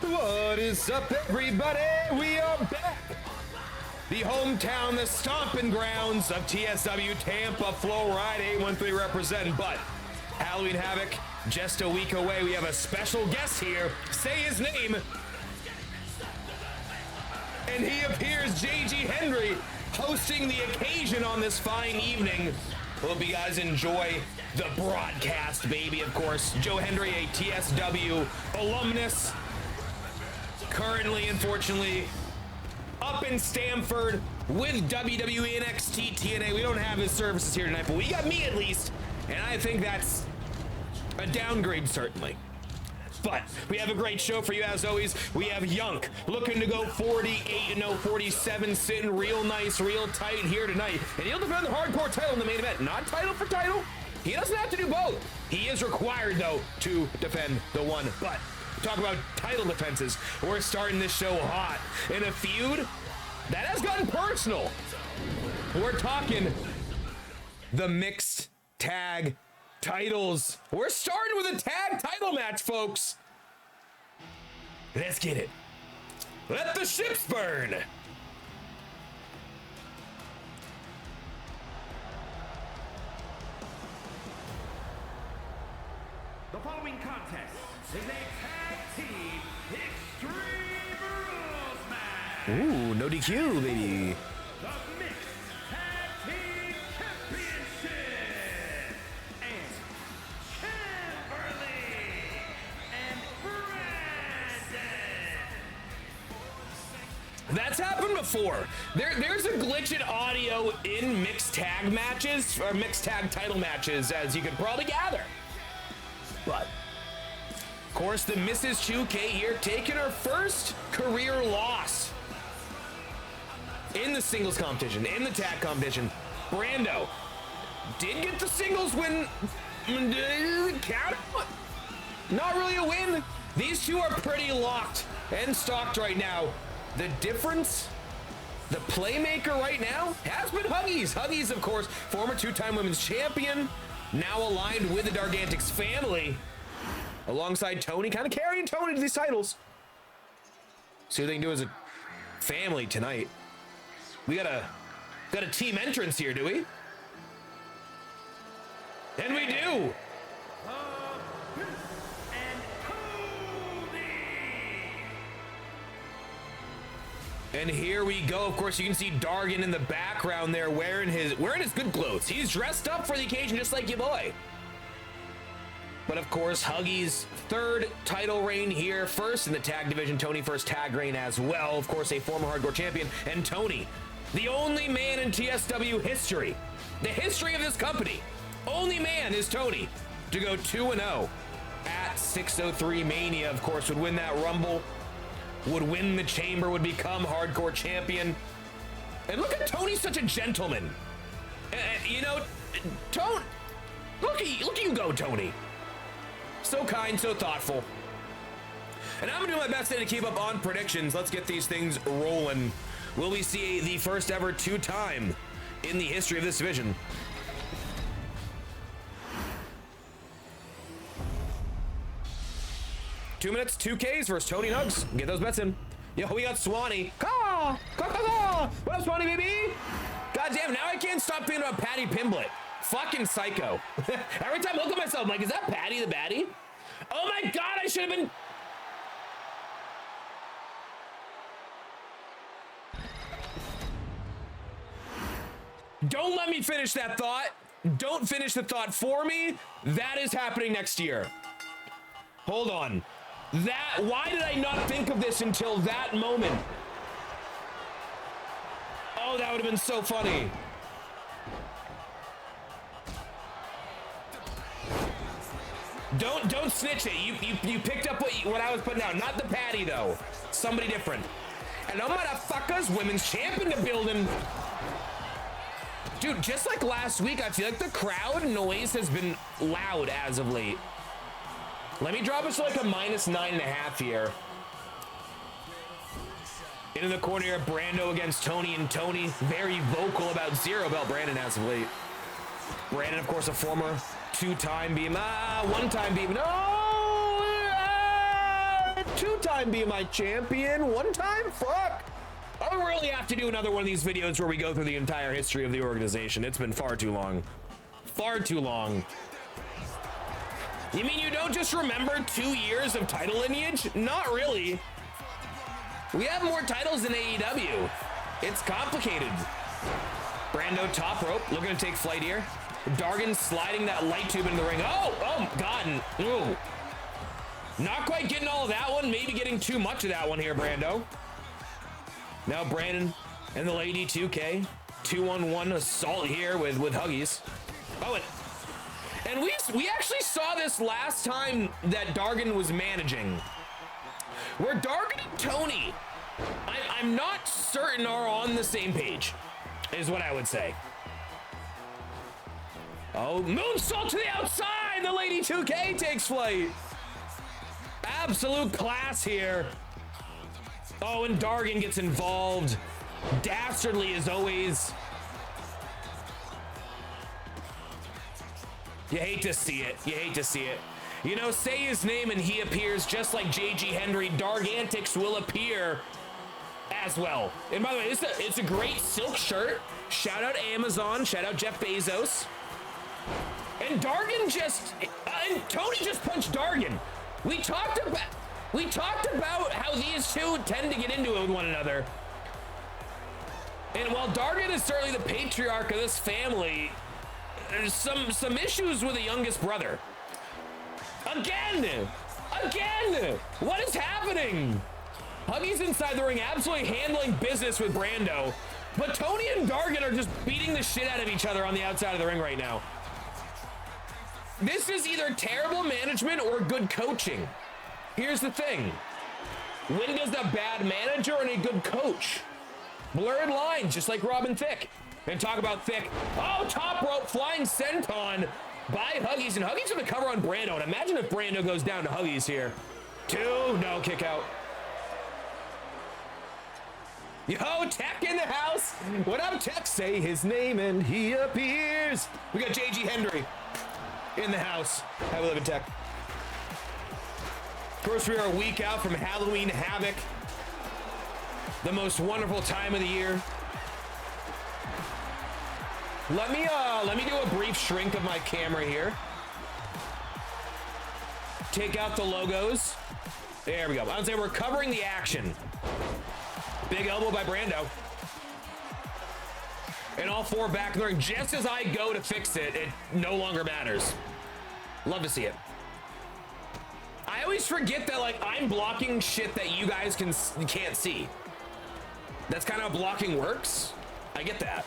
What is up, everybody? We are back. The hometown, the stomping grounds of TSW, Tampa, Florida, 813 representing. But Halloween Havoc, just a week away. We have a special guest here. Say his name. And he appears, JG Henry, hosting the occasion on this fine evening. Hope you guys enjoy the broadcast, baby, of course. Joe Henry, a TSW alumnus. Currently, unfortunately, up in Stamford with WWE NXT TNA. We don't have his services here tonight, but we got me at least. And I think that's a downgrade, certainly. But we have a great show for you as always. We have Yunk looking to go 48-0, 47, sitting real nice, real tight here tonight. And he'll defend the hardcore title in the main event. Not title for title. He doesn't have to do both. He is required, though, to defend the one. But talk about title defenses. We're starting this show hot in a feud that has gotten personal. We're talking the mixed tag titles. We're starting with a tag title match, folks. Let's get it. Let the ships burn. The following contest is a tag team extreme rules match. Ooh, no DQ, baby. The mixed tag team championship. And Kimberly and Brandon. That's happened before. There's a glitch in audio in mixed tag matches, or mixed tag title matches, as you could probably gather. But, of course, the Mrs. 2K here taking her first career loss in the singles competition, in the tag competition. Brando did get the singles win. Count? Not really a win. These two are pretty locked and stocked right now. The difference, the playmaker right now, has been Huggies. Huggies, of course, former two-time women's champion, now aligned with the Dargantics family, alongside Tony, kind of carrying Tony to these titles. See what they can do as a family tonight. We got a team entrance here, do we? And we do. And here we go. Of course, you can see Dargan in the background there wearing his good clothes. He's dressed up for the occasion just like your boy. But of course, Huggies' third title reign here. First in the tag division, Tony first tag reign as well. Of course, a former hardcore champion. And Tony, the only man in TSW history, the history of this company, only man is Tony to go 2-0 at 603 Mania. Of course, would win that Rumble, would win the chamber, would become hardcore champion. And look at Tony, such a gentleman. You know, look at you go, Tony. So kind, so thoughtful. And I'm gonna do my best today to keep up on predictions. Let's get these things rolling. Will we see the first ever two-time in the history of this division? Two minutes, 2Ks versus Tony and Hugs. Get those bets in. Yo, we got Swanee. Caw! What up, Swanee, baby? God damn, now I can't stop thinking about Patty Pimblett. Fucking psycho. Every time I look at myself, I'm like, is that Patty the baddie? Oh my God, I should have been... Don't let me finish that thought. Don't finish the thought for me. That is happening next year. Hold on. Why did I not think of this until that moment? Oh, that would have been so funny. Don't snitch it. You picked up what I was putting down. Not the Patty, though. Somebody different. And oh, motherfuckers, women's champ in the building. Dude, just like last week, I feel like the crowd noise has been loud as of late. Let me drop us to like a -9.5 here. Into the corner here, Brando against Tony, and Tony very vocal about zero belt Brandon as of late. Brandon, of course, a former two-time beam, one-time beam. No! 2-time BMI champion, 1-time? Fuck. I don't really have to do another one of these videos where we go through the entire history of the organization. It's been far too long. Far too long. You mean you don't just remember 2 years of title lineage? Not really. We have more titles than AEW. It's complicated. Brando top rope, looking to take flight here. Dargan sliding that light tube into the ring. Oh, God. Ooh. Not quite getting all of that one. Maybe getting too much of that one here, Brando. Now Brandon and the Lady 2K. 2-on-1 assault here with Huggies. Oh, and we actually saw this last time that Dargan was managing. Where Dargan and Tony, I'm not certain, are on the same page, is what I would say. Oh, moonsault to the outside. The Lady 2K takes flight. Absolute class here. Oh, and Dargan gets involved. Dastardly as always. You hate to see it. You hate to see it. You know, say his name and he appears, just like JG Henry. Dargantics will appear as well. And by the way, it's a great silk shirt. Shout out Amazon. Shout out Jeff Bezos. And Dargan and Tony just punched Dargan. We talked about how these two tend to get into it with one another. And while Dargan is certainly the patriarch of this family, there's some issues with the youngest brother. Again! What is happening? Huggies inside the ring absolutely handling business with Brando. But Tony and Dargan are just beating the shit out of each other on the outside of the ring right now. This is either terrible management or good coaching. Here's the thing. When does a bad manager and a good coach? Blurred lines, just like Robin Thicke. And talk about Thicke. Oh, top rope flying senton by Huggies. And Huggies with the cover on Brando. And imagine if Brando goes down to Huggies here. 2, no, kick out. Yo, Tech in the house. What up, Tech? Say his name and he appears. We got JG Henry in the house. Have a living Tech. Of course, we are a week out from Halloween Havoc. The most wonderful time of the year. Let me do a brief shrink of my camera here. Take out the logos. There we go. I would say we're covering the action. Big elbow by Brando. And all 4 back in the ring. Just as I go to fix it, it no longer matters. Love to see it. I always forget that, like, I'm blocking shit that you guys can't see. That's kind of how blocking works. I get that.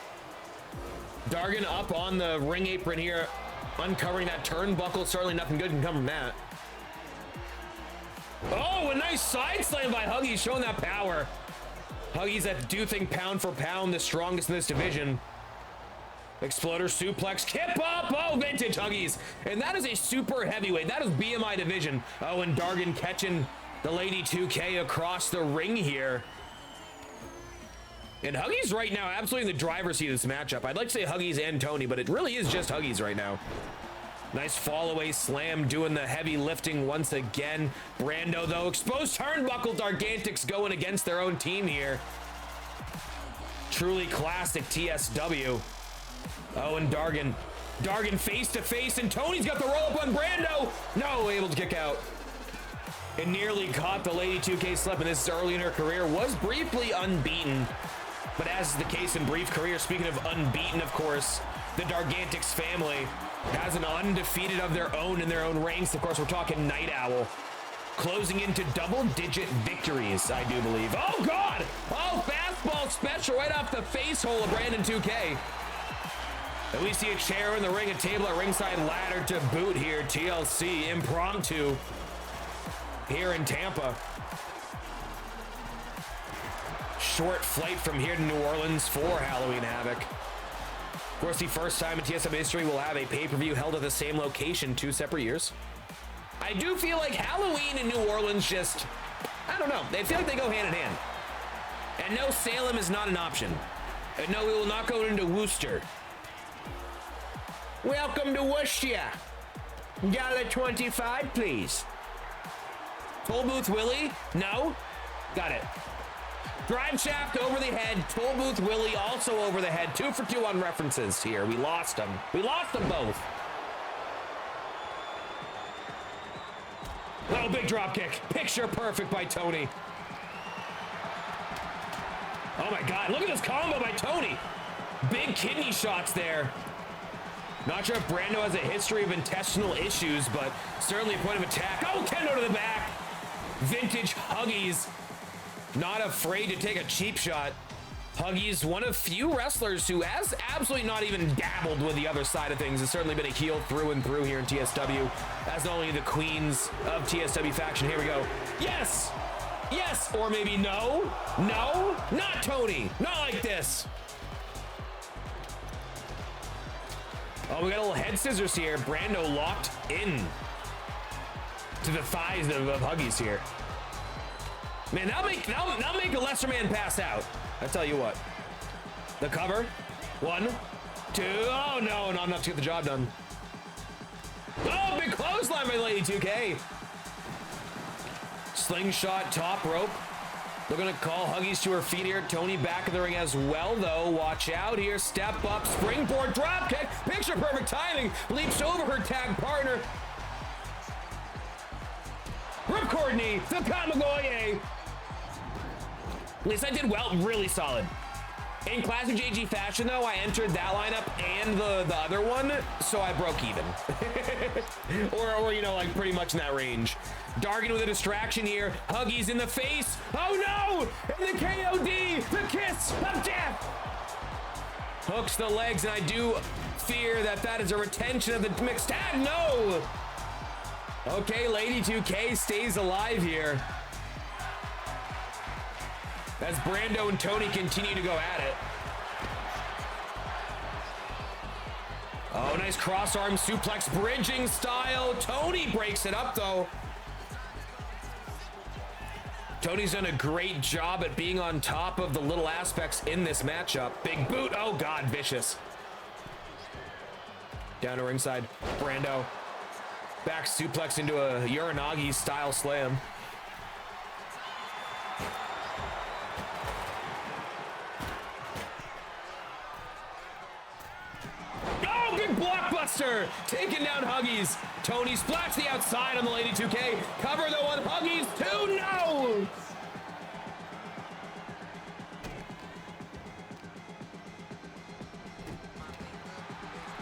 Dargan up on the ring apron here, uncovering that turnbuckle. Certainly nothing good can come from that. Oh, a nice side slam by Huggies, showing that power. Huggies that do think pound for pound the strongest in this division. Exploder suplex, kip up. Oh, vintage Huggies. And that is a super heavyweight. That is BMI division. Oh, and Dargan catching the Lady 2K across the ring here. And Huggies right now absolutely in the driver's seat of this matchup. I'd like to say Huggies and Tony, but it really is just Huggies right now. Nice fall away slam, doing the heavy lifting once again. Brando, though, exposed turnbuckle. Dargantics going against their own team here. Truly classic TSW. Oh, and Dargan face to face, and Tony's got the roll up on Brando. No, able to kick out. It nearly caught the Lady 2K slip, and this is early in her career. Was briefly unbeaten. But as is the case in brief career, speaking of unbeaten, of course, the Dargantics family has an undefeated of their own in their own ranks. Of course, we're talking Night Owl. Closing into double-digit victories, I do believe. Oh, God! Oh, fastball special right off the face hole of Brandon 2K. And we see a chair in the ring, a table at ringside, ladder to boot here. TLC impromptu here in Tampa. Short flight from here to New Orleans for Halloween Havoc. Of course, the first time in TSW history we'll have a pay-per-view held at the same location 2 separate years. I do feel like Halloween in New Orleans just, I don't know, they feel like they go hand in hand. And no, Salem is not an option. And no, we will not go into Worcester. Welcome to Worcester. $1.25, please. Toll Booth Willie? No. Got it. Drive shaft over the head. Toll Booth Willie also over the head. 2 for 2 on references here. We lost them. We lost them both. Oh, big drop kick. Picture perfect by Tony. Oh my God, look at this combo by Tony. Big kidney shots there. Not sure if Brando has a history of intestinal issues, but certainly a point of attack. Oh, kendo to the back. Vintage Huggies. Not afraid to take a cheap shot. Huggies, one of few wrestlers who has absolutely not even dabbled with the other side of things. Has certainly been a heel through and through here in TSW. As not only the queens of TSW faction. Here we go. Yes! Yes! Or maybe no? No? Not Tony! Not like this! Oh, we got a little head scissors here. Brando locked in to the thighs of Huggies here. Man, that'll make a lesser man pass out. I tell you what. The cover. 1, 2. Oh, no, not enough to get the job done. Oh, big clothesline by Lady 2K. Slingshot top rope. Looking to call Huggies to her feet here. Tony back in the ring as well, though. Watch out here. Step up, springboard, drop kick. Picture perfect timing. Leaps over her tag partner. Ripcord knee to Kamigoye. At least I did well, really solid. In classic JG fashion, though, I entered that lineup and the other one, so I broke even. or, you know, like pretty much in that range. Dargan with a distraction here. Huggies in the face. Oh, no! And the KOD, the kiss of death. Hooks the legs, and I do fear that that is a retention of the mixed tag. No! Okay, Lady 2K stays alive here. As Brando and Tony continue to go at it. Oh, nice cross arm suplex bridging style. Tony breaks it up though. Tony's done a great job at being on top of the little aspects in this matchup. Big boot. Oh God, vicious. Down to ringside. Brando. Back suplex into a Uranagi style slam. Blockbuster, taking down Huggies. Tony splats the outside on the Lady 2K. Cover though on Huggies, 2, no!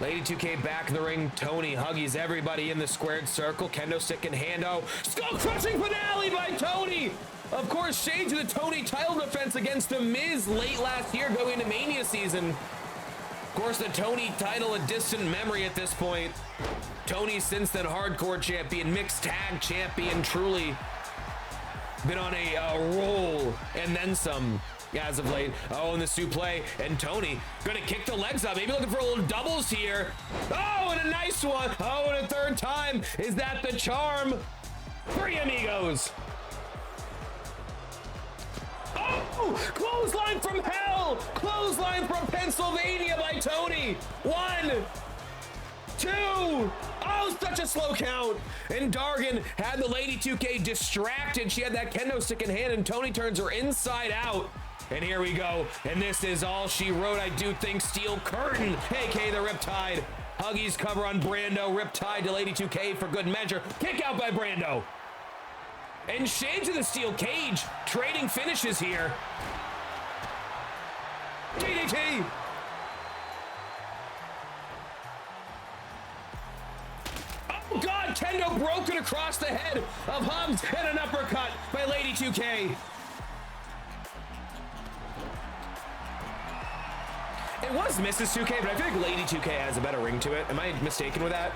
Lady 2K back in the ring. Tony, Huggies, everybody in the squared circle. Kendo stick in hand. Oh, skull crushing finale by Tony. Of course, shades of the Tony title defense against The Miz late last year going into Mania season. Of course, the Tony title a distant memory at this point. Tony since then hardcore champion, mixed tag champion, truly been on a roll and then some as of late. Oh, and the suplex, and Tony gonna kick the legs up, maybe looking for a little doubles here. Oh, and a nice one. Oh, and a third time. Is that the charm? 3 amigos. Oh, clothesline from hell! Clothesline from Pennsylvania by Tony. 1, 2. Oh, such a slow count. And Dargan had the Lady 2K distracted. She had that kendo stick in hand, and Tony turns her inside out. And here we go. And this is all she wrote. I do think Steel Curtain, aka the Riptide. Huggies cover on Brando. Riptide to Lady 2K for good measure. Kick out by Brando. And shades of the steel cage, trading finishes here. DDT. Oh God, kendo broken across the head of Huggs and an uppercut by Lady 2K. It was Mrs. 2K, but I feel like Lady 2K has a better ring to it. Am I mistaken with that?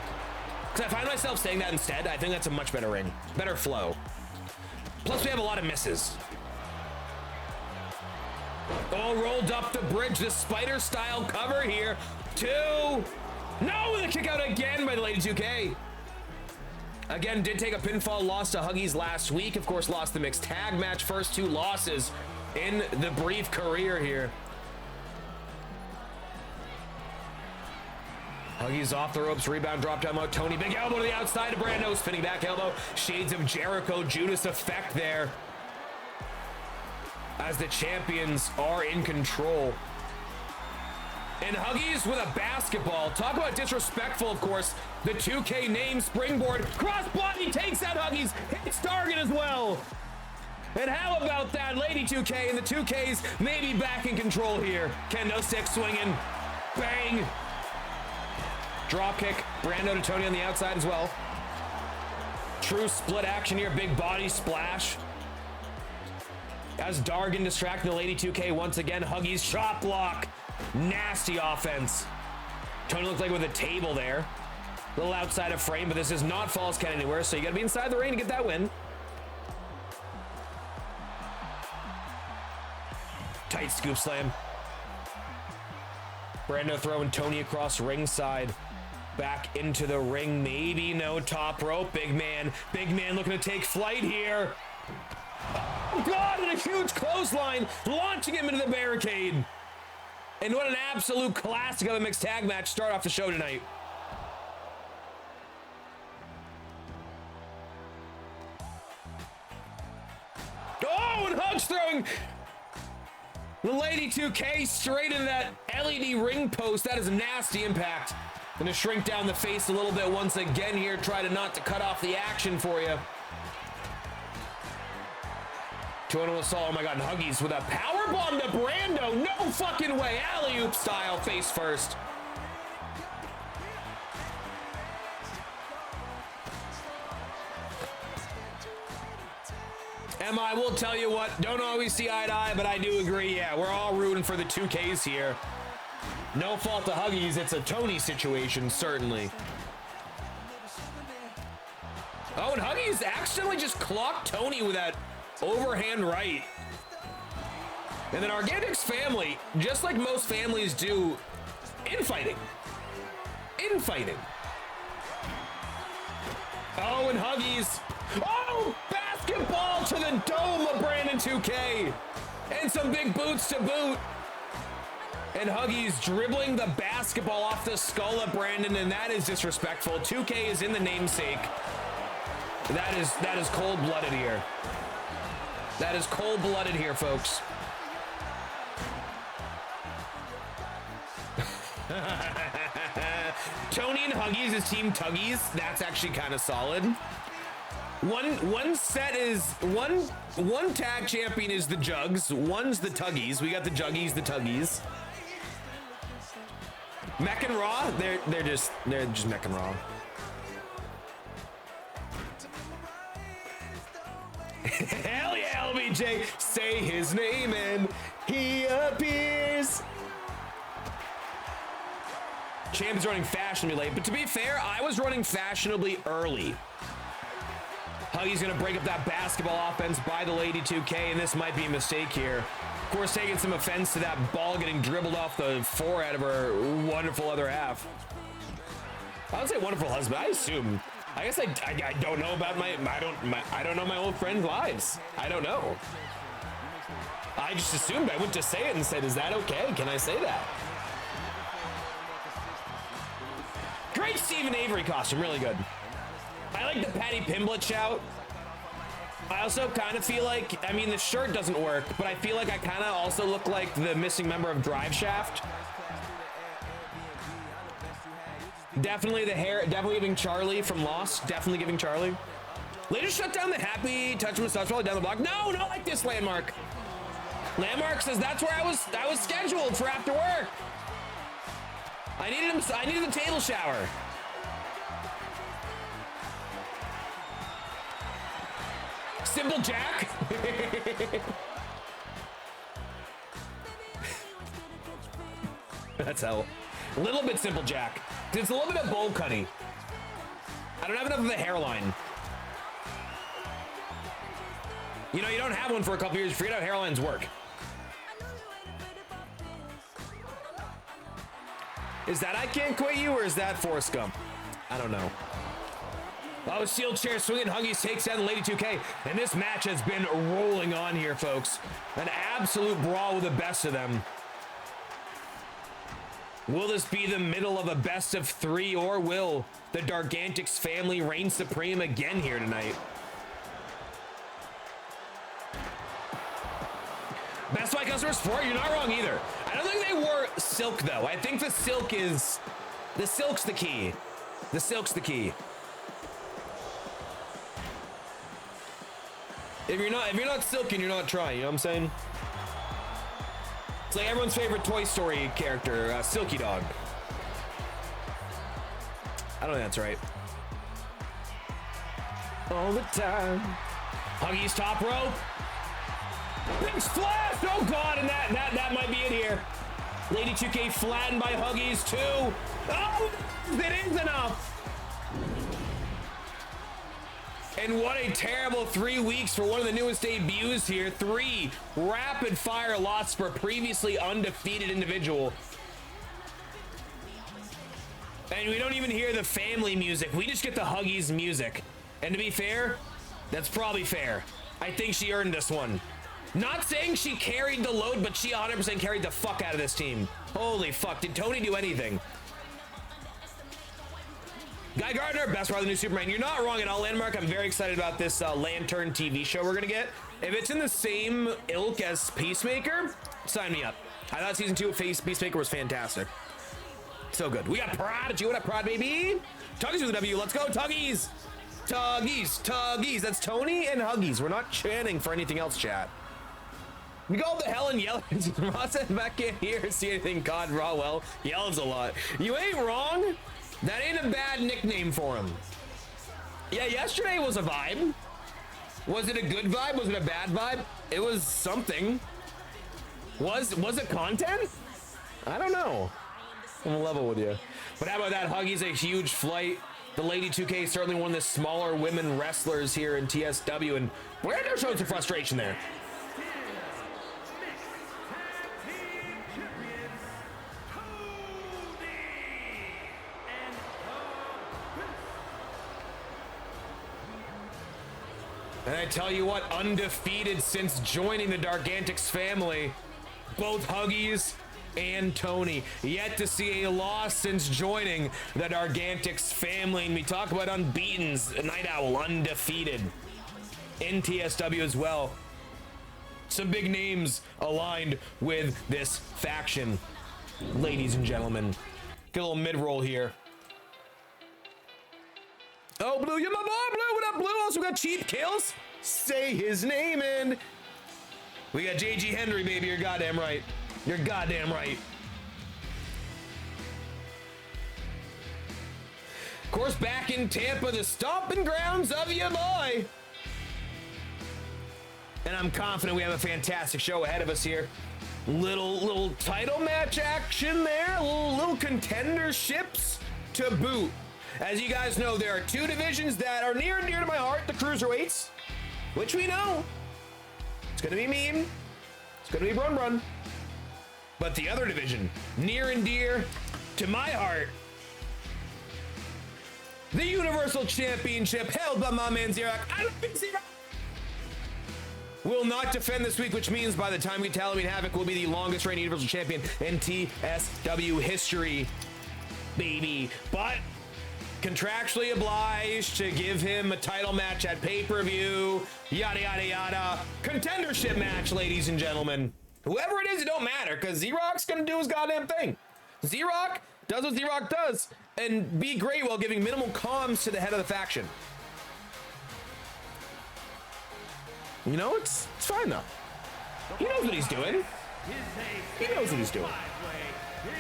Because I find myself saying that instead. I think that's a much better ring. Better flow. Plus, we have a lot of misses. Oh, rolled up the bridge. The spider-style cover here. 2. No, the kick out again by the Lady 2K. Again, did take a pinfall loss to Huggies last week. Of course, lost the mixed tag match. First 2 losses in the brief career here. Huggies off the ropes, rebound, drop down low. Tony, big elbow to the outside of Brando, spinning back elbow. Shades of Jericho, Judas effect there. As the champions are in control. And Huggies with a basketball. Talk about disrespectful, of course. The 2K name springboard. Crossbody takes out Huggies. Hits target as well. And how about that? Lady 2K and the 2Ks maybe back in control here. Kendo stick swinging. Bang. Drop kick. Brando to Tony on the outside as well. True split action here. Big body splash. As Dargan distracting the Lady 2K once again. Huggies chop block. Nasty offense. Tony looked like with a table there. A little outside of frame, but this is not false count anywhere, so you gotta be inside the ring to get that win. Tight scoop slam. Brando throwing Tony across ringside. Back into the ring, maybe no top rope. Big man looking to take flight here. Oh God, and a huge clothesline, launching him into the barricade. And what an absolute classic of a mixed tag match start off the show tonight. Oh, and Hugs throwing the Lady 2K straight into that LED ring post. That is a nasty impact. Gonna shrink down the face a little bit once again here. Try to not to cut off the action for you. 2-0 assault. Oh my God, and Huggies with a power bomb to Brando. No fucking way. Alley-oop style, face first. Emma, I will tell you what, don't always see eye to eye, but I do agree. Yeah, we're all rooting for the 2Ks here. No fault to Huggies. It's a Tony situation, certainly. Oh, and Huggies accidentally just clocked Tony with that overhand right. And then Organic's family, just like most families do, infighting. Oh, and Huggies. Oh, basketball to the dome of Brandon 2K. And some big boots to boot. And Huggies dribbling the basketball off the skull of Brandon, and that is disrespectful. 2K is in the namesake. That is cold-blooded here. That is cold-blooded here, folks. Tony and Huggies is Team Tuggies. That's actually kind of solid. One set is one tag champion is the Jugs. One's the Tuggies. We got the Juggies, the Tuggies. Mech and Raw. They're just Mech and Raw. Hell yeah, LBJ. Say his name and he appears. Champ's running fashionably late, but to be fair, I was running fashionably early. Huggy's gonna break up that basketball offense by the Lady 2K, and this might be a mistake here. Of course, taking some offense to that ball getting dribbled off the forehead of her wonderful other half. I would say wonderful husband. I assume. I guess I don't know about I don't know my old friends' lives. I don't know. I just assumed I would just say it and said, is that okay? Can I say that? Great Stephen Avery costume, really good. I like the Patty Pimblett shout. I also kind of feel like, I mean, the shirt doesn't work, but I feel like I kind of also look like the missing member of Drive Shaft. Definitely the hair, definitely giving Charlie from Lost, definitely giving Charlie. Later shut down the happy touch massage probably down the block. No, not like this, Landmark. Landmark says that's where I was scheduled for after work. I needed the table shower. Simple Jack. That's hell. A little bit Simple Jack. It's a little bit of bowl cutting. I don't have enough of a hairline. You know, you don't have one for a couple years. You forget how hairlines work. Is that I Can't Quit You, or is that Forrest Gump? I don't know. Oh, steel chair swinging. Huggies takes down the Lady 2K. And this match has been rolling on here, folks. An absolute brawl with the best of them. Will this be the middle of a best of 3, or will the Dargantics family reign supreme again here tonight? Best Buy customer support, you're not wrong either. I don't think they wore silk though. I think the silk's the key. The silk's the key. If you're not silking, you're not trying, you know what I'm saying? It's like everyone's favorite Toy Story character, Silky Dog. I don't think that's right. All the time. Huggies top rope. Big splash! Oh god, and that might be it here. Lady 2K flattened by Huggies too. Oh, it is enough. And what a terrible 3 weeks for one of the newest debuts here. 3 rapid fire losses for a previously undefeated individual. And we don't even hear the family music. We just get the Huggies music. And to be fair, that's probably fair. I think she earned this one. Not saying she carried the load, but she 100% carried the fuck out of this team. Holy fuck, did Tony do anything? Guy Gardner, best part of the new Superman. You're not wrong at all, Landmark. I'm very excited about this Lantern TV show we're gonna get. If it's in the same ilk as Peacemaker, sign me up. I thought season 2 of Peacemaker was fantastic. So good. We got Prodigy. What up, Prod, baby? Tuggies with a W. Let's go, Tuggies. Tuggies, Tuggies. That's Tony and Huggies. We're not chanting for anything else, chat. We go the hell and yell. Ross and Beck can't hear or see anything. God, Rawwell yells a lot. You ain't wrong. That ain't a bad nickname for him. Yeah, yesterday was a vibe. Was it a good vibe? Was it a bad vibe? It was something. Was it content? I don't know. I'm level with you. But how about that? Huggies a huge flight. The Lady 2K certainly one of the smaller women wrestlers here in TSW, and we're showing some frustration there. And I tell you what, undefeated since joining the Dargantics family, both Huggies and Tony. Yet to see a loss since joining the Dargantics family. And we talk about unbeatens, Night Owl undefeated in TSW as well. Some big names aligned with this faction, ladies and gentlemen. Get a little mid-roll here. Oh, Blue, you're my boy, Blue. What up, Blue? Also got Cheap Kills. Say his name, and we got JG Henry, baby. You're goddamn right. You're goddamn right. Of course, back in Tampa, the stomping grounds of your boy. And I'm confident we have a fantastic show ahead of us here. Little title match action there. Little contenderships to boot. As you guys know, there are 2 divisions that are near and dear to my heart, the cruiserweights, which we know. It's going to be mean. It's going to be Brun. But the other division, near and dear to my heart, the Universal Championship held by my man Xerox. I don't think Xerox will not defend this week, which means by the time we tally Halloween Havoc will be the longest reigning Universal Champion in TSW history, baby. But contractually obliged to give him a title match at pay-per-view, yada, yada, yada. Contendership match, ladies and gentlemen. Whoever it is, it don't matter, because Xerox's gonna do his goddamn thing. Xerox does what Xerox does, and be great while giving minimal comms to the head of the faction. You know, it's fine, though. He knows what he's doing. He knows what he's doing.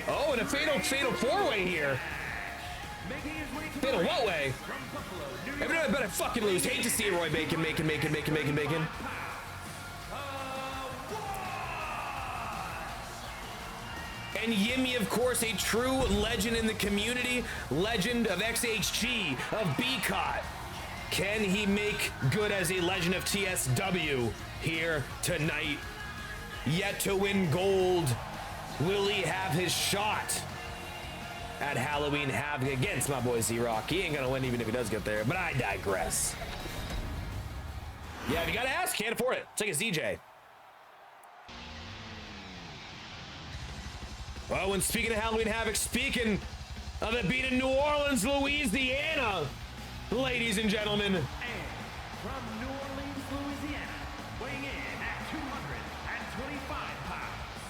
Oh, and a fatal 4-way here. Fatal what way? Every time I bet I fucking lose. Hate to see it, Roy Bacon, bacon. And Yimmy, of course, a true legend in the community. Legend of XHG, of BCOT. Can he make good as a legend of TSW here tonight? Yet to win gold. Will he have his shot at Halloween Havoc against my boy Z-Rock? He ain't gonna win even if he does get there, but I digress. Yeah, if you gotta ask, can't afford it. It's like a ZJ. Oh, and speaking of Halloween Havoc, speaking of it being in New Orleans, Louisiana, ladies and gentlemen. And from New Orleans, Louisiana, weighing in at 225 pounds,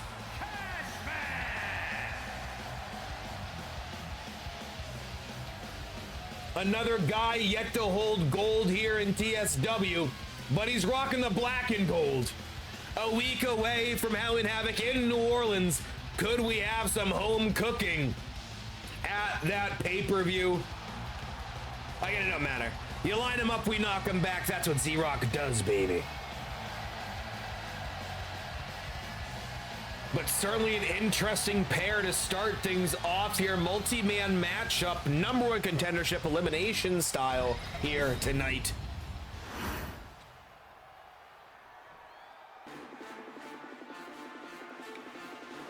Cashman! Another guy yet to hold gold here in TSW, but he's rocking the black and gold. A week away from Halloween Havoc in New Orleans. Could we have some home cooking at that pay-per-view? I guess it don't matter. You line them up, we knock them back. That's what Z-Rock does, baby. But certainly an interesting pair to start things off here. Multi-man matchup, #1 contendership elimination style here tonight.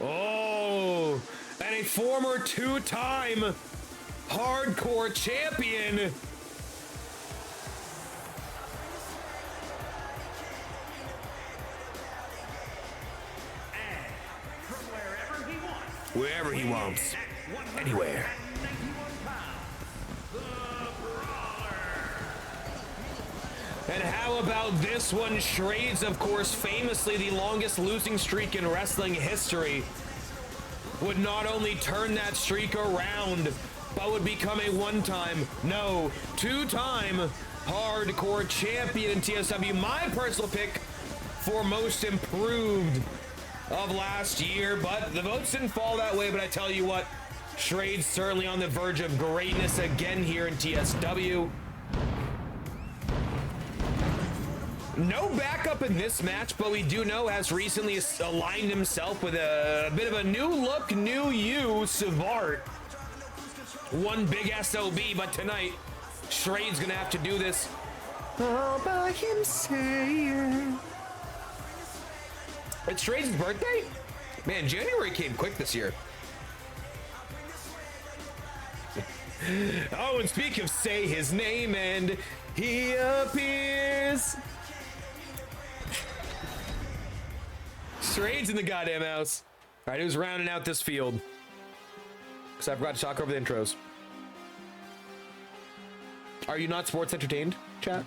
Oh, and a former two-time hardcore champion. And from Wherever he wants. Anywhere. And how about this one? Shrades, of course, famously the longest losing streak in wrestling history, would not only turn that streak around, but would become a two-time hardcore champion in TSW. My personal pick for most improved of last year, but the votes didn't fall that way. But I tell you what, Shrades certainly on the verge of greatness again here in TSW. No backup in this match, but we do know has recently aligned himself with a bit of a new look, new you, Savart. One big SOB, but tonight, Shrades gonna have to do this all by himself. It's Shrades' birthday? Man, January came quick this year. Oh, and speak of say his name and he appears. Shrades in the goddamn house. All right, who's rounding out this field? Because I forgot to talk over the intros. Are you not sports entertained, chat?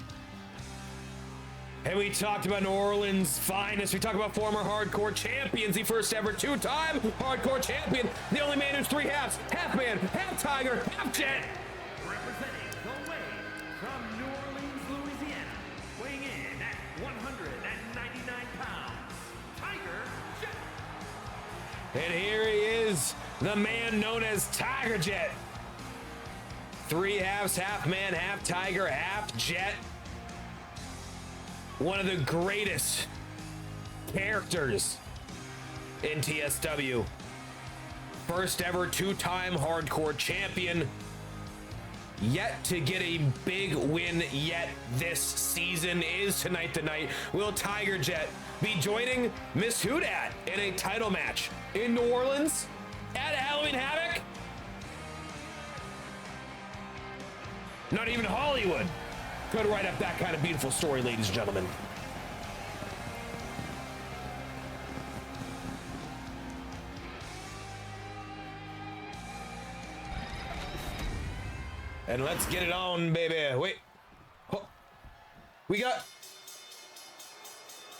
And we talked about New Orleans' finest. We talked about former hardcore champions, the first ever two-time hardcore champion, the only man who's three halves, half man, half tiger, half jet. Representing the way from New Orleans, Louisiana, weighing in at 199 pounds, Tiger Jet. And here he is, the man known as Tiger Jet. Three halves, half man, half tiger, half jet. One of the greatest characters in TSW. First ever two-time hardcore champion. Yet to get a big win yet this season. Is tonight the night. Will Tiger Jet be joining Miss Houdat in a title match in New Orleans at Halloween Havoc? Not even Hollywood could write up that kind of beautiful story, ladies and gentlemen. And let's get it on, baby. Wait. Oh. We got...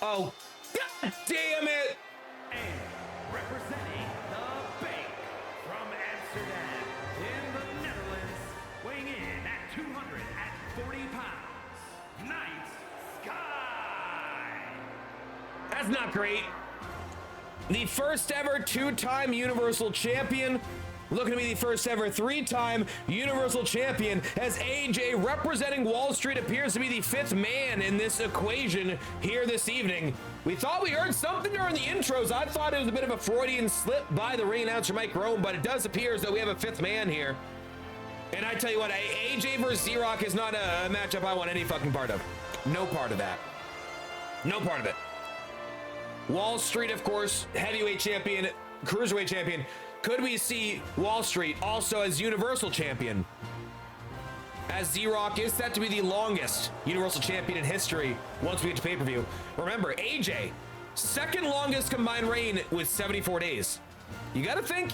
Oh, God damn it! And representing the Bank from Amsterdam in the Netherlands, weighing in at 240 pounds, Night Sky. That's not great. The first ever two-time Universal Champion. Looking to be the first ever three-time Universal Champion, as AJ representing Wall Street appears to be the fifth man in this equation here this evening. We thought we heard something during the intros. I thought it was a bit of a Freudian slip by the ring announcer Mike Rome, but it does appear as though we have a fifth man here. And I tell you what, AJ versus Z-Rock is not a matchup I want any fucking part of. No part of that. No part of it. Wall Street, of course, heavyweight champion, cruiserweight champion. Could we see Wall Street also as Universal Champion? As Z-Rock is set to be the longest Universal Champion in history once we get to pay-per-view. Remember, AJ, second longest combined reign with 74 days. You gotta think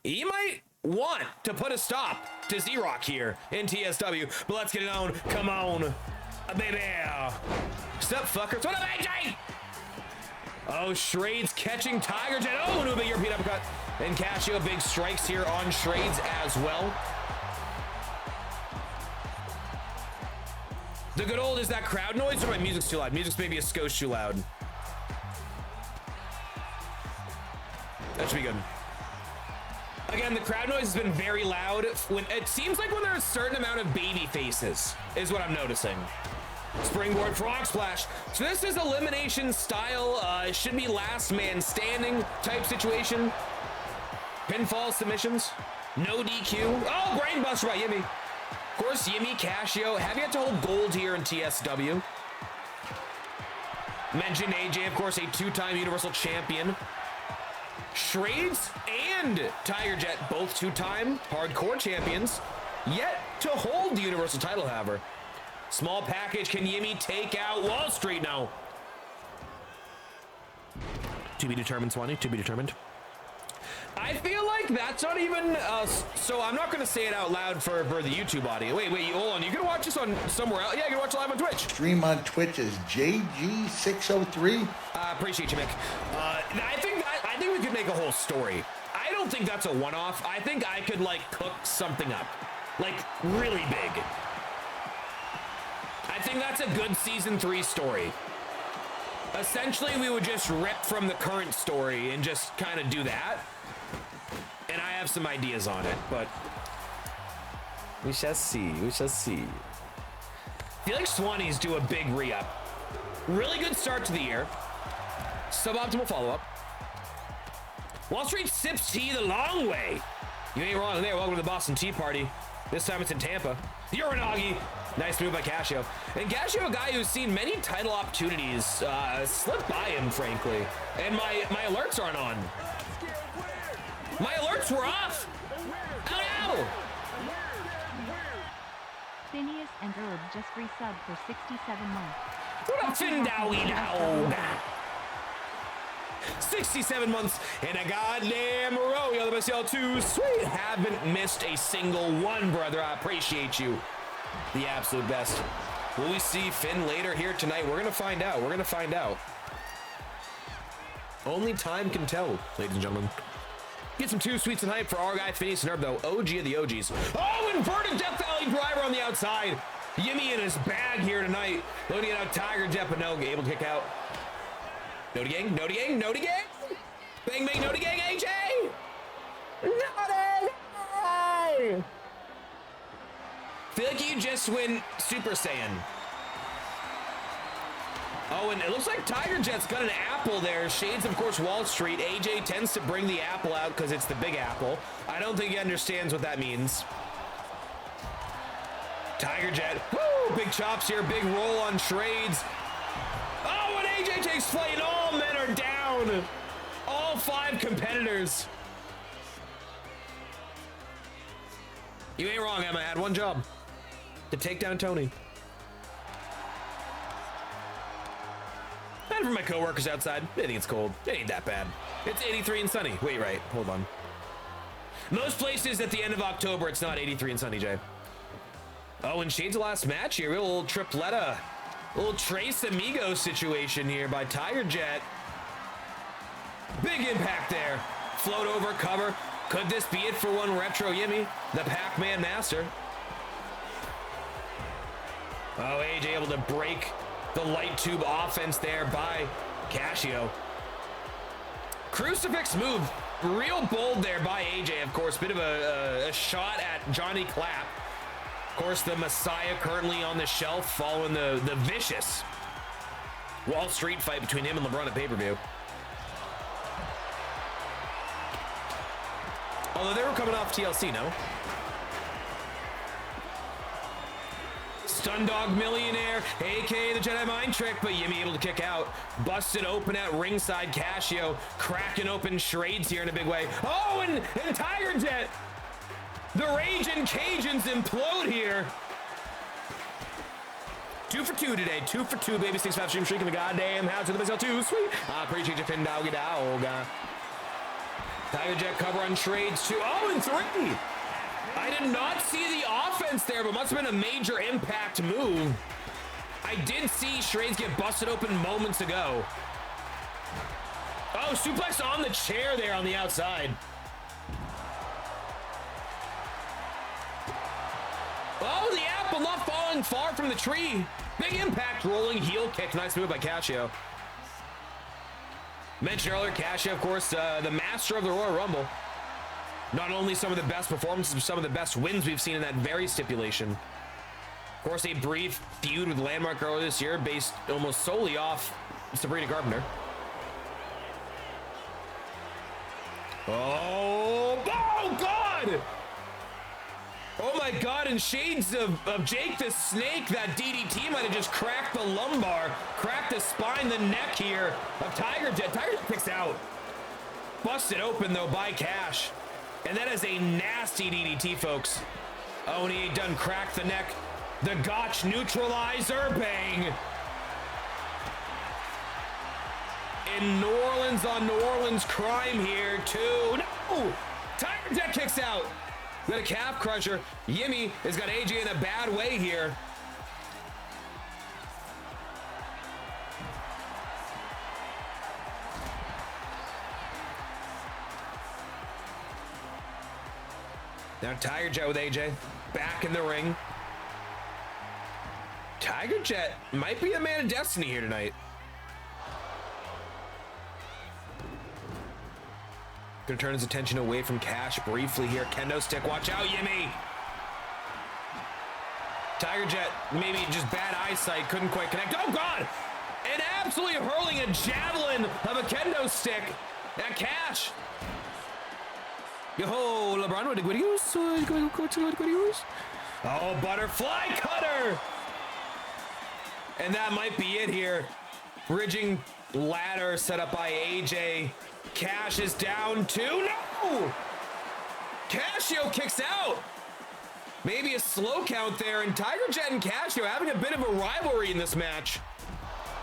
he might want to put a stop to Z-Rock here in TSW, but let's get it on. Come on, baby. Step fucker. What up, AJ? Oh, Shrades catching Tiger Jet. Oh, into a big European uppercut. And Casio, big strikes here on Shrades as well. The good old, is that crowd noise or my music's too loud? Music's maybe a skosh too loud. That should be good. Again, the crowd noise has been very loud. When it seems like when there's a certain amount of baby faces is what I'm noticing. Springboard frog splash. So this is elimination style. It should be last man standing type situation. Pinfall submissions. No DQ. Oh, brainbuster by Yimmy. Of course, Yimmy, Casio have yet to hold gold here in TSW. Mentioned AJ, of course, a two-time Universal Champion. Shrades and Tiger Jet, both two-time hardcore champions, yet to hold the Universal title, however. Small package, can Yimmy take out Wall Street? No. To be determined, Swanee, to be determined. I feel like that's not even, so I'm not going to say it out loud for the YouTube audio. Wait, hold on. You can watch this on somewhere else. Yeah, you can watch it live on Twitch. Stream on Twitch is JG603. Appreciate you, Mick. I think we could make a whole story. I don't think that's a one-off. I think I could, like, cook something up. Like, really big. I think that's a good Season 3 story. Essentially, we would just rip from the current story and just kind of do that. And I have some ideas on it, but we shall see. We shall see. I feel like Swanee's do a big re-up. Really good start to the year. Suboptimal follow-up. Wall Street sips tea the long way. You ain't wrong there. Welcome to the Boston Tea Party. This time it's in Tampa. Uranagi. Nice move by Casio. And Casio, a guy who's seen many title opportunities slip by him, frankly. And my alerts aren't on. My alerts were off. Oh no! Phineas and Herb just resubbed for 67 months. What up, Findowie dog? 67 months in a goddamn row. Y'all the best, y'all too sweet. Haven't missed a single one, brother. I appreciate you. The absolute best. Will we see Finn later here tonight? We're gonna find out. We're gonna find out. Only time can tell, ladies and gentlemen. Get some two sweets and hype for our guy Phineas and Herb, though. OG of the OGs. Oh, inverted Death Valley driver on the outside. Yimmy in his bag here tonight. Loading it out, Tiger Jet, but no, able to kick out. Noti gang, Noti gang, Noti gang. Bang, bang, Noti gang, AJ. Noti. Feel like you just went Super Saiyan. Oh, and it looks like Tiger Jet's got an apple there. Shades, of course, Wall Street. AJ tends to bring the apple out because it's the big apple. I don't think he understands what that means. Tiger Jet. Woo! Big chops here. Big roll on Shrades. Oh, and AJ takes flight, and all men are down. All 5 competitors. You ain't wrong, Emma. I had one job. To take down Tony. And for my coworkers outside, I think it's cold. It ain't that bad. It's 83 and sunny. Wait, right. Hold on. Most places at the end of October, it's not 83 and sunny, Jay. Oh, and Shades of last match here. Real little tripletta. Little Trace Amigo situation here by Tiger Jet. Big impact there. Float over, cover. Could this be it for one Retro Yimmy, the Pac-Man master? Oh, AJ able to break the light tube offense there by Casio. Crucifix move, real bold there by AJ, of course. Bit of a shot at Johnny Clapp. Of course, the Messiah currently on the shelf following the vicious Wall Street fight between him and LeBron at pay-per-view. Although they were coming off TLC, no? Stun Dog Millionaire, aka the Jedi Mind Trick, but Yimmy able to kick out. Busted open at ringside, Casio cracking open Shrades here in a big way. Oh, and Tiger Jet. The Raging Cajuns implode here. 2 for 2 today. 2 for 2, baby. 6-5 stream streak in the goddamn house. To the best, too sweet. I appreciate you, Finn Doggy Dog. Tiger Jet cover on trades 2. Oh, and 3. I did not see the offense there, but must have been a major impact move. I did see Shrades get busted open moments ago. Oh, suplex on the chair there on the outside. Oh, the apple not falling far from the tree. Big impact, rolling heel kick. Nice move by Casio. Mentioned earlier, Casio, of course, the master of the Royal Rumble. Not only some of the best performances, but some of the best wins we've seen in that very stipulation. Of course, a brief feud with Landmark earlier this year based almost solely off Sabrina Carpenter. Oh, oh God! Oh my God, in shades of Jake the Snake, that DDT might have just cracked the lumbar, cracked the spine, the neck here of Tiger Jet. Tiger Jet kicks out. Busted open though by Cash. And that is a nasty DDT, folks. Oh, and he done cracked the neck. The Gotch neutralizer, bang. In New Orleans on New Orleans crime here, too. No! Tiger Jet kicks out. Got a calf crusher. Yimmy has got AJ in a bad way here. Now Tiger Jet with AJ back in the ring. Tiger Jet might be a man of destiny here tonight. Gonna turn his attention away from Cash briefly here. Kendo stick, watch out, Yimmy. Tiger Jet, maybe just bad eyesight, couldn't quite connect. Oh God! And absolutely hurling a javelin of a kendo stick at Cash. Yo, LeBron with the videos. Oh, butterfly cutter. And that might be it here. Bridging ladder set up by AJ. Cash is down 2. No! Casio kicks out. Maybe a slow count there. And Tiger Jet and Casio having a bit of a rivalry in this match.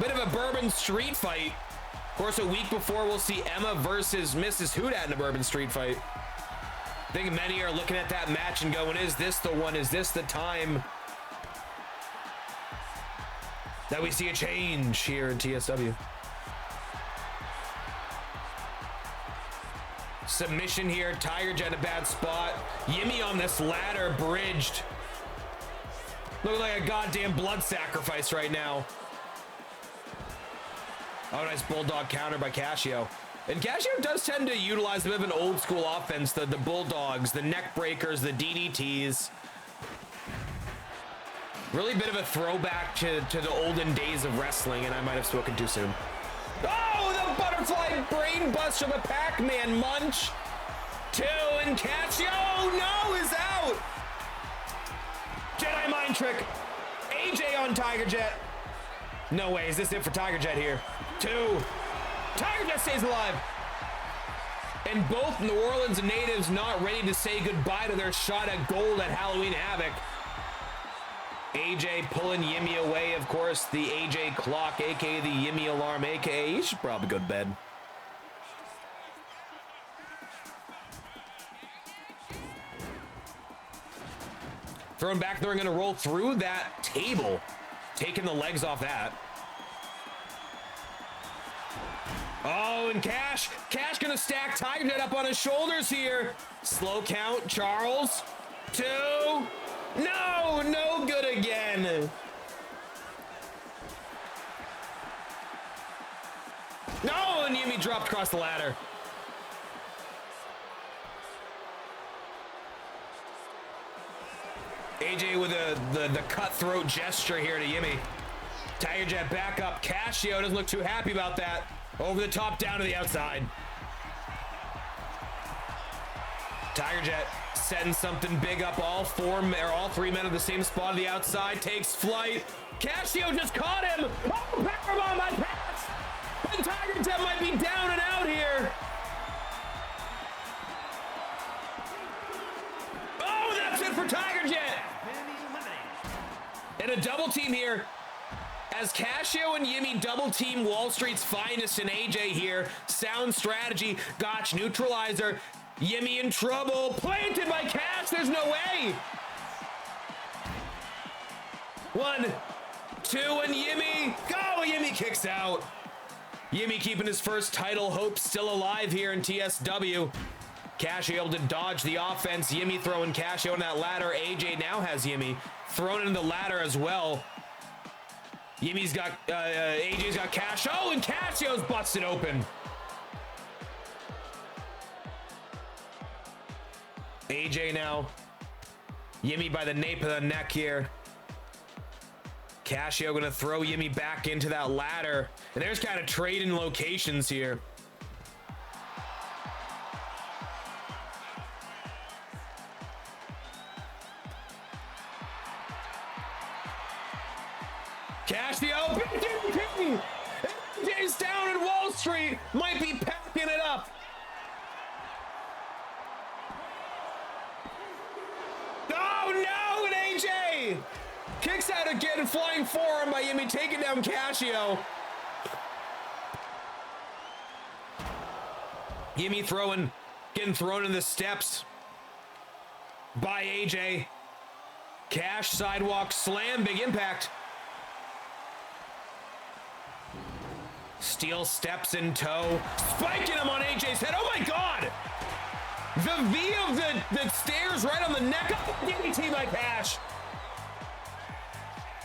Bit of a Bourbon Street fight. Of course, a week before, we'll see Emma versus Mrs. Houdat in a Bourbon Street fight. I think many are looking at that match and going, is this the one? Is this the time that we see a change here in TSW? Submission here. Tiger Jet in a bad spot. Yimmy on this ladder, bridged. Looking like a goddamn blood sacrifice right now. Oh, nice bulldog counter by Casio. And Casio does tend to utilize a bit of an old school offense. The bulldogs, the neck breakers, the DDTs. Really a bit of a throwback to the olden days of wrestling, and I might have spoken too soon. Oh, the butterfly brain bust from a Pac-Man munch. 2, and Casio, no, is out. Jedi mind trick. AJ on Tiger Jet. No way, is this it for Tiger Jet here? 2. Tiger Jet stays alive. And both New Orleans natives not ready to say goodbye to their shot at gold at Halloween Havoc. AJ pulling Yimmy away, of course, the AJ clock, aka the Yimmy alarm, aka he should probably go to bed. Thrown back there, gonna roll through that table, taking the legs off that. Oh, and Cash gonna stack Tiger Jet up on his shoulders here. Slow count, Charles. 2. No good again. No, and Yimmy dropped across the ladder. AJ with the cutthroat gesture here to Yimmy. Tiger Jet back up. Casio doesn't look too happy about that. Over the top, down to the outside. Tiger Jet setting something big up. All 3 men of the same spot on the outside. Takes flight. Casio just caught him. Oh, powerbomb by Pass. And Tiger Jet might be down and out here. Oh, that's it for Tiger Jet. And a double team here. As Casio and Yimmy double team Wall Street's finest in AJ here. Sound strategy. Gotch neutralizer. Yimmy in trouble. Planted by Cash. There's no way. 1, 2, and Yimmy. Go! Yimmy kicks out. Yimmy keeping his first title hopes still alive here in TSW. Casio able to dodge the offense. Yimmy throwing Casio on that ladder. AJ now has Yimmy thrown in the ladder as well. Yimmy's got, AJ's got Cash. Oh, and Casio's busted open. AJ now. Yimmy by the nape of the neck here. Casio gonna throw Yimmy back into that ladder. And there's kind of trading locations here. Cash the open. AJ's down in Wall Street. Might be packing it up. Oh no, and AJ kicks out again, flying forearm by Yimmy, taking down Casio. Yimmy getting thrown in the steps by AJ. Cash sidewalk slam, big impact. Steel steps in tow, spiking him on AJ's head. Oh my God! The V of the stairs right on the neck of the DDT by Cash.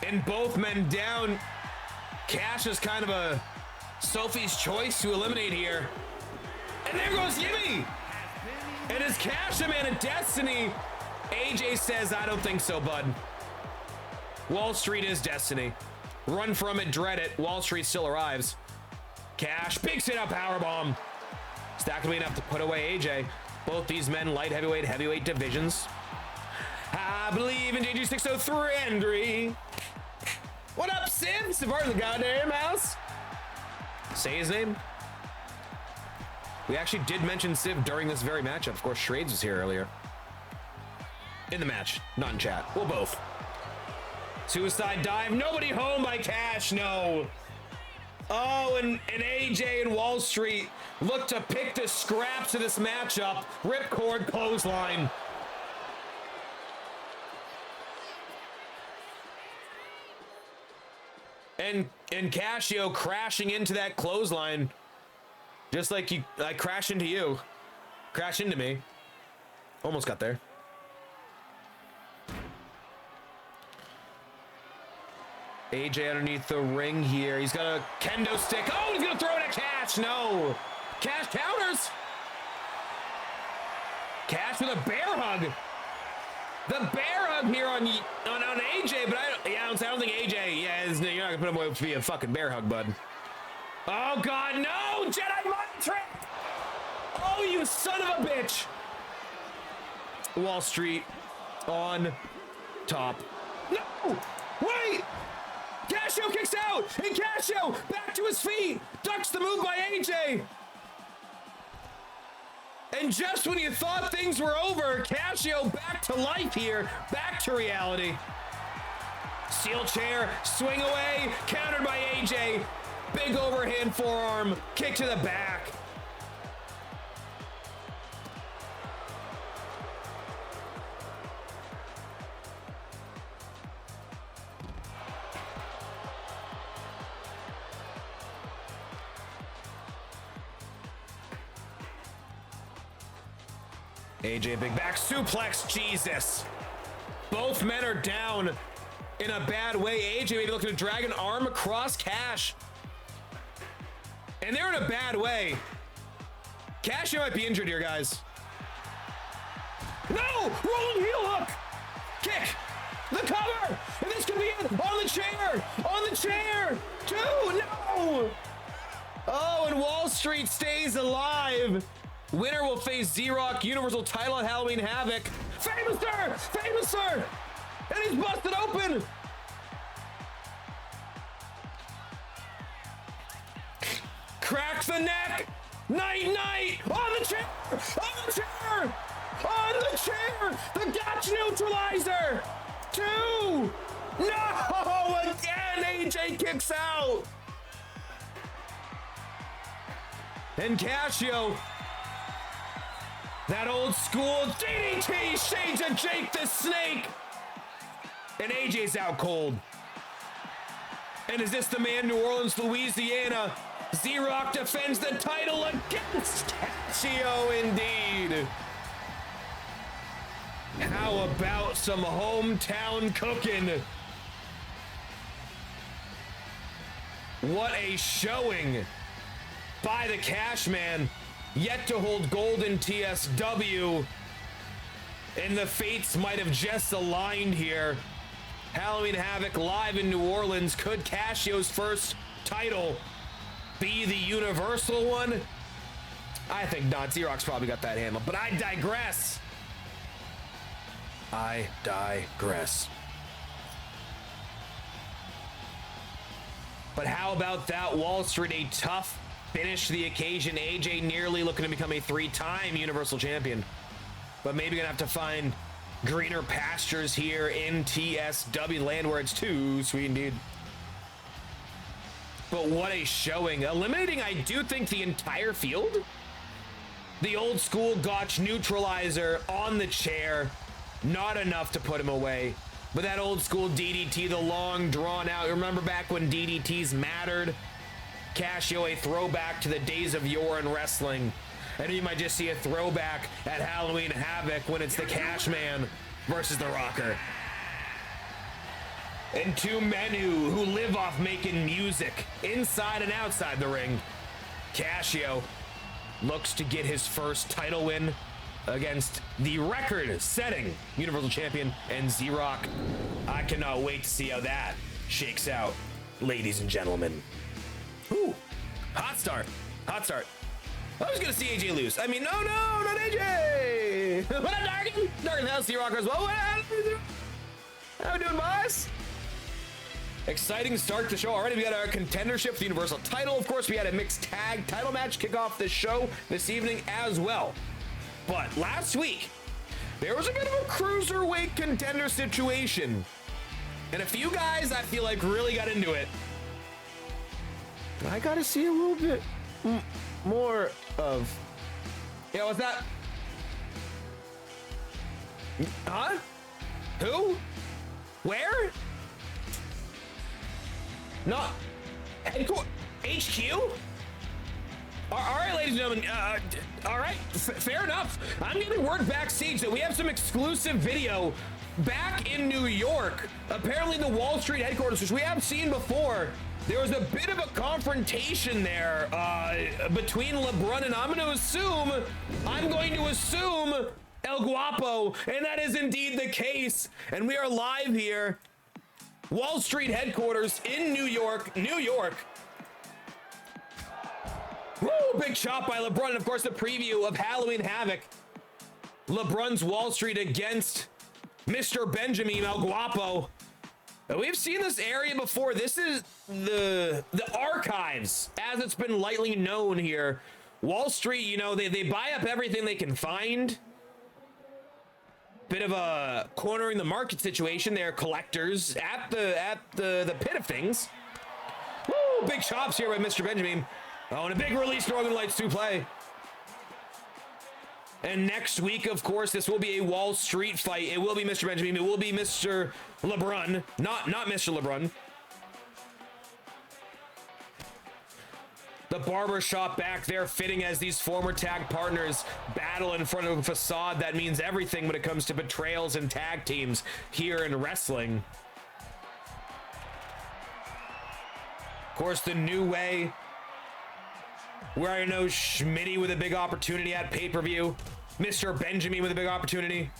And both men down. Cash is kind of a Sophie's choice to eliminate here. And there goes Yimmy. And is Cash a man of destiny? AJ says, I don't think so, bud. Wall Street is destiny. Run from it, dread it. Wall Street still arrives. Cash, big sit-up powerbomb. Is that gonna be enough to put away AJ? Both these men, light heavyweight, heavyweight divisions. I believe in JG 603, Henry. What up, Sim? Support the goddamn house. Say his name. We actually did mention Civ during this very matchup. Of course, Shrades was here earlier. In the match, not in chat. Well, both. Suicide dive. Nobody home by Cash. No. Oh, and AJ and Wall Street look to pick the scraps of this matchup. Ripcord clothesline. And Casio crashing into that clothesline. Just like I crashed into you. Crash into me. Almost got there. AJ underneath the ring here. He's got a kendo stick. Oh, he's gonna throw it at Cash. No. Cash counters. Cash with a bear hug. The bear hug here on AJ, but I don't think AJ. Yeah, you're not gonna put him away to be a fucking bear hug, bud. Oh God, no! Jedi mind trick. Oh, you son of a bitch. Wall Street on top. No! Wait! Casio kicks out! And Casio back to his feet! Ducks the move by AJ! And just when you thought things were over, Casio back to life here, back to reality. Steel chair, swing away, countered by AJ. Big overhand forearm, kick to the back. AJ, big back suplex, Jesus. Both men are down in a bad way. AJ maybe looking to drag an arm across Cash. And they're in a bad way. Casio might be injured here, guys. No! Rolling heel hook! Kick! The cover! And this could be it! On the chair! On the chair! 2! No! Oh, and Wall Street stays alive. Winner will face Z-Rock, Universal title at Halloween Havoc. Famouser! Famouser! And he's busted open! Cracks the neck! Night! On the chair! On the chair! On the chair! The Gotch neutralizer! 2! No! Again, AJ kicks out. And Casio, that old school DDT shades of Jake the Snake. And AJ's out cold. And is this the man, New Orleans, Louisiana? Z-Rock defends the title against Casio, indeed. How about some hometown cooking? What a showing by the Cash Man. Yet to hold gold in TSW. And the fates might have just aligned here. Halloween Havoc live in New Orleans. Could Casio's first title be the universal one? I think not. Z-Rock's probably got that handle, but I digress. I digress. But how about that Wall Street? A tough finish to the occasion. AJ nearly looking to become a 3-time Universal Champion, but maybe gonna have to find greener pastures here in TSW land where it's too sweet indeed. But what a showing. Eliminating, I do think, the entire field. The old school Gotch neutralizer on the chair. Not enough to put him away. But that old school DDT, the long drawn out. Remember back when DDTs mattered? Casio, a throwback to the days of yore in wrestling. And you might just see a throwback at Halloween Havoc when it's the Cash Man versus the Rocker. And two men who live off making music inside and outside the ring. Casio looks to get his first title win against the record-setting Universal Champion and Z-Rock. I cannot wait to see how that shakes out, ladies and gentlemen. Ooh, hot start, hot start. I was gonna see AJ lose. I mean, no, not AJ. What up, Darkin? Darkin House, Z-Rock as well. How we doing, boys? Exciting start to the show already. We got our contendership for the Universal title. Of course, we had a mixed tag title match kick off the show this evening as well. But last week, there was a bit of a cruiserweight contender situation. And a few guys I feel like really got into it. I gotta see a little bit more of. Yeah, what's that? Huh? Who? Where? Not headquarters. HQ? All right, ladies and gentlemen. All right, fair enough. I'm getting word backstage that we have some exclusive video back in New York. Apparently, the Wall Street headquarters, which we have seen before. There was a bit of a confrontation there between LeBron and I'm going to assume El Guapo, and that is indeed the case. And we are live here, Wall Street headquarters in New York, New York. Woo, big shot by LeBron, and of course the preview of Halloween Havoc. LeBron's Wall Street against Mr. Benjamin El Guapo. We've seen this area before. This is the archives, as it's been lightly known here. Wall Street, you know, they buy up everything they can find. Bit of a cornering the market situation. They're collectors at the pit of things. Woo, big chops here by Mr. Benjamin. Oh, and a big release Northern Lights to play. And next week, of course, this will be a Wall Street fight. It will be Mr. Benjamin. It will be Mr. LeBron. Not Mr. LeBron. The barbershop back there fitting as these former tag partners battle in front of a facade that means everything when it comes to betrayals and tag teams here in wrestling. Of course, the new way. Where I know Schmitty with a big opportunity at pay-per-view. Mr. Benjamin with a big opportunity.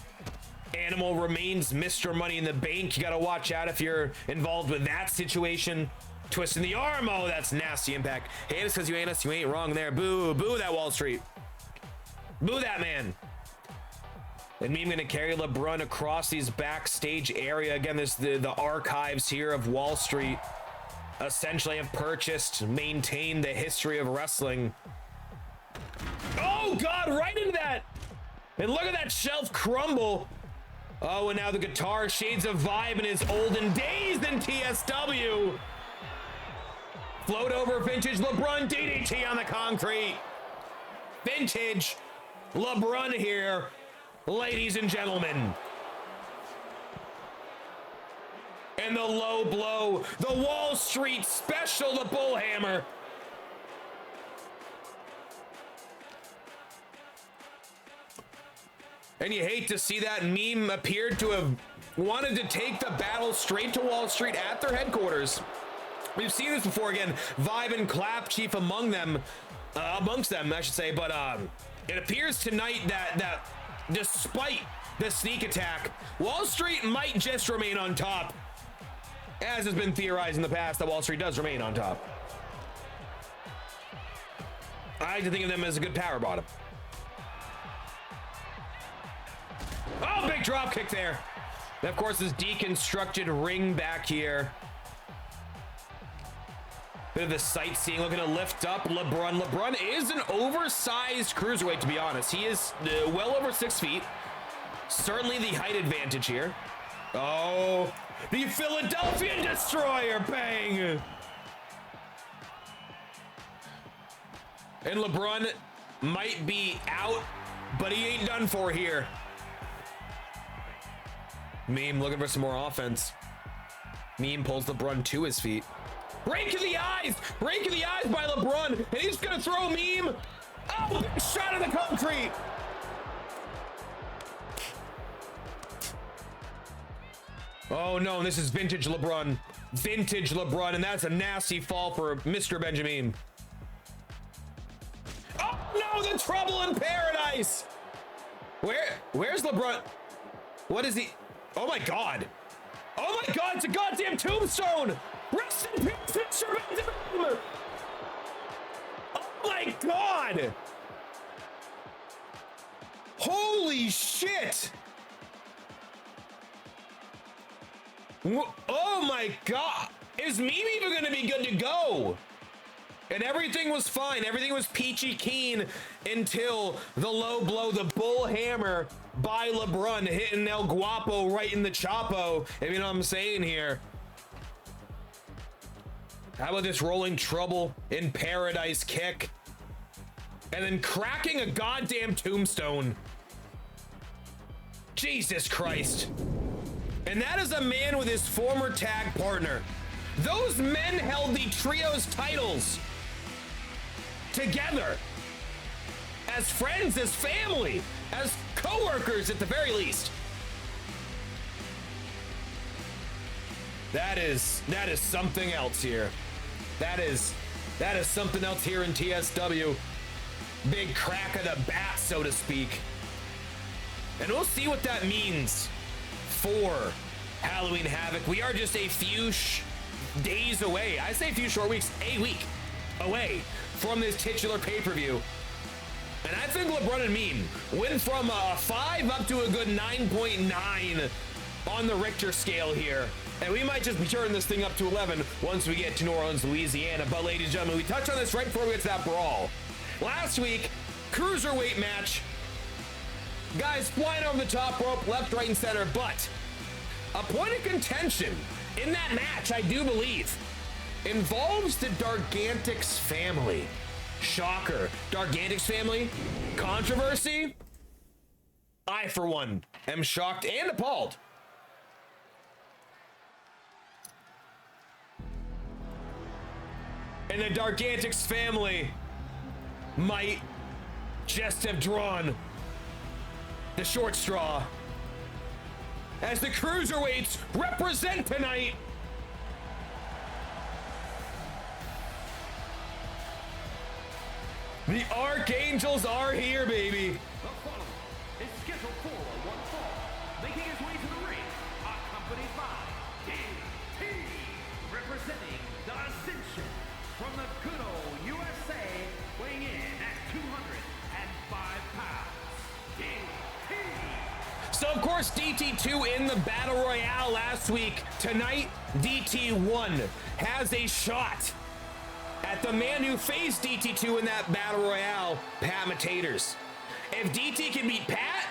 Animal remains Mr. Money in the Bank. You got to watch out if you're involved with that situation. Twisting the arm. Oh, that's nasty impact. Hey, it's because you ain't us. You ain't wrong there. Boo. Boo that Wall Street. Boo that man. And me, I'm going to carry LeBron across these backstage area. Again, this the archives here of Wall Street. Essentially have purchased, maintained the history of wrestling. Oh God, right into that. And look at that shelf crumble. Oh, and now the guitar, shades of vibe in his olden days in TSW. Float over vintage LeBron, DDT on the concrete. Vintage LeBron here, ladies and gentlemen. And the low blow, the Wall Street special, the bullhammer. And you hate to see that. Meme appeared to have wanted to take the battle straight to Wall Street at their headquarters. We've seen this before again. Vibe and Clap chief amongst them, I should say. But it appears tonight that despite the sneak attack, Wall Street might just remain on top. As has been theorized in the past that Wall Street does remain on top. I like to think of them as a good power bottom. Oh, big drop kick there. And of course, this deconstructed ring back here. Bit of the sightseeing, looking to lift up LeBron. LeBron is an oversized cruiserweight, to be honest. He is well over 6 feet. Certainly the height advantage here. Oh, the Philadelphia Destroyer, bang! And LeBron might be out, but he ain't done for here. Meme looking for some more offense. Meme pulls LeBron to his feet. Rake in the eyes! Rake in the eyes by LeBron, and he's gonna throw Meme. Oh, big shot of the concrete! Oh no, this is vintage LeBron. Vintage LeBron, and that's a nasty fall for Mr. Benjamin. Oh no, the trouble in paradise! Where's LeBron? What is he? Oh my God. Oh my God, it's a goddamn tombstone! Rest in peace, Mr. Benjamin! Oh my God! Holy shit! Oh my God! Is Meme even gonna be good to go? And everything was fine. Everything was peachy keen until the low blow, the bull hammer by LeBron, hitting El Guapo right in the Chapo, if you know what I'm saying here. How about this rolling trouble in paradise kick? And then cracking a goddamn tombstone. Jesus Christ. And that is a man with his former tag partner. Those men held the trios titles together. As friends, as family, as co-workers at the very least. That is something else here. That is something else here in TSW. Big crack of the bat, so to speak. And we'll see what that means for Halloween Havoc. We are just a few days away. I say a few short weeks, a week away from this titular pay-per-view. And I think LeBron and Meme went from a 5 up to a good 9.9 on the Richter scale here. And we might just be turning this thing up to 11 once we get to New Orleans, Louisiana. But ladies and gentlemen, we touched on this right before we get to that brawl. Last week, cruiserweight match. Guys flying over the top rope, left, right, and center. But a point of contention in that match, I do believe, involves the Dargantics family. Shocker. Dargantics family? Controversy? I, for one, am shocked and appalled. And the Dargantics family might just have drawn the short straw as the cruiserweights represent tonight. The Archangels are here, baby. The following is scheduled for one fall, making his way to the ring, accompanied by DT, representing the Ascension from the good old USA, weighing in at 205 pounds. DT. So, of course, DT2 in the Battle Royale last week. Tonight, DT1 has a shot at the man who faced DT2 in that Battle Royale, Pat Matators. If DT can beat Pat,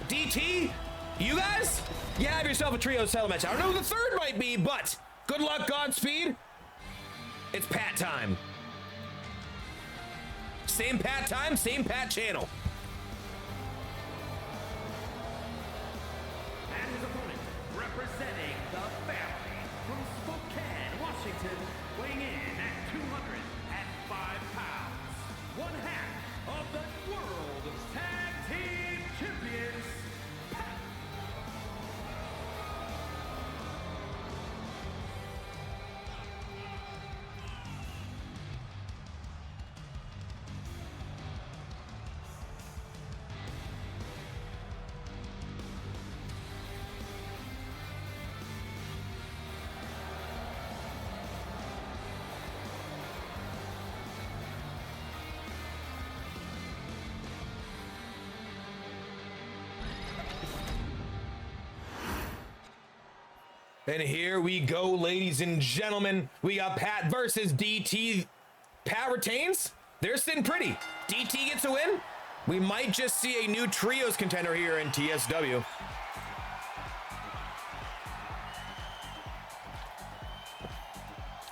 DT You guys, you have yourself a trios title match. I don't know who the third might be, but good luck, Godspeed. It's Pat time. Same Pat time, same Pat channel. And his opponent, representing the family from Spokane, Washington, weighing in at 205 pounds, one half of the World Tag Team Champions, Pat. And here we go, ladies and gentlemen. We got Pat versus DT. Pat retains. They're sitting pretty. DT gets a win. We might just see a new trios contender here in TSW.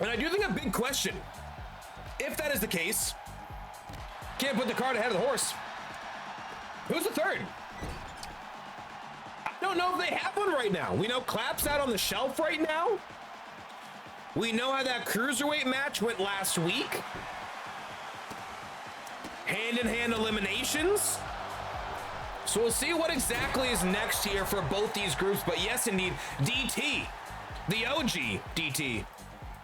And I do think a big question, if that is the case, can't put the cart ahead of the horse. Who's the third? I don't know if they have one right now. We know Clap's out on the shelf right now. We know how that cruiserweight match went last week. Hand-in-hand eliminations. So we'll see what exactly is next here for both these groups. But yes, indeed, DT, the OG DT,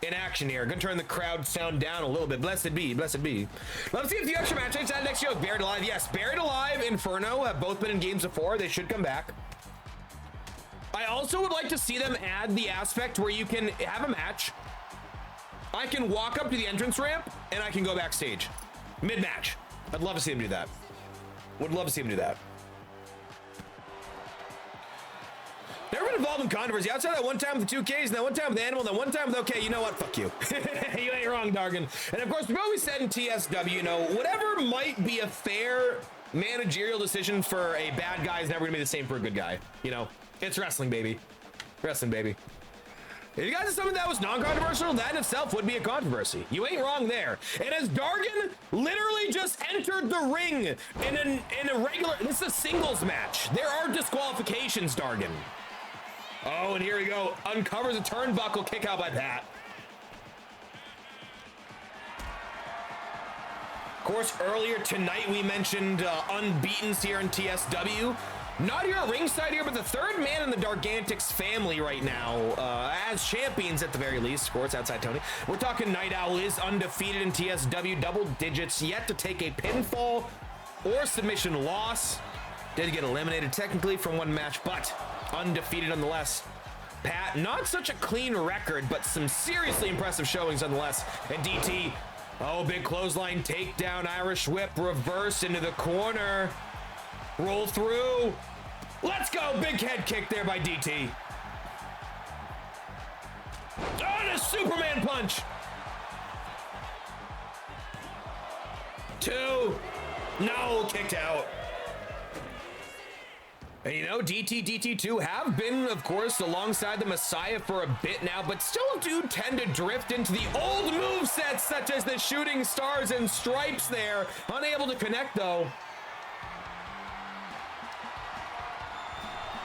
in action here. Gonna turn the crowd sound down a little bit. Blessed be, blessed be. Let's see if the extra match inside next show. Buried Alive, yes. Buried Alive, Inferno have both been in games before. They should come back. I also would like to see them add the aspect where you can have a match. I can walk up to the entrance ramp and I can go backstage mid-match. I'd love to see them do that. Would love to see them do that. Never been involved in controversy outside that one time with the 2Ks and that one time with the Animal and that one time with, okay, you know what? Fuck you. You ain't wrong, Dargon. And of course, we've always said in TSW, you know, whatever might be a fair managerial decision for a bad guy is never gonna be the same for a good guy. You know, it's wrestling, baby. Wrestling, baby. If you guys did something that was non-controversial, that in itself would be a controversy. You ain't wrong there. And as Dargon literally just entered the ring in a regular, this is a singles match. There are disqualifications, Dargon. Oh, and here we go. Uncovers a turnbuckle, kick out by Pat. Of course, earlier tonight we mentioned unbeatens here in TSW. Not here at ringside here, but the third man in the Dargantics family right now, as champions at the very least, of course, outside Tony. We're talking Night Owl is undefeated in TSW, double digits, yet to take a pinfall or submission loss. Did get eliminated technically from one match, but undefeated nonetheless. Pat, not such a clean record, but some seriously impressive showings nonetheless. And DT, oh, big clothesline, takedown, Irish whip, reverse into the corner. Roll through. Let's go. Big head kick there by DT. Oh, and a Superman punch. 2. No, kicked out. And you know, DT2 have been, of course, alongside the Messiah for a bit now, but still do tend to drift into the old movesets, such as the shooting stars and stripes there. Unable to connect, though.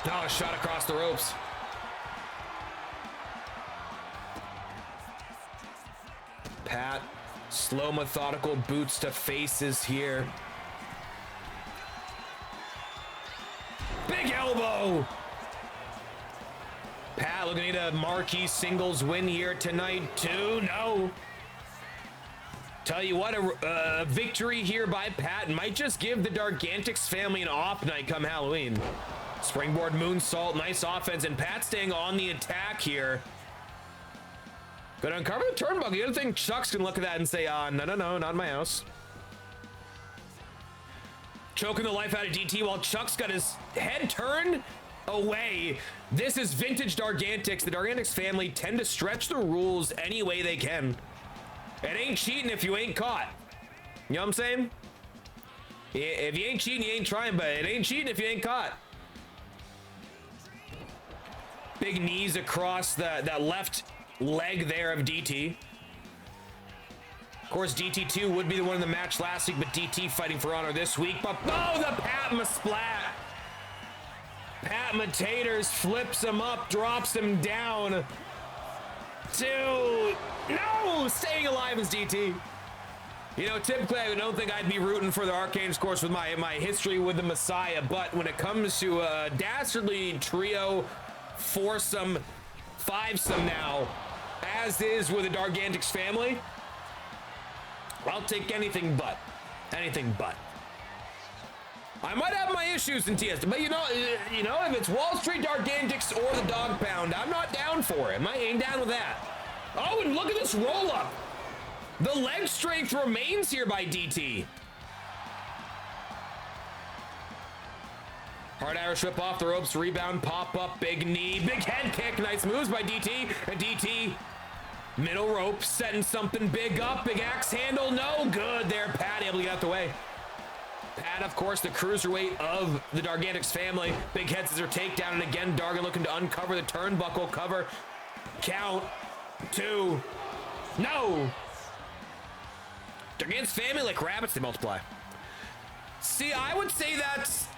Oh, a shot across the ropes. Pat, slow, methodical boots to faces here. Big elbow. Pat looking at a marquee singles win here tonight, too. No. Tell you what, a victory here by Pat might just give the Dargantics family an off night come Halloween. Springboard moonsault, nice offense, and Pat staying on the attack here. Gonna uncover the turnbuckle. You don't think Chuck's gonna look at that and say, no, not in my house. Choking the life out of DT while Chuck's got his head turned away. This is vintage Dargantics. The Dargantics family tend to stretch the rules any way they can. It ain't cheating if you ain't caught. You know what I'm saying? If you ain't cheating, you ain't trying, but it ain't cheating if you ain't caught. Big knees across that left leg there of DT. Of course, DT2 would be the one in the match last week, but DT fighting for honor this week. But oh, the Patma splat. Patma Taters flips him up, drops him down. No, staying alive is DT. You know, typically I don't think I'd be rooting for the Arcane, of course, with my history with the Messiah, but when it comes to a dastardly trio, foursome, fivesome now, as is with the Dargantics family, I'll take anything but. Anything but. I might have my issues in TSW, but you know, if it's Wall Street Dargantics or the Dog Pound, I'm not down for it. I ain't down with that. Oh, and look at this roll up. The leg strength remains here by DT. Hard Irish whip off the ropes, rebound, pop up, big knee, big head kick. Nice moves by DT. And DT, middle rope, setting something big up. Big axe handle, no good there. Pat able to get out the way. Pat, of course, the cruiserweight of the Dargantics family. Big head scissor takedown, and again, Dargan looking to uncover the turnbuckle cover. Count, 2, no. Dargantics family, like rabbits, they multiply. See, I would say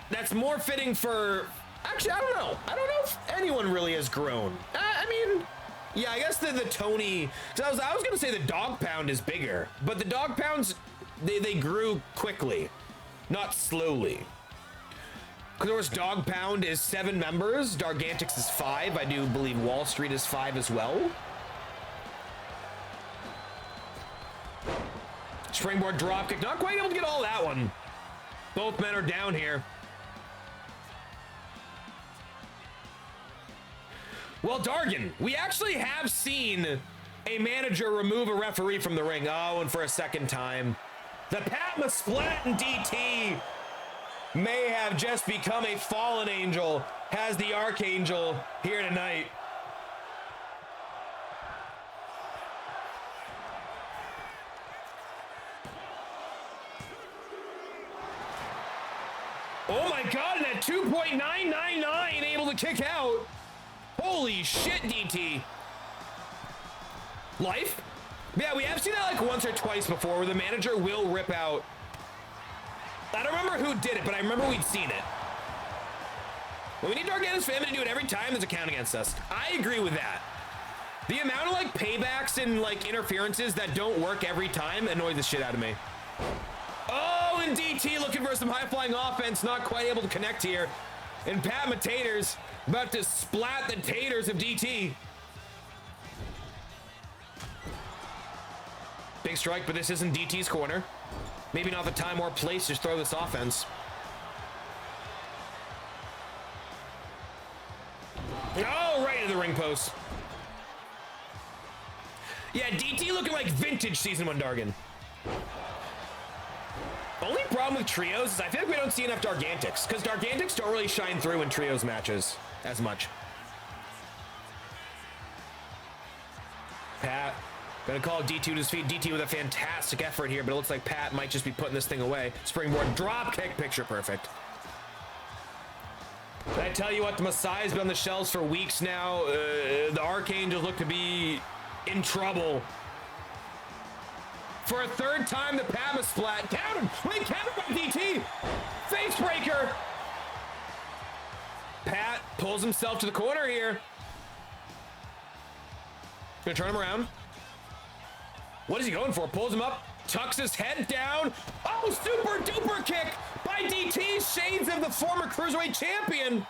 that's more fitting for, actually, I don't know if anyone really has grown. I mean, yeah, I guess the Tony, I was gonna say the Dog Pound is bigger, but the Dog Pounds, they grew quickly. Not slowly. Of course, Dog Pound is 7 members. Dargantics is 5. I do believe Wall Street is 5 as well. Springboard dropkick. Not quite able to get all that one. Both men are down here. Well, Dargan, we actually have seen a manager remove a referee from the ring. Oh, and for a second time. The Patma splat and DT may have just become a fallen angel, has the Archangel here tonight. Oh my God, and at 2.999 able to kick out. Holy shit, DT. Life? Yeah, we have seen that like once or twice before where the manager will rip out. I don't remember who did it, but I remember we'd seen it. But we need Dargantics family to do it every time there's a count against us. I agree with that. The amount of like paybacks and like interferences that don't work every time annoy the shit out of me. Oh, and DT looking for some high-flying offense, not quite able to connect here. And Patma Taters about to splat the taters of DT. Big strike, but this isn't DT's corner. Maybe not the time or place to throw this offense. Oh, right to the ring post. Yeah, DT looking like vintage Season 1 Dargan. Only problem with trios is I feel like we don't see enough Dargantics, because Dargantics don't really shine through in trios matches as much. Pat. Gonna call DT to his feet. DT with a fantastic effort here, but it looks like Pat might just be putting this thing away. Springboard drop kick, picture perfect. Did I tell you what? The Messiah's been on the shelves for weeks now. The Archangels look to be in trouble. For a third time, the Patma splat. Count him! Wait, count him by DT! Face breaker! Pat pulls himself to the corner here. Gonna turn him around. What is he going for? Pulls him up, tucks his head down. Oh, super duper kick by DT, shades of the former Cruiserweight champion.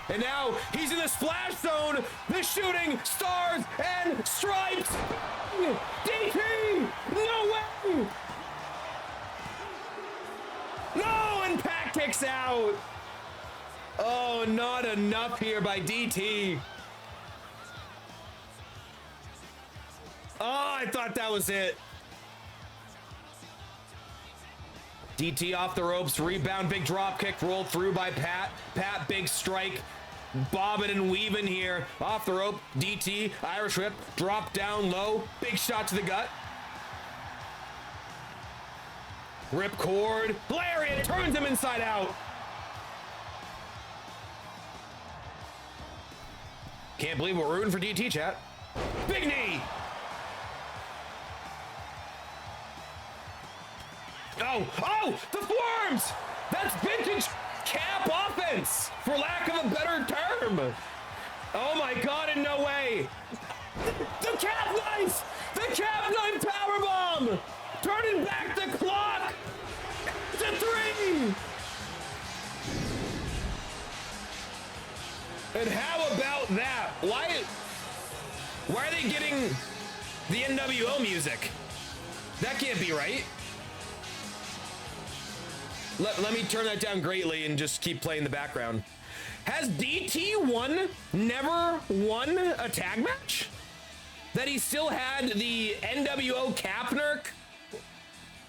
And now he's in the splash zone, the shooting stars and stripes. DT, no way. No, and Pat kicks out. Oh, not enough here by DT. Oh, I thought that was it. DT off the ropes, rebound, big drop kick, rolled through by Pat. Pat, big strike, bobbing and weaving here. Off the rope, DT, Irish whip, drop down low, big shot to the gut. Rip cord, lariat, turns him inside out. Can't believe we're rooting for DT, chat. Big knee. Oh, the forearms. That's vintage cap offense, for lack of a better term. Oh my God, in no way. The cap knife. The cap knife powerbomb. Turning back the clock to 3. And how about that? Why are they getting the NWO music? That can't be right. Let me turn that down greatly and just keep playing the background. Has DT never won a tag match? That he still had the NWO Kapnerk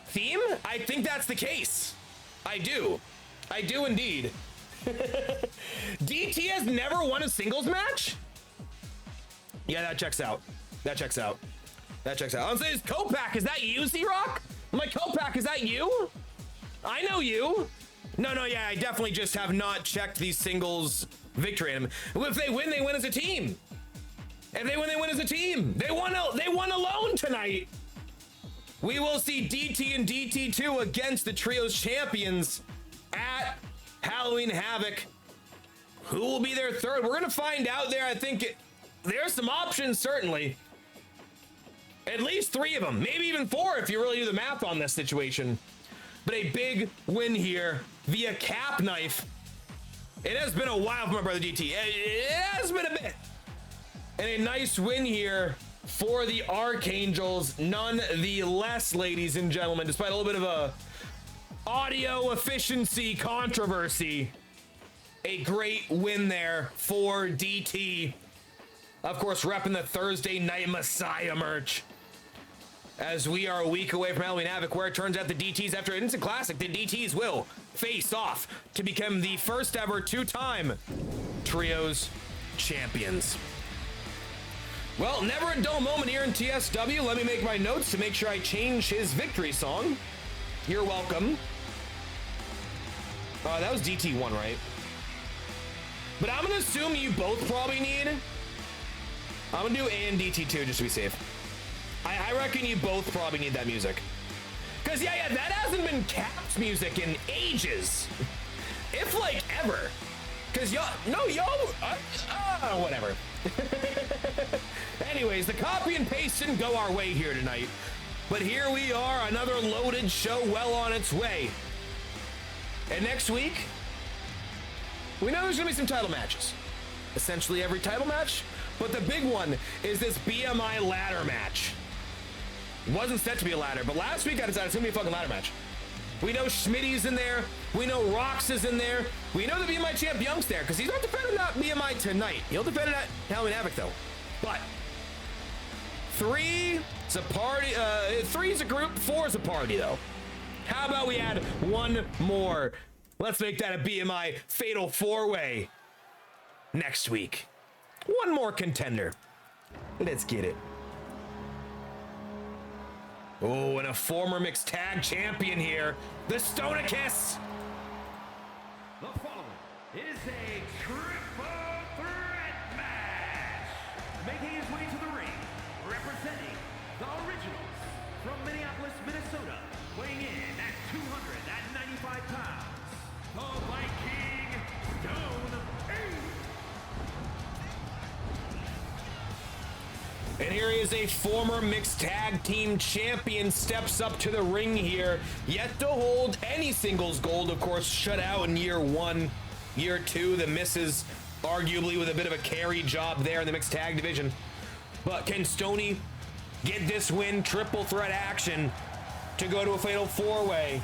theme? I think that's the case. I do indeed. DT has never won a singles match? Yeah, that checks out. I'm saying, Kopak, is that you, Z-Rock? I'm like, Kopak, is that you? I know you. No, yeah, I definitely just have not checked these singles victory. If they win as a team. If they win as a team. They won alone tonight. We will see DT and DT2 against the Trios champions at Halloween Havoc. Who will be their third? We're going to find out there. I think there's some options, certainly. At least 3 of them. Maybe even 4 if you really do the math on this situation. But a big win here via cap knife. It has been a while for my brother DT. It has been a bit. And a nice win here for the Archangels, none the less, ladies and gentlemen, despite a little bit of a audio efficiency controversy. A great win there for DT. Of course, repping the Thursday Night Messiah merch. As we are a week away from Halloween Havoc, where it turns out the DTs, after an instant classic, the DTs will face off to become the first ever 2-time Trios champions. Well, never a dull moment here in TSW. Let me make my notes to make sure I change his victory song. You're welcome. That was DT1, right? But I'm going to assume you both probably need... I'm going to do A and DT2 just to be safe. I reckon you both probably need that music. Because, yeah, that hasn't been Cap's music in ages. If, like, ever. Because whatever. Anyways, the copy and paste didn't go our way here tonight. But here we are, another loaded show well on its way. And next week, we know there's going to be some title matches. Essentially every title match. But the big one is this BMI ladder match. It wasn't set to be a ladder, but last week I decided it's going to be a fucking ladder match. We know Schmitty's in there. We know Rox is in there. We know the BMI champ Young's there, because he's not defending that BMI tonight. He'll defend it at Halloween Havoc, though. But 3 is a party. 3 is a group. 4 is a party, though. How about we add 1 more? Let's make that a BMI Fatal 4-Way next week. 1 more contender. Let's get it. Oh, and a former mixed tag champion here, the Stonicus. The following is a triple threat match. Making his way to the ring, representing the Originals from Minneapolis, Minnesota, weighing in at 295 pounds, the Viking Stone Age. And here is a former mixed tag team champion, steps up to the ring here, yet to hold any singles gold, of course, shut out in year 1, year 2, the misses, arguably with a bit of a carry job there in the mixed tag division. But can Stoney get this win, triple threat action, to go to a fatal 4-way,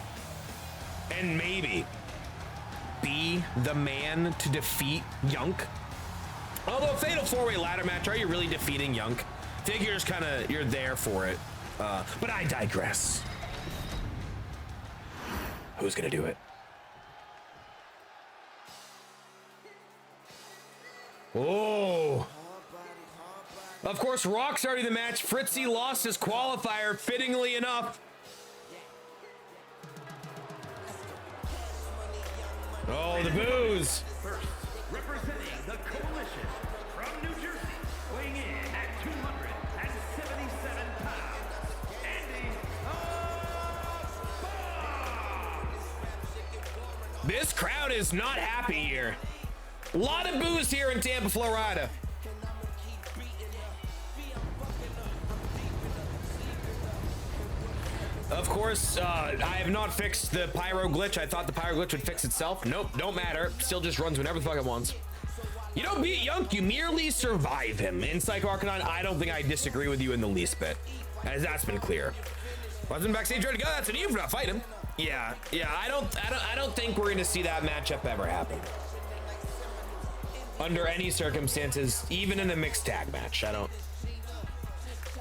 and maybe be the man to defeat Yunk? Although fatal 4-way ladder match, are you really defeating Yunk? I think you're just kind of, you're there for it. But I digress. Who's gonna do it? Oh. Of course, Rock started the match. Fritzy lost his qualifier, fittingly enough. Oh, the boos. First, representing the Coalition from New Jersey, This crowd is not happy here. A lot of boos here in Tampa, Florida. Of course, I have not fixed the pyro glitch. I thought the pyro glitch would fix itself. Nope, don't matter. Still just runs whenever the fuck it wants. You don't beat Yunk, you merely survive him. In Psycho Arcanon, I don't think I disagree with you in the least bit, as that's been clear. Wasn't backstage ready to go. That's an you for not fight him. Yeah. I don't think we're gonna see that matchup ever happen. Under any circumstances, even in a mixed tag match, I don't.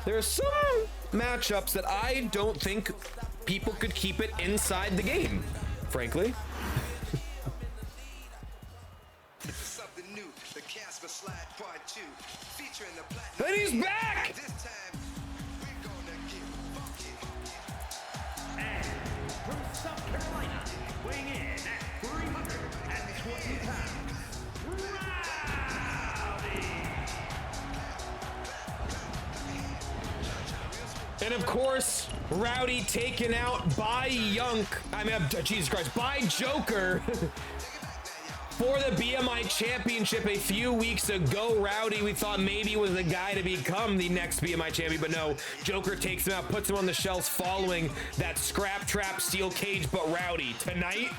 There are some matchups that I don't think people could keep it inside the game, frankly. And he's back! And from South Carolina, weighing in at 320 pounds, Rowdy. And of course, Rowdy taken out by Yunk. Jesus Christ, by Joker. For the BMI Championship a few weeks ago, Rowdy, we thought maybe was the guy to become the next BMI champion, but no, Joker takes him out, puts him on the shelves following that scrap trap steel cage, but Rowdy, tonight,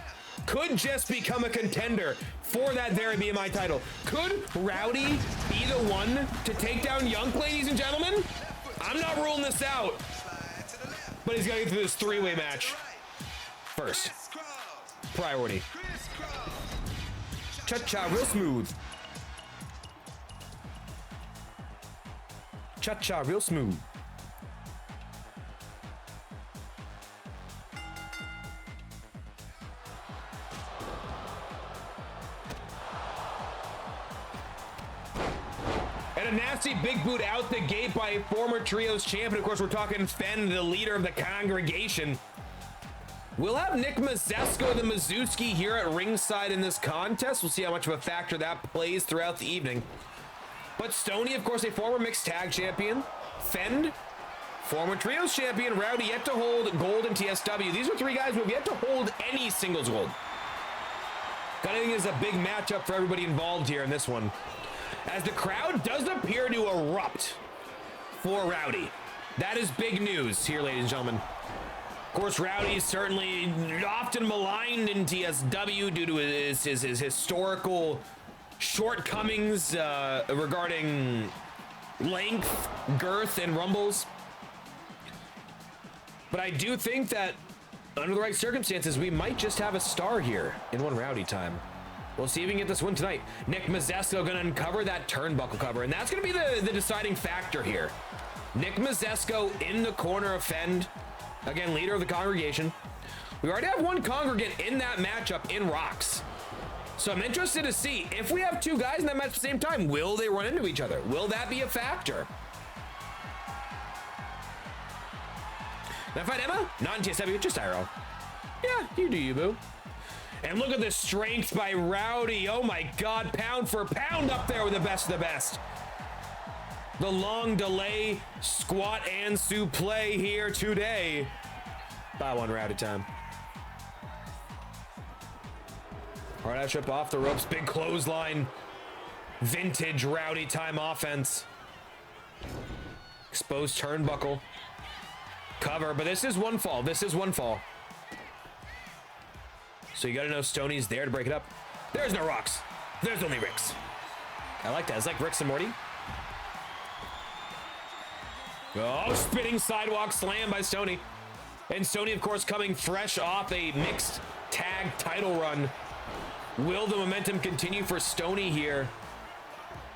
could just become a contender for that very BMI title. Could Rowdy be the one to take down Yunk, ladies and gentlemen? I'm not ruling this out, but he's got to get through this three-way match first. Priority. Cha-cha, real smooth. Cha-cha, real smooth. And a nasty big boot out the gate by a former Trios champion. Of course, we're talking Fenn, the leader of the congregation. We'll have Nick Mazesko, the Mizuski, here at ringside in this contest. We'll see how much of a factor that plays throughout the evening. But Stoney, of course, a former mixed tag champion. Fend, former Trios champion. Rowdy yet to hold gold in TSW. These are three guys who have yet to hold any singles gold. I think is a big matchup for everybody involved here in this one, as the crowd does appear to erupt for Rowdy. That is big news here, ladies and gentlemen. Of course, Rowdy is certainly often maligned in TSW due to his historical shortcomings regarding length, girth, and rumbles. But I do think that under the right circumstances, we might just have a star here in one Rowdy time. We'll see if we can get this win tonight. Nick Mazesko going to uncover that turnbuckle cover, and that's going to be the deciding factor here. Nick Mazesko in the corner of Fend. Again, leader of the congregation. We already have one congregant in that matchup in Rocks. So I'm interested to see if we have two guys in that match at the same time, will they run into each other? Will that be a factor? Now fight Emma? Not in TSW, just IRL. Yeah, you do you, boo. And look at the strength by Rowdy. Oh my God, pound for pound up there with the best of the best. The long delay squat and suplex here today. By one Rowdy time. Hard out trip off the ropes. Big clothesline. Vintage Rowdy time offense. Exposed turnbuckle. Cover, but this is one fall. This is one fall. So you gotta know Stoney's there to break it up. There's no Rocks. There's only Ricks. I like that. It's like Ricks and Morty. Oh, spinning sidewalk slam by Stoney. And Stoney, of course, coming fresh off a mixed tag title run. Will the momentum continue for Stoney here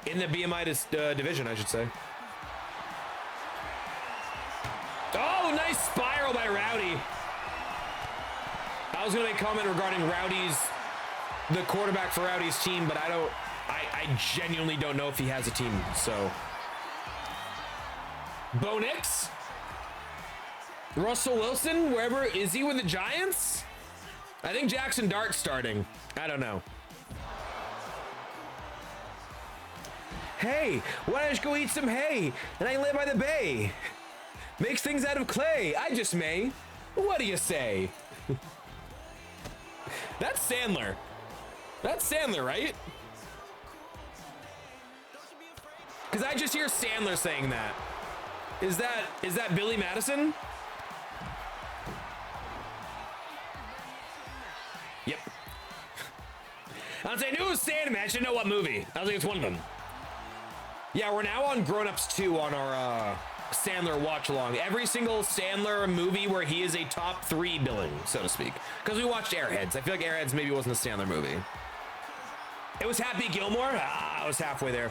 in the BMI division, I should say. Oh, nice spiral by Rowdy. I was going to make a comment regarding the quarterback for Rowdy's team, but I genuinely don't know if he has a team, so. Bo Nix? Russell Wilson, wherever, is he with the Giants? I think Jackson Dart's starting. I don't know. Hey, why don't I just go eat some hay and I live by the bay? Makes things out of clay, I just may. What do you say? That's Sandler. That's Sandler, right? Because I just hear Sandler saying that. Is that Billy Madison? Yep. I was like, I knew it was Sandman. I should know what movie. I was like, it's one of them. Yeah, we're now on Grown Ups 2 on our Sandler watch along. Every single Sandler movie where he is a top 3 billing, so to speak. Because we watched Airheads. I feel like Airheads maybe wasn't a Sandler movie. It was Happy Gilmore. I was halfway there.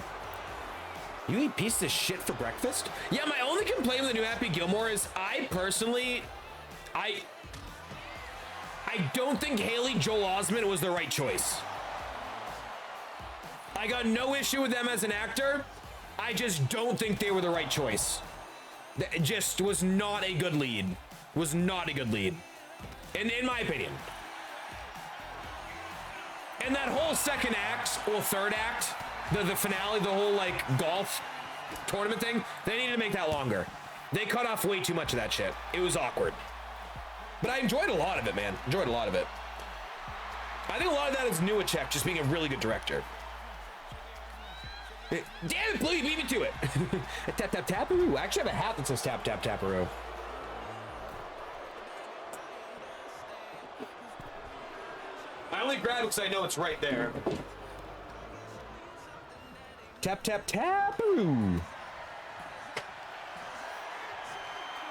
You eat pieces of shit for breakfast? Yeah, my only complaint with the new Happy Gilmore is I don't think Haley Joel Osment was the right choice. I got no issue with them as an actor. I just don't think they were the right choice. It just was not a good lead. Was not a good lead. In my opinion. And that whole second act, or third act, the finale, the whole like golf tournament thing, they needed to make that longer. They cut off way too much of that shit. It was awkward. But I enjoyed a lot of it, man. Enjoyed a lot of it. I think a lot of that is Newacek just being a really good director. Damn it, Bluey, beat me to it. Tap, tap, taparoo. I actually have a hat that says tap, tap, taparoo. I only grab it because I know it's right there. Tap, tap, taparoo.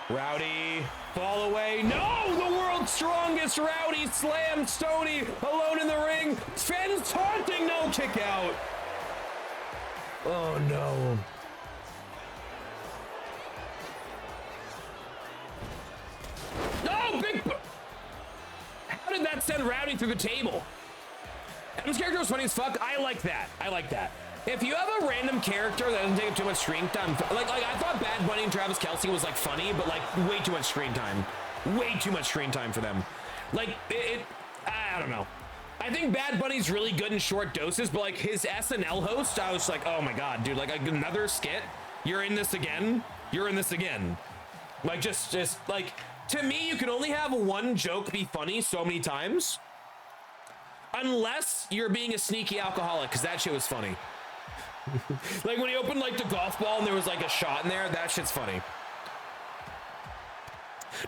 Rowdy, fall away. No, the world's strongest Rowdy slammed Stoney alone in the ring. Fenn's taunting, no kick out. Oh no. No, big. How did that send Rowdy through the table? Adam's character was funny as fuck. I like that. I like that. If you have a random character that doesn't take up too much screen time, like I thought Bad Bunny and Travis Kelce was like funny, but like way too much screen time. Way too much screen time for them. Like I don't know. I think Bad Bunny's really good in short doses, but like his SNL host, I was like, oh my God, dude, like another skit. You're in this again. You're in this again. Like just like, to me, you can only have one joke be funny so many times. Unless you're being a sneaky alcoholic, because that shit was funny. Like when he opened like the golf ball and there was like a shot in there, that shit's funny.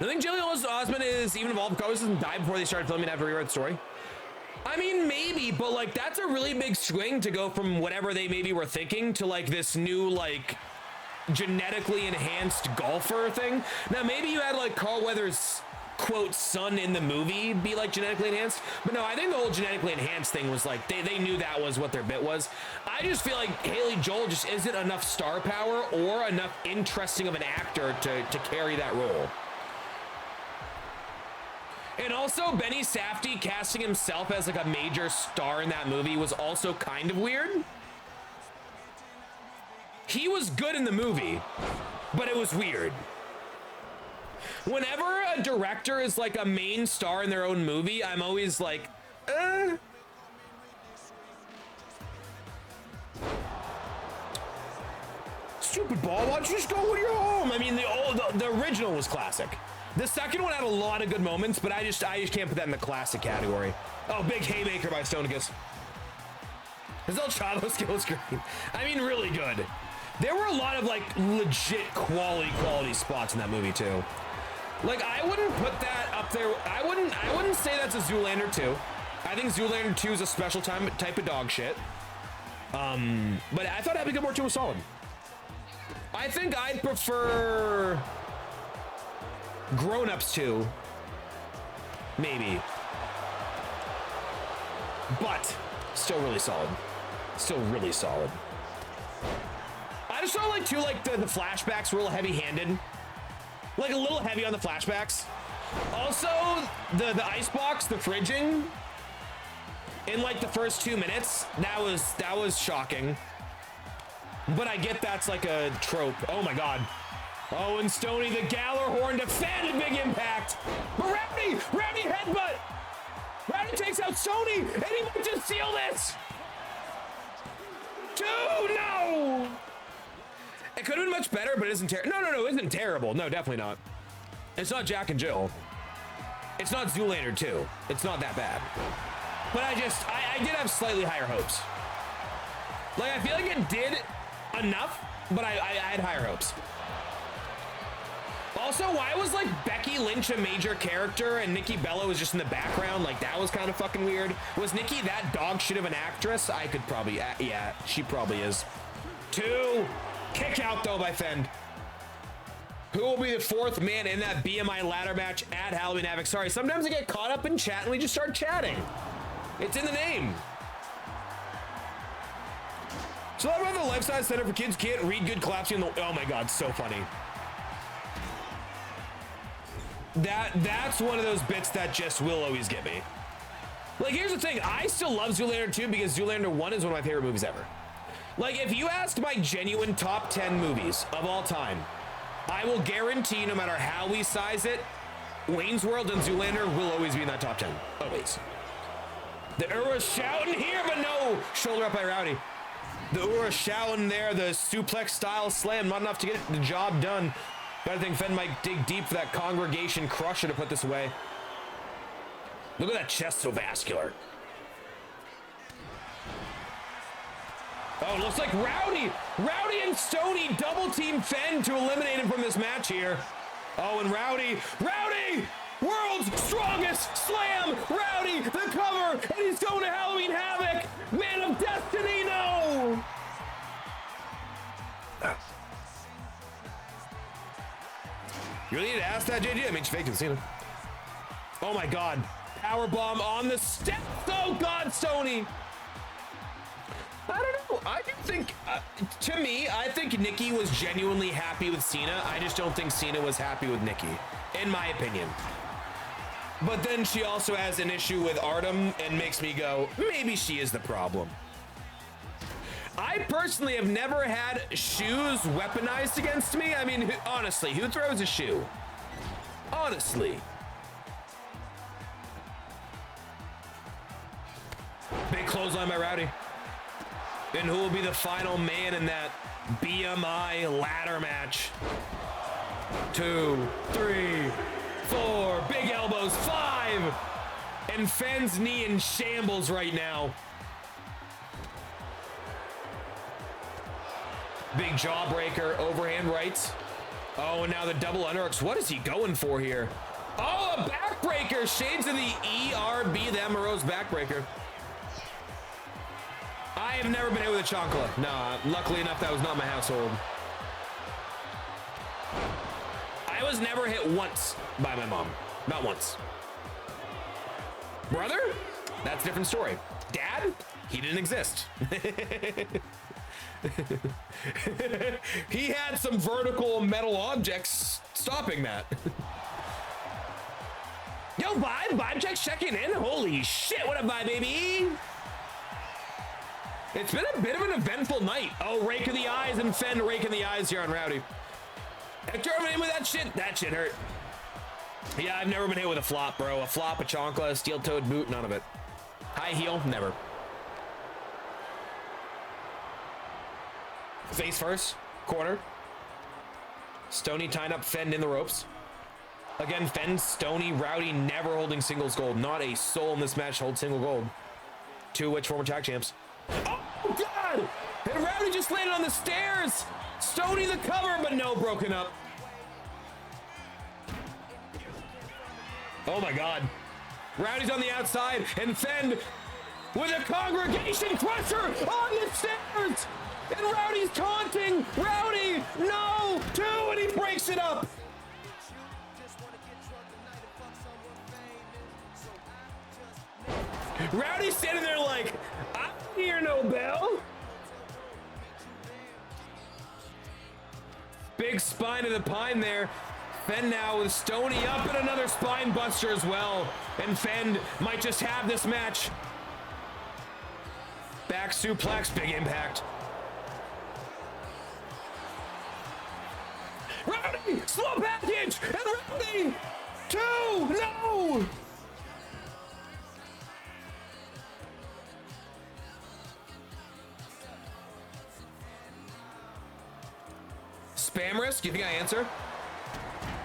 I think Jillian Osment is even involved because he doesn't die before they started filming after rewrite the story. I mean, maybe, but like that's a really big swing to go from whatever they maybe were thinking to like this new like genetically enhanced golfer thing. Now maybe you had like Carl Weathers' quote son in the movie be like genetically enhanced, but no, I think the whole genetically enhanced thing was like they knew that was what their bit was. I just feel like Haley Joel just isn't enough star power or enough interesting of an actor to carry that role. And also Benny Safdie casting himself as like a major star in that movie was also kind of weird. He was good in the movie, but it was weird. Whenever a director is like a main star in their own movie, I'm always like, Stupid ball, why don't you just go when you're home? I mean, the original was classic. The second one had a lot of good moments, but I just can't put that in the classic category. Oh, big haymaker by Stonicus. His El Chavo skill was great. I mean, really good. There were a lot of like legit quality spots in that movie too. Like I wouldn't put that up there. I wouldn't say that's a Zoolander 2. I think Zoolander 2 is a special type of dog shit. But I thought Happy Gilmore 2 was solid. I think I'd prefer Grown Ups 2, maybe, but still really solid. Still really solid. I just saw like the flashbacks were a little heavy-handed, like a little heavy on the flashbacks. Also, the icebox, the fridging in like the first 2 minutes, that was shocking. But I get that's like a trope. Oh my God. Oh, and Stoney, the Gallarhorn defended Big Impact. But Rowdy headbutt. Rowdy takes out Stoney, and he might just seal this. 2, no. It could have been much better, but it isn't terrible. No, it isn't terrible. No, definitely not. It's not Jack and Jill. It's not Zoolander 2. It's not that bad. But I did have slightly higher hopes. Like, I feel like it did enough, but I had higher hopes. Also, why was, like, Becky Lynch a major character and Nikki Bella was just in the background? Like, that was kind of fucking weird. Was Nikki that dog shit of an actress? I could probably, yeah, she probably is. 2. Kick out, though, by Fend. Who will be the 4th man in that BMI ladder match at Halloween Havoc? Sorry, sometimes I get caught up in chat and we just start chatting. It's in the name. So I love the life-size center for kids can't read good collapsing. Oh my God, so funny. That's one of those bits that just will always get me. Like, here's the thing. I still love Zoolander 2 because Zoolander 1 is one of my favorite movies ever. Like, if you asked my genuine top 10 movies of all time, I will guarantee no matter how we size it, Wayne's World and Zoolander will always be in that top 10. Always. The Ura shouting here, but no. Shoulder up by Rowdy. The Ura shouting there, the suplex style slam, not enough to get the job done. But I think Fenn might dig deep for that congregation crusher to put this away. Look at that chest, so vascular. Oh, it looks like Rowdy and Stoney double team Fenn to eliminate him from this match here. Oh, and Rowdy, world's strongest slam, Rowdy, the cover, and he's going to Halloween Havoc. Man of Destiny, no. You really need to ask that, JJ? I mean, she faked it, Cena. Oh my God, powerbomb on the steps. Oh God, Stoney. I don't know. I do think, to me, I think Nikki was genuinely happy with Cena. I just don't think Cena was happy with Nikki, in my opinion. But then she also has an issue with Artem and makes me go, maybe she is the problem. I personally have never had shoes weaponized against me. I mean, honestly, who throws a shoe? Honestly. Big clothesline by Rowdy. And who will be the final man in that BMI ladder match? 2, 3, 4, big elbows, 5. And Fenn's knee in shambles right now. Big jawbreaker, overhand rights. Oh, and now the double underhooks. What is he going for here? Oh, a backbreaker. Shades of the ERB, the Amorose backbreaker. I have never been hit with a chancla. Nah, luckily enough, that was not my household. I was never hit once by my mom. Not once. Brother? That's a different story. Dad? He didn't exist. He had some vertical metal objects stopping that. Yo, Vibe Check's checking in. Holy shit, what up, Vibe, baby? It's been a bit of an eventful night. Oh, rake in the eyes and Fenn rake in the eyes here on Rowdy. Hector, I'm in with that shit. That shit hurt. Yeah, I've never been hit with a flop, bro. A flop, a chancla, a steel-toed boot, none of it. High heel, never. Face first, corner. Stoney tying up Fenn in the ropes. Again, Fenn, Stoney, Rowdy never holding singles gold. Not a soul in this match holds single gold. 2 which former tag champs. Oh, God! And Rowdy just landed on the stairs! Stoney the cover, but no, broken up. Oh, my God. Rowdy's on the outside, and Fenn with a congregation crusher on the stairs! And Rowdy's taunting! Rowdy! No! 2, and he breaks it up! Rowdy's standing there like, I don't hear no bell. Big spine of the pine there. Fenn now with Stoney up and another spine buster as well. And Fenn might just have this match. Back suplex, big impact. Rowdy, slow package, and Rowdy, 2, no! Spam risk? You think I answer?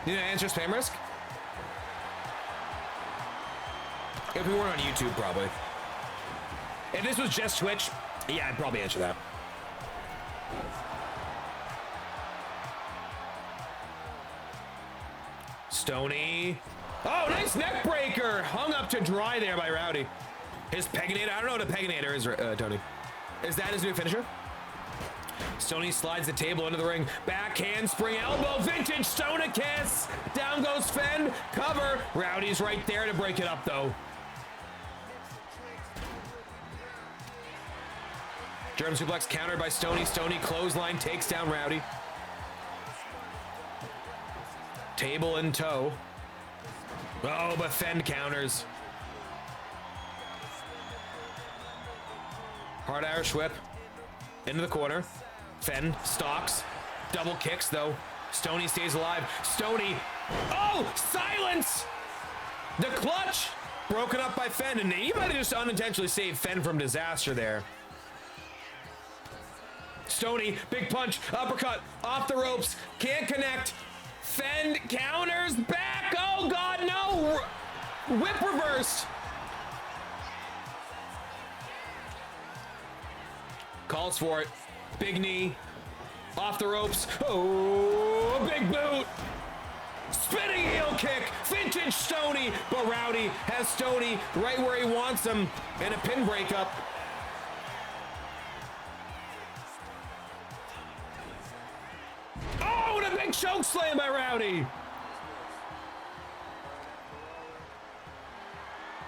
You think I answer spam risk? If we weren't on YouTube, probably. If this was just Twitch, yeah, I'd probably answer that. Stoney. Oh, nice neck breaker. Hung up to dry there by Rowdy. His Peginator. I don't know what a Peginator is, Tony. Is that his new finisher? Stoney slides the table into the ring. Backhand spring elbow. Vintage Stona kiss. Down goes Fenn. Cover. Rowdy's right there to break it up, though. German suplex countered by Stoney. Stoney clothesline takes down Rowdy. Table in tow. Oh, but Fenn counters. Hard Irish whip. Into the corner. Fenn stalks. Double kicks, though. Stoney stays alive. Stoney. Oh, silence! The clutch. Broken up by Fenn. And he might have just unintentionally saved Fenn from disaster there. Stoney, big punch, uppercut, off the ropes, can't connect. Fenn counters back. Oh, God, no. Whip reversed. Calls for it. Big knee. Off the ropes. Oh, big boot. Spinning heel kick. Vintage Stoney. But Rowdy has Stoney right where he wants him. And a pin breakup. Oh, and a big choke slam by Rowdy.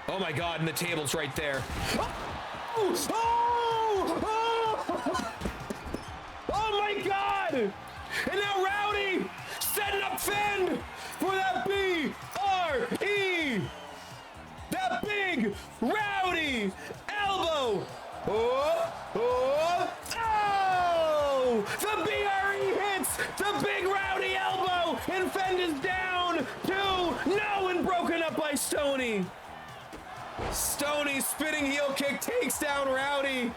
Oh my God, and the table's right there. Oh, oh, oh, oh my God. And now Rowdy setting up Fenn for that B-R-E. That big Rowdy elbow. Oh, oh, oh. The B-R-E hits the big Rowdy elbow. And Fenn is down 2-0 and broken up by Stoney. Stoney spinning heel kick takes down Rowdy.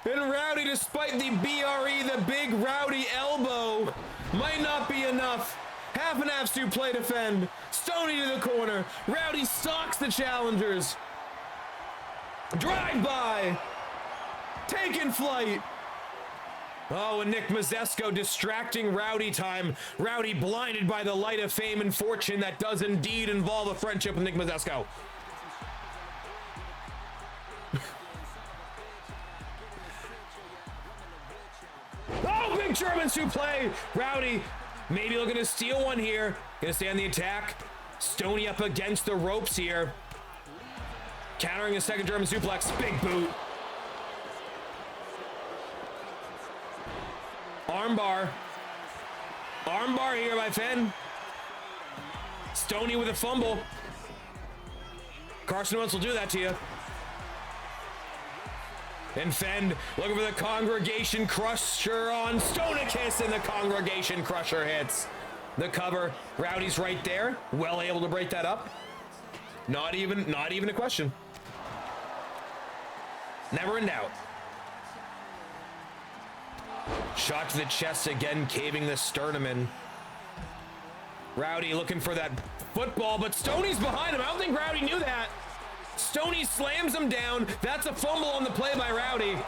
And Rowdy, despite the BRE, the big Rowdy elbow, might not be enough. Half and half to play defend. Stoney to the corner. Rowdy stalks the challengers. Drive by. Taking flight. Oh, and Nick Mazesco distracting Rowdy time. Rowdy blinded by the light of fame and fortune that does indeed involve a friendship with Nick Mazesco. Oh, big German suplex. Rowdy maybe looking to steal one here. Gonna stay on the attack. Stoney up against the ropes here. Countering a second German suplex. Big boot. Armbar. Armbar here by Fenn. Stoney with a fumble. Carson Wentz will do that to you. And Fenn looking for the Congregation Crusher on Stonicus, and the Congregation Crusher hits. The cover. Rowdy's right there. Well able to break that up. Not even a question. Never in doubt. Shot to the chest again, caving the sternum in. Rowdy looking for that football, but Stoney's behind him. I don't think Rowdy knew that. Stoney slams him down. That's a fumble on the play by Rowdy.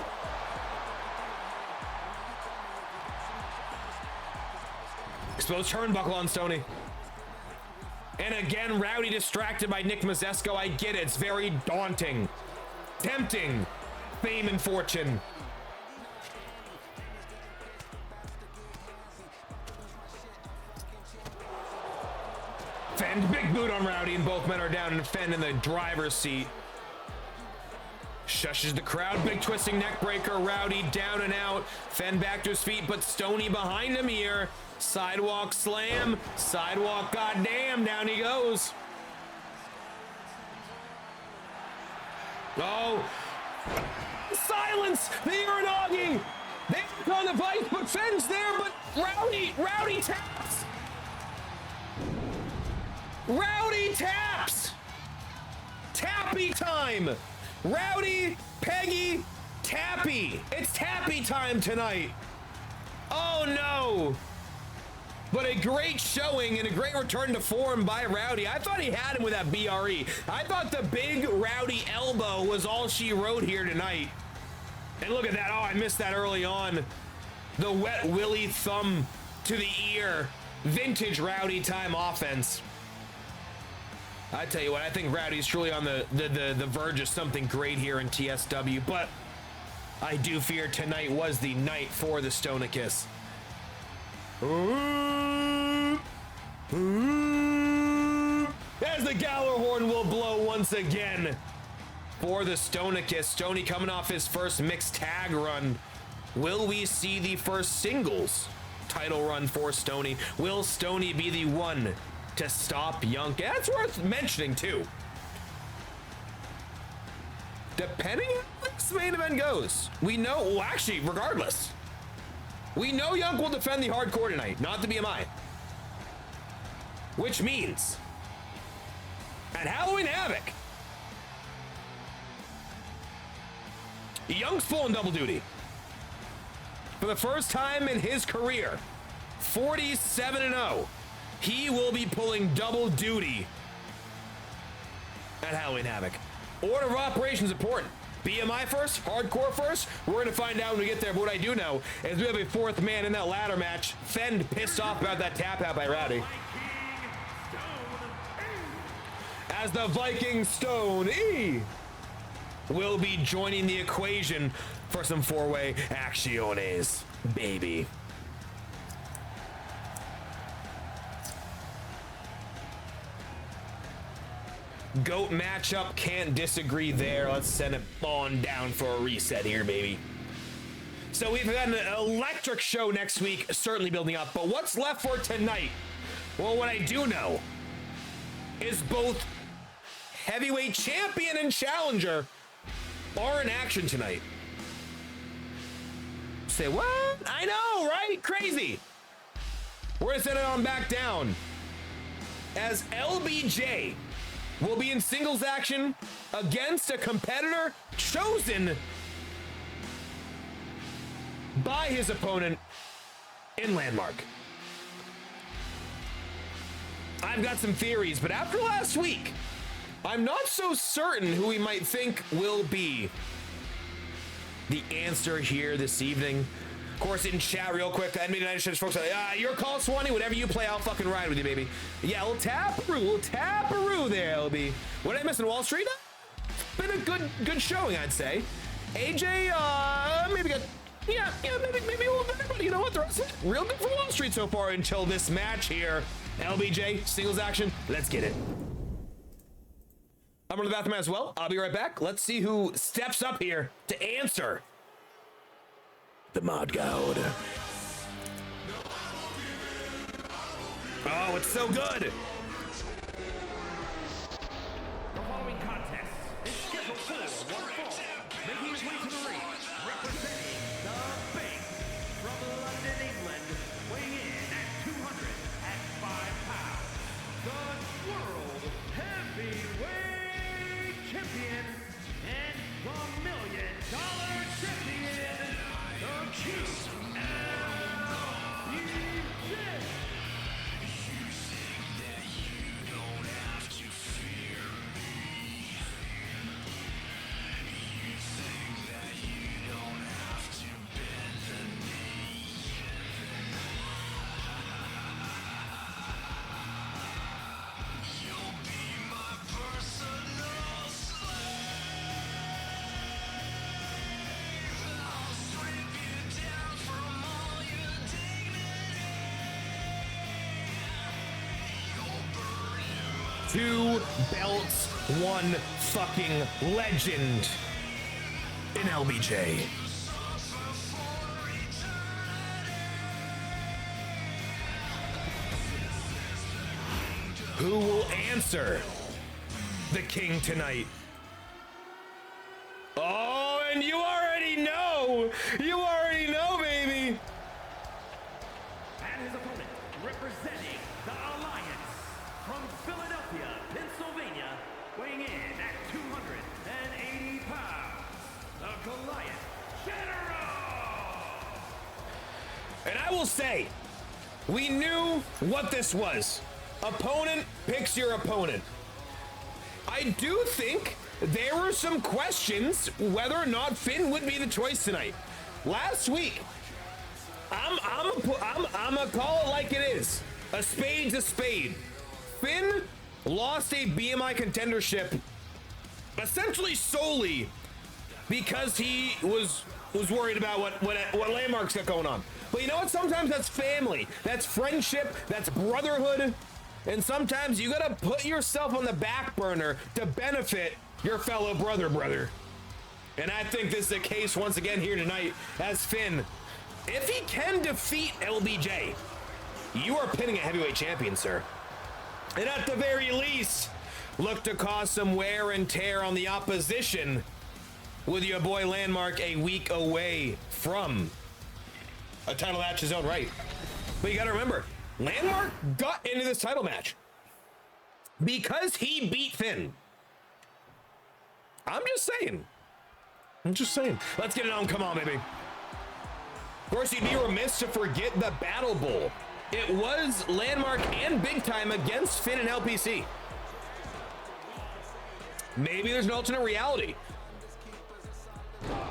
Exposed turnbuckle on Stoney. And again, Rowdy distracted by Nick Mazesco. I get it. It's very daunting. Tempting. Fame and fortune. Fenn, big boot on Rowdy, and both men are down, and Fenn in the driver's seat. Shushes the crowd, big twisting neck breaker. Rowdy down and out. Fenn back to his feet, but Stoney behind him here. Sidewalk slam. Sidewalk, goddamn, down he goes. Oh. Silence! The Uranagi! They're on the vice, but Fenn's there, but Rowdy taps! Rowdy taps! Tappy time! Rowdy, Peggy, Tappy. It's Tappy time tonight. Oh no! But a great showing and a great return to form by Rowdy. I thought he had him with that BRE. I thought the big Rowdy elbow was all she wrote here tonight. And look at that. Oh, I missed that early on. The wet willy thumb to the ear. Vintage Rowdy time offense. I tell you what, I think Rowdy's truly on the verge of something great here in TSW. But I do fear tonight was the night for the Stonicus. As the Galler horn will blow once again for the Stonicus. Stoney coming off his first mixed tag run. Will we see the first singles title run for Stoney? Will Stoney be the one to stop Yunk? That's worth mentioning too. Depending on how this main event goes, we know, well, actually, regardless, we know Yunk will defend the hardcore tonight, not the BMI. Which means, at Halloween Havoc, Young's pulling double duty. For the first time in his career, 47-0, he will be pulling double duty at Halloween Havoc. Order of operations important. BMI first, hardcore first. We're going to find out when we get there. But what I do know is we have a fourth man in that ladder match. Fend pissed off about that tap out by Rowdy. As the Viking Stone E will be joining the equation for some four-way acciones, baby. GOAT matchup, can't disagree there. Let's send it on down for a reset here, baby. So we've got an electric show next week, certainly building up. But what's left for tonight? Well, what I do know is both heavyweight champion and challenger are in action tonight. Say what? I know, right? Crazy. We're gonna send it on back down as LBJ will be in singles action against a competitor chosen by his opponent in Landmark. I've got some theories, but after last week, I'm not so certain who we might think will be the answer here this evening. Of course, in chat real quick, NBA United States folks, your call, Swanee, whatever you play, I'll fucking ride with you, baby. Yeah, we'll tap-a-roo there, LB. What did I miss in Wall Street? Been a good showing, I'd say. AJ, maybe got, yeah, maybe a little better, but you know what, the rest of it, real good for Wall Street so far until this match here. LBJ, singles action, let's get it. I'm going to the bathroom as well. I'll be right back. Let's see who steps up here to answer the Mod God. Oh, it's so good. The following contest is scheduled for one fall, making his way to the ring, representing the Bank from London, England, weighing in at 205 pounds, the World Heavyweight Champion and the $1 Million Champion, the QLBJ. Two belts, one fucking legend in LBJ. Who will answer the king tonight? Oh, and you already know, baby. And his opponent, representing the Alliance from Philadelphia, Pennsylvania, weighing in at 280 pounds, the Goliath General. And I will say, We knew what this was. Opponent picks your opponent. I do think there were some questions whether or not Finn would be the choice tonight. Last week, I'm gonna call it like it is. A spade's a spade. Finn lost a BMI contendership essentially solely because he was worried about what Landmark's got going on. But you know what? Sometimes that's family, that's friendship, that's brotherhood, and sometimes you gotta put yourself on the back burner to benefit your fellow brother. And I think this is the case once again here tonight as Finn, if he can defeat LBJ, you are pinning a heavyweight champion, sir. And at the very least, look to cause some wear and tear on the opposition with your boy Landmark a week away from a title match his own right. But you gotta remember, Landmark got into this title match because he beat Finn. I'm just saying. Let's get it on. Come on, baby. Of course, you'd be remiss to forget the Battle Bowl. It was Landmark and Big Time against Finn and LPC. Maybe there's an alternate reality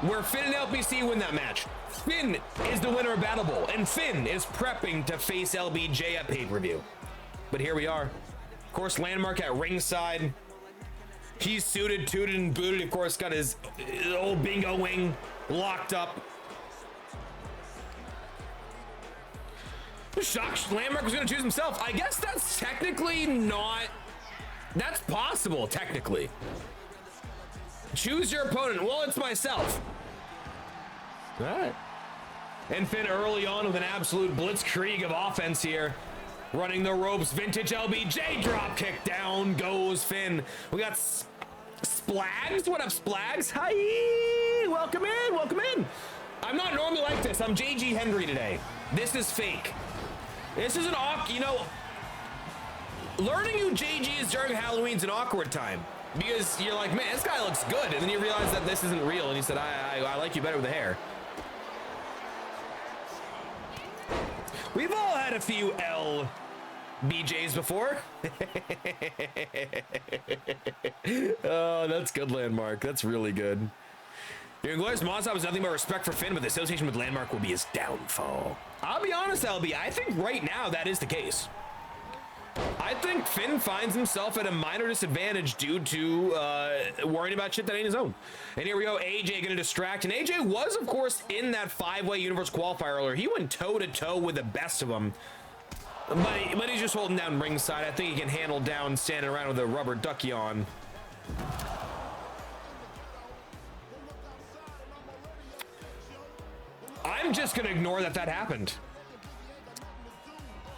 where Finn and LPC win that match. Finn is the winner of Battle Bowl, and Finn is prepping to face LBJ at pay-per-view. But here we are. Of course, Landmark at ringside. He's suited, tooted, and booted. Of course, got his old bingo wing locked up. Shocked Landmark was going to choose himself. I guess that's technically not... That's possible, technically. Choose your opponent. Well, it's myself. All right. And Finn early on with an absolute blitzkrieg of offense here. Running the ropes. Vintage LBJ drop kick. Down goes Finn. We got Splags. What up, Splags? Hi. Welcome in. I'm not normally like this. I'm JG Henry today. This is fake. This is an learning who JG is during Halloween's an awkward time because you're like, man, this guy looks good, and then you realize that this isn't real, and he said, I like you better with the hair. We've all had a few LBJs before. Oh, that's good, Landmark. That's really good. Your glorious Monstop has nothing but respect for Finn, but the association with Landmark will be his downfall. I'll be honest, LB, I think right now that is the case. I think Finn finds himself at a minor disadvantage due to worrying about shit that ain't his own. And here we go, AJ gonna distract. And AJ was, of course, in that 5-way Universal Qualifier earlier. He went toe-to-toe with the best of them. But he's just holding down ringside. I think he can handle down standing around with a rubber ducky on. I'm just gonna ignore that happened.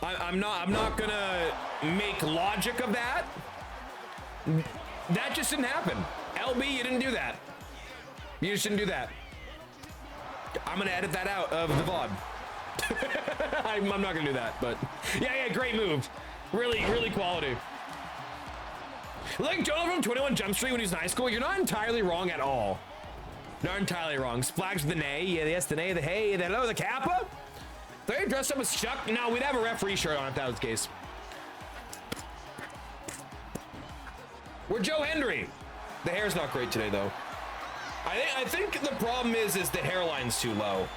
I'm not gonna make logic of that. That just didn't happen. LB, you didn't do that. You just didn't do that. I'm gonna edit that out of the VOD. I'm not gonna do that, but yeah, great move. Really quality. Like Jonah from 21 Jump Street when he was in high school, you're not entirely wrong at all. Not entirely wrong. Splags the nay. Yeah, yes, the nay, the hey, the hello, the kappa. They're dressed up as Chuck. No, we'd have a referee shirt on if that was the case. We're Joe Hendry. The hair's not great today, though. I think the problem is the hairline's too low.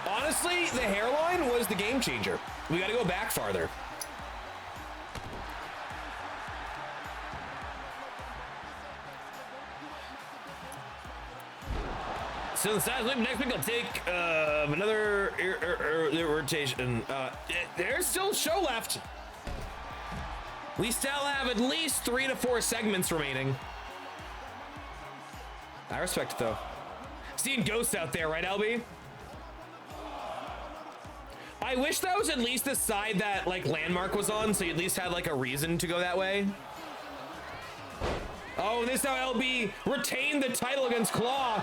Honestly, the hairline was the game changer. We got to go back farther. So the size next week I'll take another rotation. There's still a show left. We still have at least 3 to 4 segments remaining. I respect it though. Seeing ghosts out there, right, LB? I wish that was at least the side that like Landmark was on, so you at least had like a reason to go that way. Oh, this is how LB retained the title against Claw.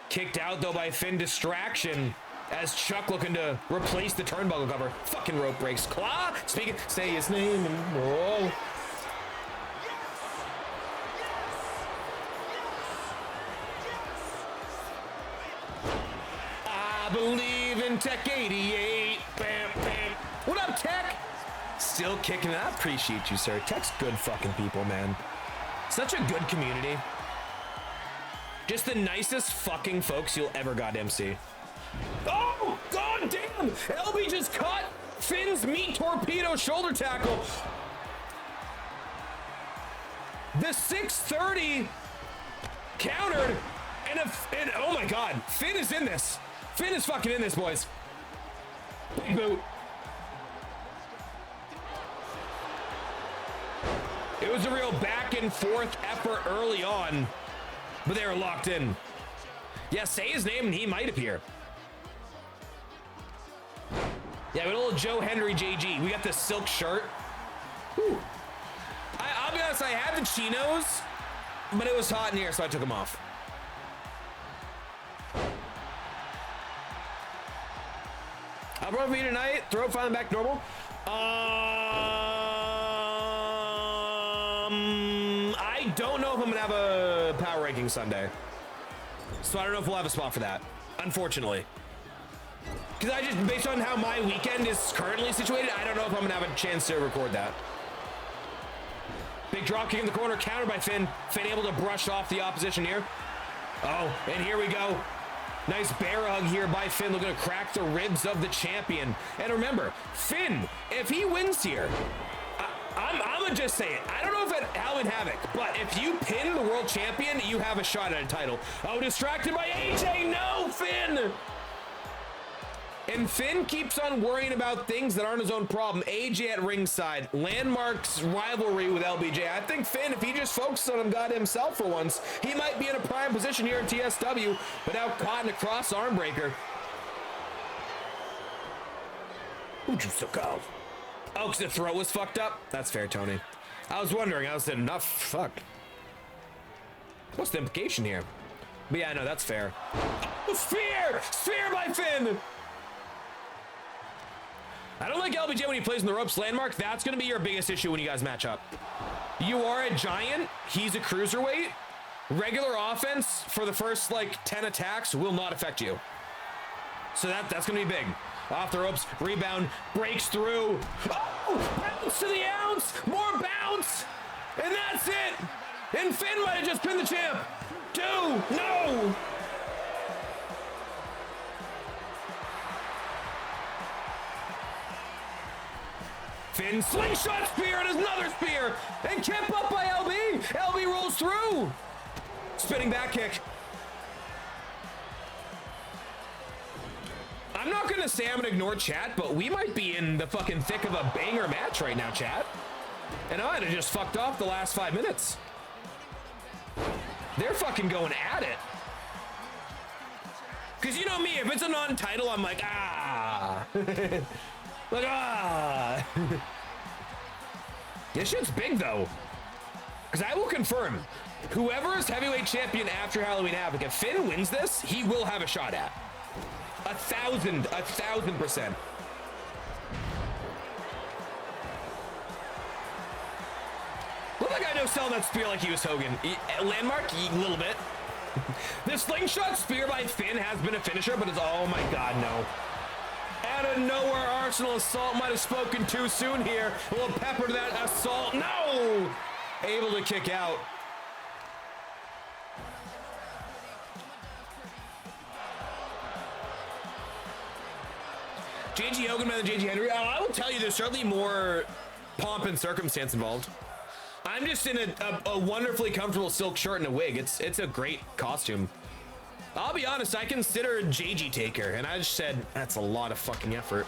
Kicked out though by Finn distraction as Chuck looking to replace the turnbuckle cover. Fucking rope breaks. Claw, say his name. Whoa. I believe in Bam Tech 88. Bam, bam. What up, Tech? Still kicking it. I appreciate you, sir. Tech's good fucking people, man. Such a good community. Just the nicest fucking folks you'll ever goddamn see. Oh, god damn! LB just caught Finn's meat torpedo shoulder tackle. The 630 countered, and oh my god, Finn is in this. Finn is fucking in this, boys. Big boot. It was a real back and forth effort early on, but they were locked in. Yeah, say his name and he might appear. Yeah, we got a little Joe Henry JG. We got the silk shirt. Whew. I'll be honest, I had the chinos, but it was hot in here, so I took them off. I'll probably be tonight. Throat finally back normal. I don't know if I'm gonna have a power ranking Sunday, so I don't know if we'll have a spot for that, unfortunately. Because I just, based on how my weekend is currently situated, I don't know if I'm gonna have a chance to record that. Big drop kick in the corner, countered by Finn. Finn able to brush off the opposition here. Oh, and here we go. Nice bear hug here by Finn, looking to crack the ribs of the champion. And remember, Finn, if he wins here, I'm gonna just say it. I don't know if at Halloween Havoc, but if you pin the world champion, you have a shot at a title. Oh, distracted by AJ. No, Finn. And Finn keeps on worrying about things that aren't his own problem. AJ at ringside, Landmark's rivalry with LBJ. I think Finn, if he just focuses on himself for once, he might be in a prime position here in TSW, but now caught in a cross arm breaker. Who'd you so call? Oh, because the throat was fucked up? That's fair, Tony. I was wondering, I was saying, enough, fuck. What's the implication here? But yeah, no, that's fair. Oh, spear! Spear by Finn! I don't like LBJ when he plays in the ropes. Landmark, that's going to be your biggest issue when you guys match up. You are a giant. He's a cruiserweight. Regular offense for the first, like, 10 attacks will not affect you. So that's going to be big. Off the ropes, rebound, breaks through. Oh, bounce to the ounce. More bounce. And that's it. And Finn might have just pinned the champ. 2, no. Finn slingshot spear and another spear, and kept up by LB. LB rolls through. Spinning back kick. I'm not gonna say I'm gonna ignore chat, but we might be in the fucking thick of a banger match right now, chat. And I might have just fucked off the last 5 minutes. They're fucking going at it. Cause you know me, if it's a non-title, I'm like, ah. Like, ah. This shit's big though. Because I will confirm, whoever is heavyweight champion after Halloween Havoc, if Finn wins this, he will have a shot at. 1,000%. Look like I know selling that spear like he was Hogan. Landmark, a little bit. The slingshot spear by Finn has been a finisher, but it's, oh my god, no. Out of nowhere, Arsenal Assault might have spoken too soon here. A little pepper to that assault. No! Able to kick out. JG Hogan better than JG Henry. Oh, I will tell you, there's certainly more pomp and circumstance involved. I'm just in a wonderfully comfortable silk shirt and a wig. It's a great costume. I'll be honest, I consider JG Taker, and I just said, that's a lot of fucking effort.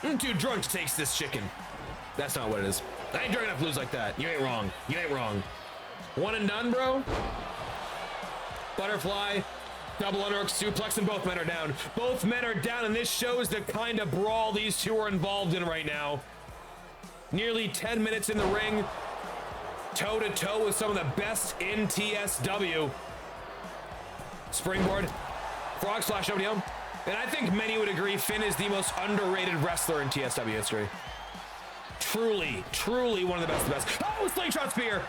I'm too drunk to taste this chicken. That's not what it is. I ain't drunk enough to lose like that. You ain't wrong. You ain't wrong. One and done, bro. Butterfly. Double underhook suplex, and both men are down. Both men are down, and this shows the kind of brawl these two are involved in right now. Nearly 10 minutes in the ring, toe-to-toe with some of the best in TSW. Springboard, frog splash, nobody home. And I think many would agree Finn is the most underrated wrestler in TSW history. Truly, truly one of the best. Oh, slingshot spear.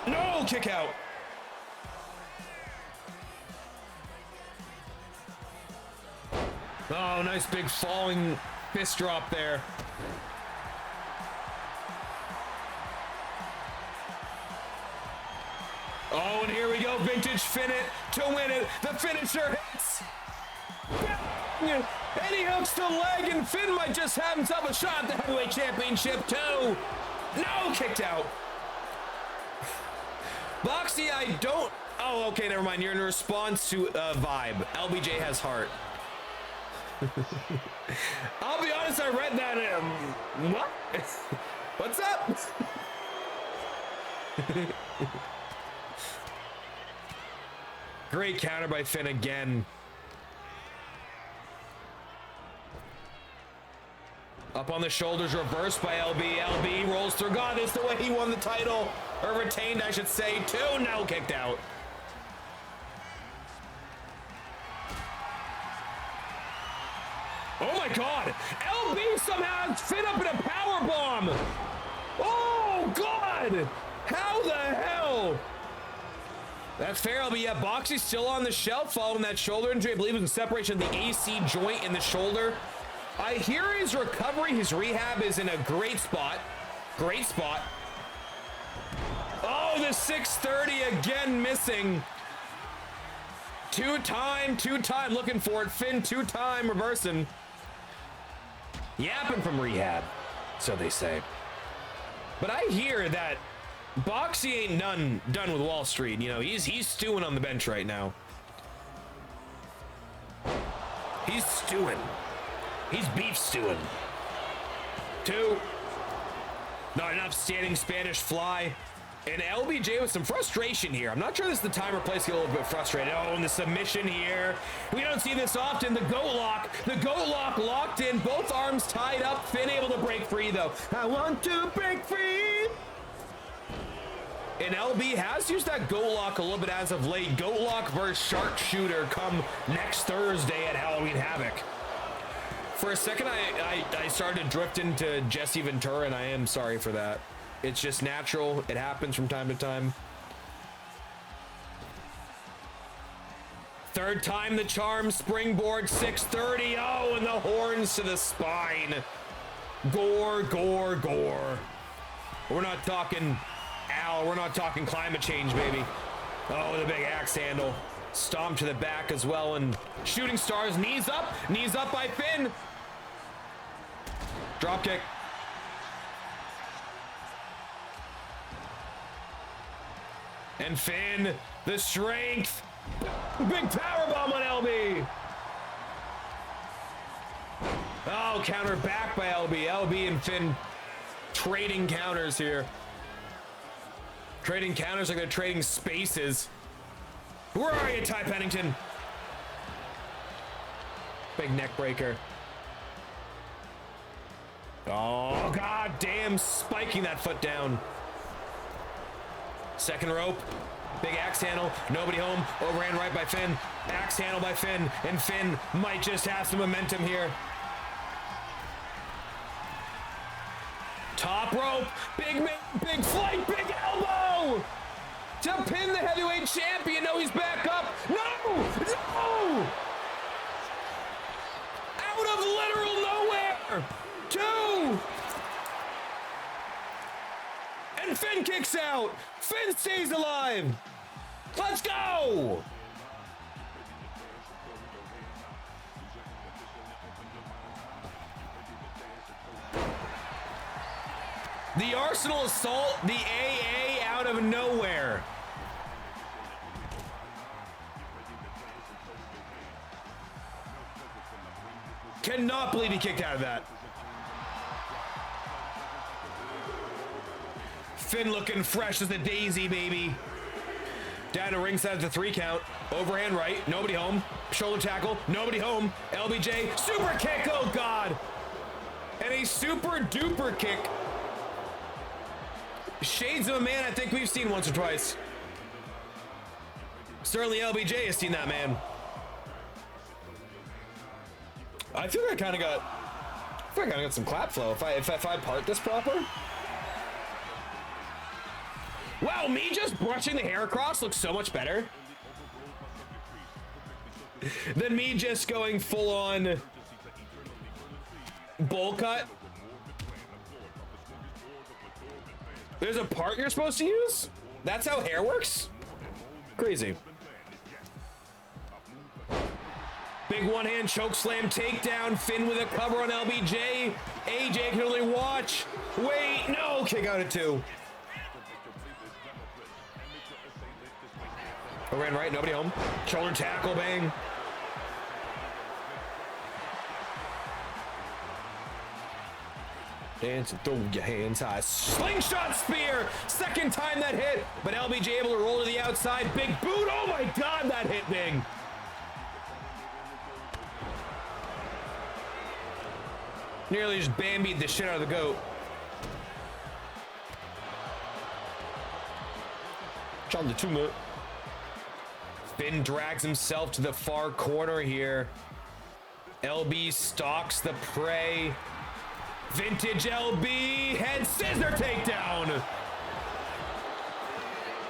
No, kick out. Oh, nice big falling fist drop there. Oh, and here we go, vintage Finn it to win it. The finisher hits. And he hooks the leg, and Finn might just have himself a shot at the heavyweight championship too. No, kicked out. Boxie, I don't. Oh, okay, never mind. You're in response to vibe. LBJ has heart. I'll be honest, I read that. What? What's up? Great counter by Finn again. Up on the shoulders, reversed by LB. LB rolls through. God, it's the way he won the title. Or retained, I should say. 2, now kicked out. Oh my God. LB somehow has Finn up in a power bomb. Oh God. How the hell? That's fair, LB. Yeah, Boxie's still on the shelf following that shoulder injury. I believe it was a separation of the AC joint in the shoulder. I hear his recovery, his rehab is in a great spot. Great spot. Oh, the 630 again missing. Two-time, looking for it. Finn, two-time reversing. Yapping from rehab, so they say. But I hear that Boxie ain't done with Wall Street. You know, he's stewing on the bench right now. He's stewing. He's beef stewing. 2. Not enough, standing Spanish fly. And LBJ with some frustration here. I'm not sure this is the time or place to get a little bit frustrated. Oh, and the submission here. We don't see this often. The goat lock. The goat lock locked in. Both arms tied up. Finn able to break free, though. I want to break free. And LB has used that goat lock a little bit as of late. Goat lock versus sharpshooter come next Thursday at Halloween Havoc. For a second, I started to drift into Jesse Ventura, and I am sorry for that. It's just natural. It happens from time to time. Third time the charm, springboard, 630. Oh, and the horns to the spine. Gore, gore, gore. We're not talking Al. We're not talking climate change, baby. Oh, the big axe handle. Stomp to the back as well, and shooting stars. Knees up by Finn. Drop kick. And Finn, the strength. Big power bomb on LB. Oh, counter back by LB. LB and Finn trading counters here. Trading counters like they're trading spaces. Where are you, Ty Pennington? Big neck breaker. Oh, god damn, spiking that foot down. Second rope. Big axe handle. Nobody home. Overhand right by Finn. Axe handle by Finn. And Finn might just have some momentum here. Top rope. Big flight. Big elbow. To pin the heavyweight champion. No, he's back up. No. No. Out of literal nowhere. 2. And Finn kicks out. Finn stays alive. Let's go. The Arsenal assault, the AA out of nowhere. Cannot believe he kicked out of that. Finn looking fresh as a daisy, baby. Down to ringside at the 3 count. Overhand right, nobody home. Shoulder tackle, nobody home. LBJ, super kick, oh God. And a super duper kick. Shades of a man I think we've seen once or twice. Certainly LBJ has seen that man. I feel like I kind of got some clap flow if I part this proper. Wow, me just brushing the hair across looks so much better than me just going full on bowl cut. There's a part you're supposed to use? That's how hair works? Crazy. Big one-hand choke slam takedown. Finn with a cover on LBJ. AJ can only watch. Wait, no, kick out at 2. Oh, ran right, nobody home. Shoulder tackle, bang. Dance and throw your hands high. Slingshot spear. Second time that hit, but LBJ able to roll to the outside. Big boot. Oh my God, that hit big. Nearly just Bambied the shit out of the goat. John the tumor. Finn drags himself to the far corner here. LB stalks the prey. Vintage LB head scissor takedown.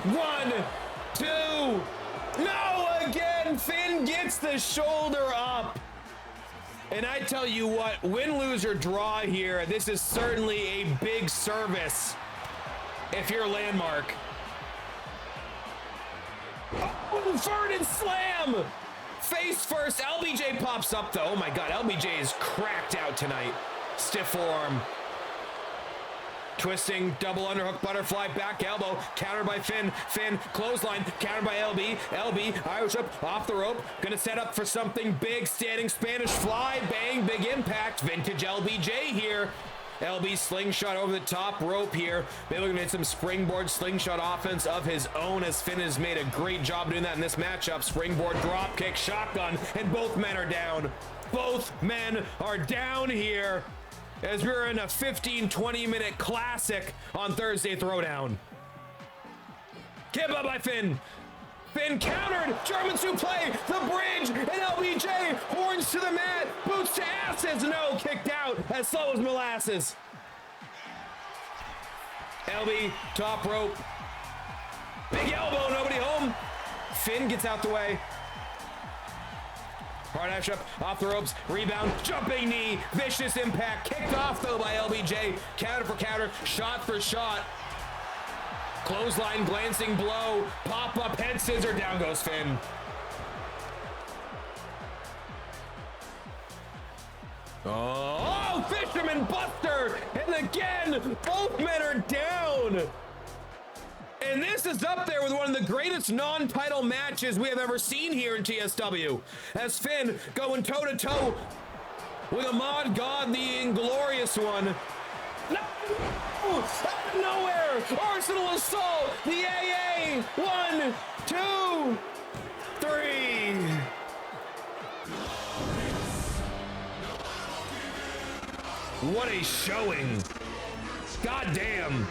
1, 2. No, again. Finn gets the shoulder up. And I tell you what, win, lose, or draw here, this is certainly a big service if you're Landmark. Oh, Vernon slam! Face first, LBJ pops up though. Oh my God, LBJ is cracked out tonight. Stiff forearm. Twisting, double underhook, butterfly, back elbow, countered by Finn. Finn, clothesline, countered by LB. LB, Irish whip, off the rope. Gonna set up for something big, standing Spanish fly, bang, big impact. Vintage LBJ here. LB slingshot over the top rope here. Maybe looking at some springboard slingshot offense of his own, as Finn has made a great job doing that in this matchup. Springboard drop kick, shotgun, and both men are down. Both men are down here, as we're in a 15-20 minute classic on Thursday Throwdown. Kip up by Finn. Finn countered, German suplex, the bridge, and LBJ horns to the mat, boots to asses, no, kicked out, as slow as molasses. LB, top rope, big elbow, nobody home. Finn gets out the way. Hard ash up, off the ropes, rebound, jumping knee, vicious impact, kicked off though by LBJ, counter for counter, shot for shot. Clothesline, glancing blow, pop up, head scissor, down goes Finn. Oh, Fisherman Buster, and again, both men are down. And this is up there with one of the greatest non-title matches we have ever seen here in TSW. As Finn going toe-to-toe with Ahmad God, the Inglorious One. No! Out of nowhere! Arsenal Assault! The AA! 1, 2, 3. What a showing! God damn!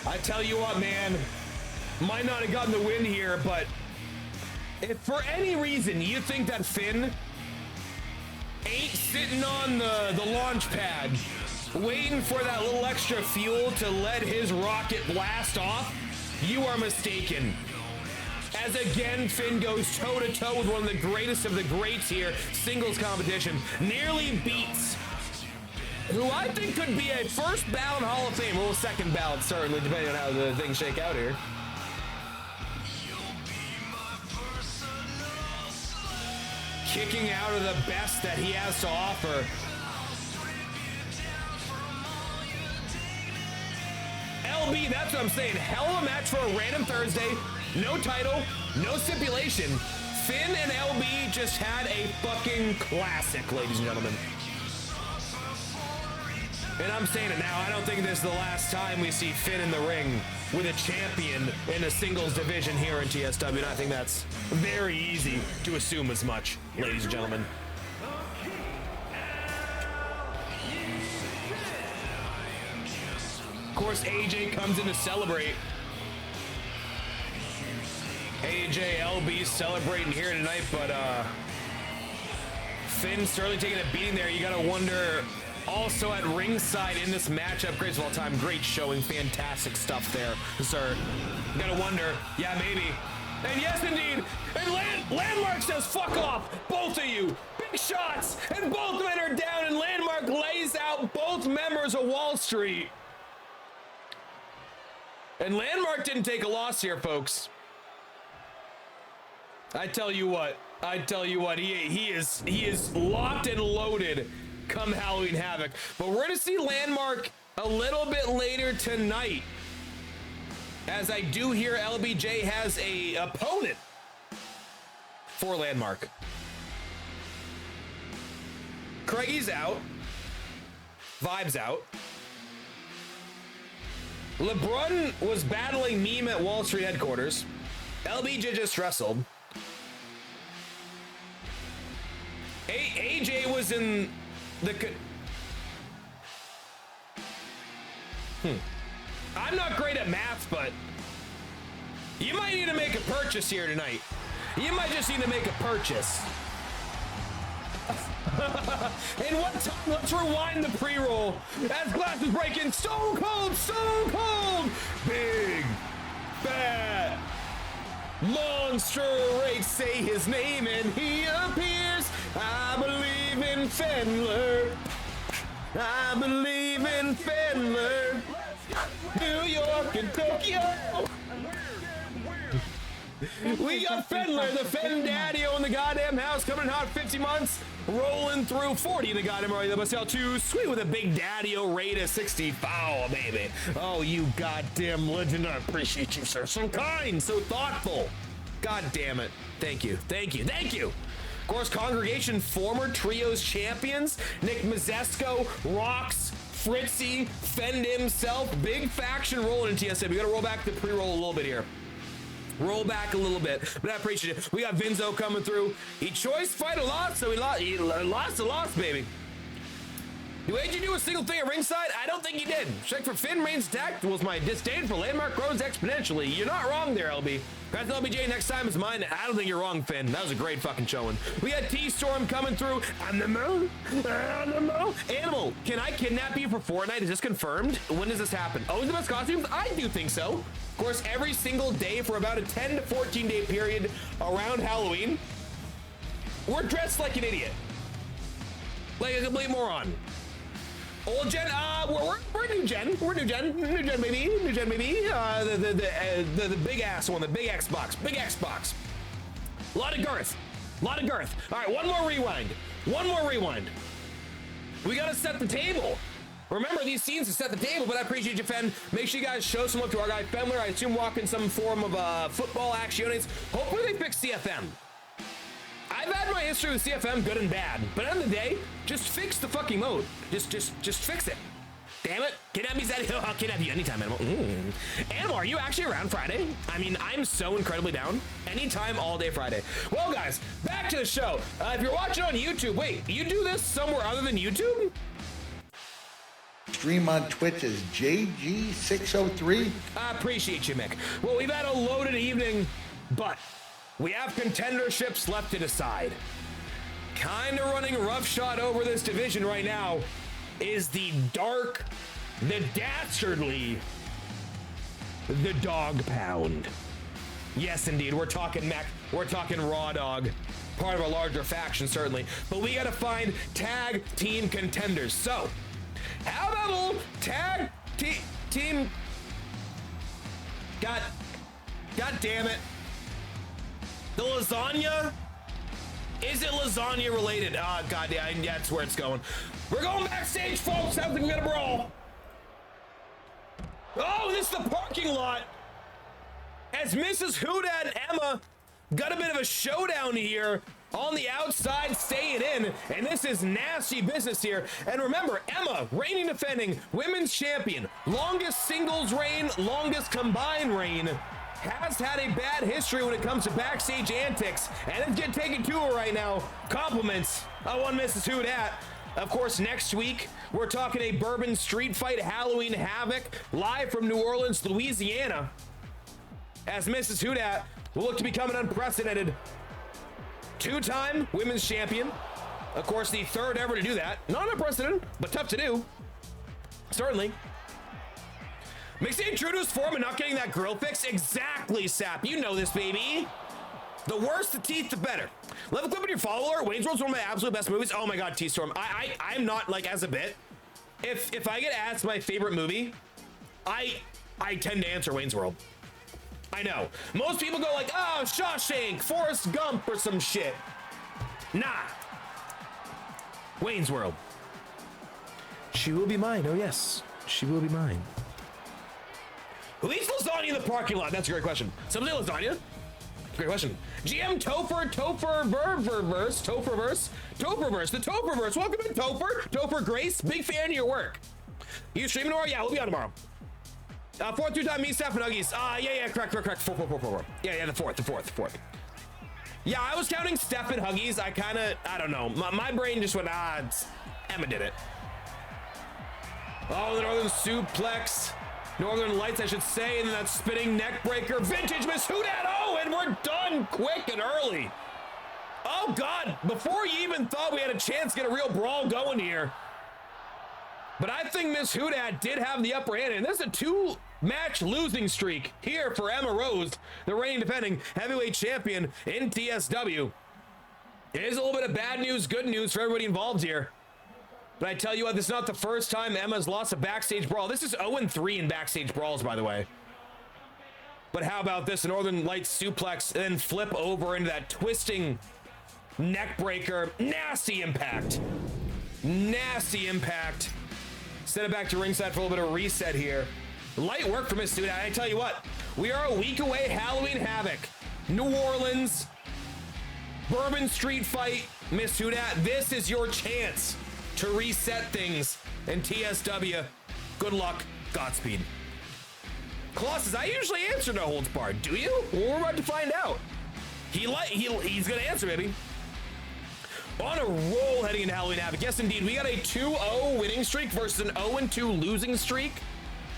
I tell you what, man, might not have gotten the win here, but if for any reason you think that Finn ain't sitting on the launch pad waiting for that little extra fuel to let his rocket blast off, you are mistaken. As again, Finn goes toe-to-toe with one of the greatest of the greats here, singles competition, nearly beats who I think could be a first ballot Hall of Fame, or second ballot certainly, depending on how the things shake out here. Kicking out of the best that he has to offer. LB, that's what I'm saying. Hell of a match for a random Thursday. No title, no stipulation. Finn and LB just had a fucking classic, ladies and gentlemen. And I'm saying it now, I don't think this is the last time we see Finn in the ring with a champion in the singles division here in TSW, and I think that's very easy to assume as much, ladies and gentlemen. Of course, AJ comes in to celebrate. AJ, LB celebrating here tonight, but Finn certainly taking a beating there. You gotta wonder, also at ringside in this matchup, greatest of all time, great showing, fantastic stuff there, sir. You gotta wonder, yeah, maybe. And yes, indeed, and Landmark says, fuck off, both of you. Big shots, and both men are down, and Landmark lays out both members of Wall Street. And Landmark didn't take a loss here, folks. I tell you what, he is locked and loaded come Halloween Havoc. But we're gonna see Landmark a little bit later tonight, as I do hear LBJ has a opponent for Landmark. Craigie's out. Vibes out. LeBron was battling Meme at Wall Street headquarters. LBJ just wrestled. AJ was in the... I'm not great at math, but you might need to make a purchase here tonight. You might just need to make a purchase. In what time? Let's rewind the pre-roll as Glass is breaking. Stone Cold, big, bad monster race. Say his name and he appears. I believe in Fendler. I believe in Fendler. New York and Tokyo. We got Fendler, the Fen Daddy-o in the goddamn house, coming in hot 50 months, rolling through 40 in the goddamn already. The Marcel 2, sweet with a big Daddy-o rate of 60 foul, baby. Oh, you goddamn legend. I appreciate you, sir. So kind, so thoughtful. God damn it. Thank you. Of course, Congregation former Trios champions, Nick Mazesco, Rocks, Fritzy, Fend himself, big faction rolling in TSW. We gotta roll back the pre-roll a little bit here. Roll back a little bit, but I appreciate it. We got Vinzo coming through. He choice fight a lot, so he lost a loss, baby. Do AJ do a single thing at ringside? I don't think he did. Check for Finn Reigns attack was my disdain for Landmark grows exponentially. You're not wrong there, LB. That's LBJ, next time is mine. I don't think you're wrong, Finn. That was a great fucking showing. We got T-Storm coming through. Animal, can I kidnap you for Fortnite? Is this confirmed? When does this happen? Oh, is the best costumes? I do think so. Of course, every single day for about a 10 to 14 day period around Halloween, we're dressed like an idiot. Like a complete moron. Old gen, we're new gen. We're new gen, baby. The big ass one, the big Xbox. A lot of girth. All right, one more rewind. We gotta set the table. Remember these scenes to set the table, but I appreciate you, Fen. Make sure you guys show some love to our guy Fendler. I assume walking some form of football actions. Hopefully they fix CFM. I've had my history with CFM, good and bad, but at the end of the day, just fix the fucking mode. Just fix it. Damn it. Kidnap me, I'll kidnap you anytime, Animal. Animal, are you actually around Friday? I mean, I'm so incredibly down. Anytime, all day Friday. Well, guys, back to the show. If you're watching on YouTube, wait, you do this somewhere other than YouTube? Stream on Twitch is JG603. I appreciate you, Mick. Well, we've had a loaded evening, but we have contenderships left to decide. Kind of running roughshod over this division right now is the dark, the dastardly, the dog pound. Yes, indeed. We're talking mech. We're talking raw dog. Part of a larger faction, certainly. But we got to find tag team contenders. So, how about a little tag team? God damn it. The lasagna? Is it lasagna related? Oh, God, yeah, that's where it's going. We're going backstage, folks. I think we're gonna brawl. Oh, this is the parking lot. As Mrs. Huda and Emma got a bit of a showdown here on the outside, staying in, and this is nasty business here. And remember, Emma, reigning defending women's champion, longest singles reign, longest combined reign, has had a bad history when it comes to backstage antics, and it's getting taken to her right now. Compliments on one Mrs. Hudat. Of course, next week, we're talking a Bourbon Street Fight Halloween Havoc live from New Orleans, Louisiana, as Mrs. Hudat will look to become an unprecedented two-time women's champion. Of course, the third ever to do that. Not unprecedented, but tough to do. Certainly. Mixing true to his form and not getting that grill fix? Exactly, Sap. You know this, baby. The worse the teeth, the better. Level clip on your follower. Wayne's World's one of my absolute best movies. Oh my god, T-Storm. I'm not, like, as a bit. If I get asked my favorite movie, I tend to answer Wayne's World. I know. Most people go like, oh, Shawshank, Forrest Gump, or some shit. Nah. Wayne's World. She will be mine. Oh, yes. She will be mine. Who eats lasagna in the parking lot? That's a great question. Somebody lasagna? Great question. GM Topherverse. The Topherverse. Welcome in, Topher Grace. Big fan of your work. You streaming tomorrow? Yeah, we'll be on tomorrow. Fourth two-time me, Steph, and Huggies. Yeah, correct. Four. Yeah, the fourth. Yeah, I was counting Steph and Huggies. I don't know. My brain just went, Emma did it. Oh, the Northern Suplex. Northern Lights, I should say, and then that spinning neck breaker. Vintage Miss Who Dat? Oh, and we're done quick and early. Oh, God, before you even thought we had a chance to get a real brawl going here. But I think Miss Who Dat did have the upper hand, and there's a two-match losing streak here for Emma Rose, the reigning defending heavyweight champion in TSW. It is a little bit of bad news, good news for everybody involved here. But I tell you what, this is not the first time Emma's lost a backstage brawl. This is 0-3 in backstage brawls, by the way. But how about this? A Northern Lights suplex, and then flip over into that twisting neck breaker. Nasty impact. Send it back to ringside for a little bit of reset here. Light work for Miss Who Dat. I tell you what, we are a week away. Halloween Havoc. New Orleans. Bourbon Street fight. Miss Who Dat, this is your chance to reset things in TSW. Good luck. Godspeed. Colossus, I usually answer no holds barred. Do you? Well, we're about to find out. He's gonna answer, baby. On a roll heading into Halloween Havoc. Yes, indeed. We got a 2-0 winning streak versus an 0-2 losing streak.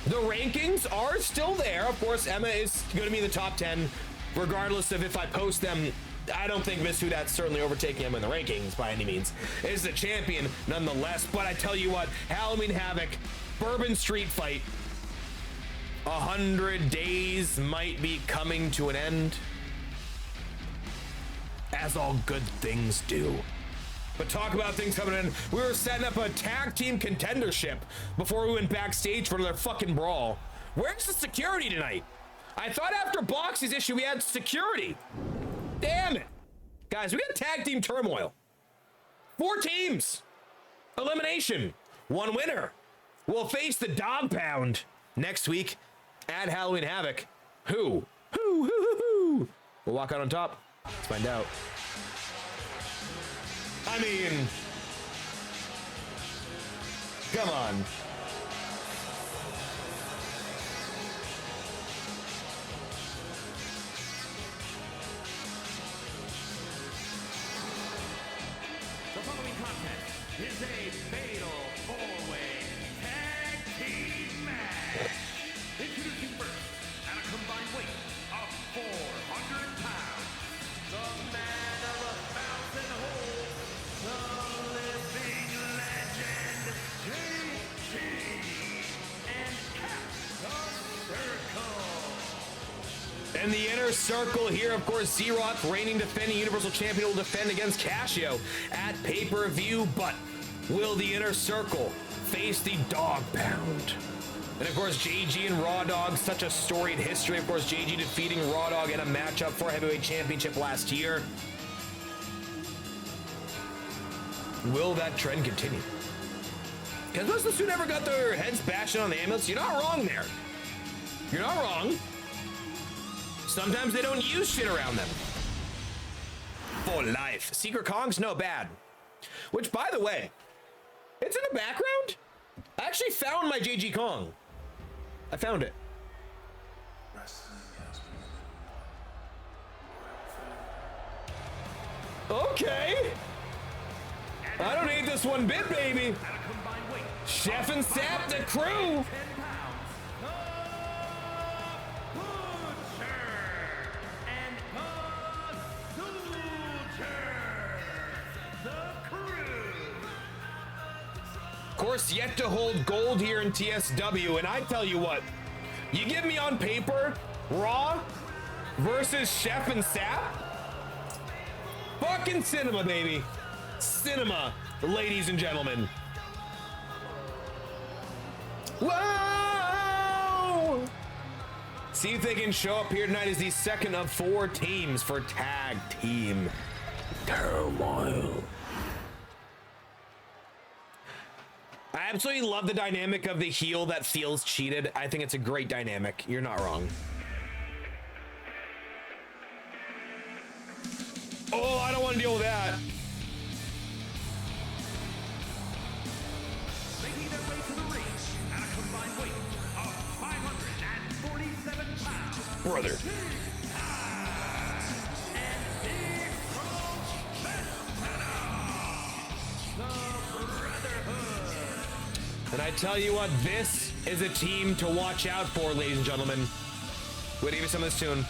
The rankings are still there. Of course, Emma is going to be in the top 10, regardless of if I post them. I don't think Miss Who Dat's certainly overtaking Emma in the rankings by any means. Is the champion nonetheless. But I tell you what, Halloween Havoc, Bourbon Street fight. 100 days might be coming to an end, as all good things do. But talk about things coming in. We were setting up a tag team contendership before we went backstage for another fucking brawl. Where's the security tonight? I thought after Boxie's issue we had security. Damn it. Guys, we got tag team turmoil. 4 teams. Elimination. 1 winner. We'll face the dog pound next week at Halloween Havoc. Who? We'll walk out on top. Let's find out. I mean, come on. The following contest is a fatal 4-way tag team match. Introducing first, at a combined weight of 400 pounds, the man of 1,000 holds, the living legend, JG, and Cap the Circle. In the inner circle here, of course, Z-Rock, reigning defending Universal Champion, will defend against Casio at pay-per-view, but will the inner circle face the dog pound? And of course, JG and Raw Dog, such a storied history. Of course, JG defeating Raw Dog in a matchup for Heavyweight Championship last year. Will that trend continue? Because most of the suit never got their heads bashed on the ambulance. You're not wrong there. You're not wrong. Sometimes they don't use shit around them. For life. Secret Kong's no bad. Which, by the way, it's in the background. I actually found my JG Kong. I found it. Okay. I don't hate this one bit, baby. Chef and Sap, the crew. course, yet to hold gold here in TSW. And I tell you what, you give me on paper Raw versus Chef and Sap. Fucking cinema, baby. Cinema, ladies and gentlemen. Whoa! See if they can show up here tonight as the second of 4 teams for Tag Team Turmoil. I absolutely love the dynamic of the heel that feels cheated. I think it's a great dynamic. You're not wrong. Oh, I don't want to deal with that. Making their way to the ring at a combined weight of 547 pounds. Brother. And I tell you what, this is a team to watch out for, ladies and gentlemen. Wait, give me some of this tune.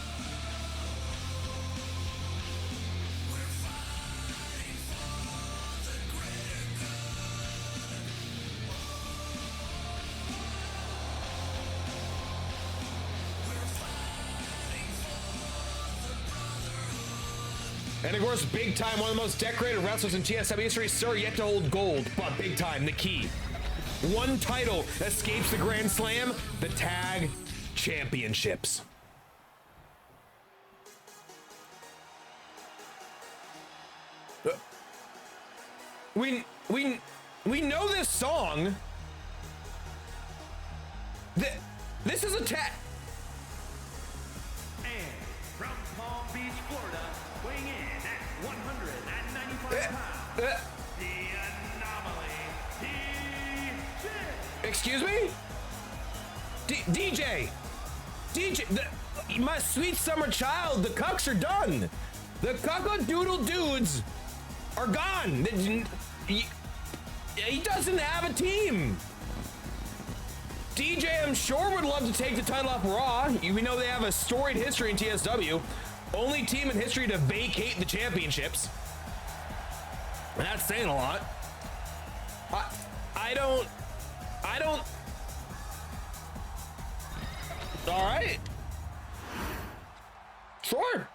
And of course, Big Time, one of the most decorated wrestlers in TSW history, sir, yet to hold gold. But Big Time, the key. One title escapes the Grand Slam, the Tag Championships. We know this song. This is a tag. And from Palm Beach, Florida, weighing in at 195 pounds, the anomaly, DJ. Excuse me? DJ, my sweet summer child, the cucks are done. The cuckadoodle dudes are gone. He doesn't have a team. DJ, I'm sure, would love to take the title off Raw. We know they have a storied history in TSW. Only team in history to vacate the championships. And that's saying a lot. I don't. All right. Sure.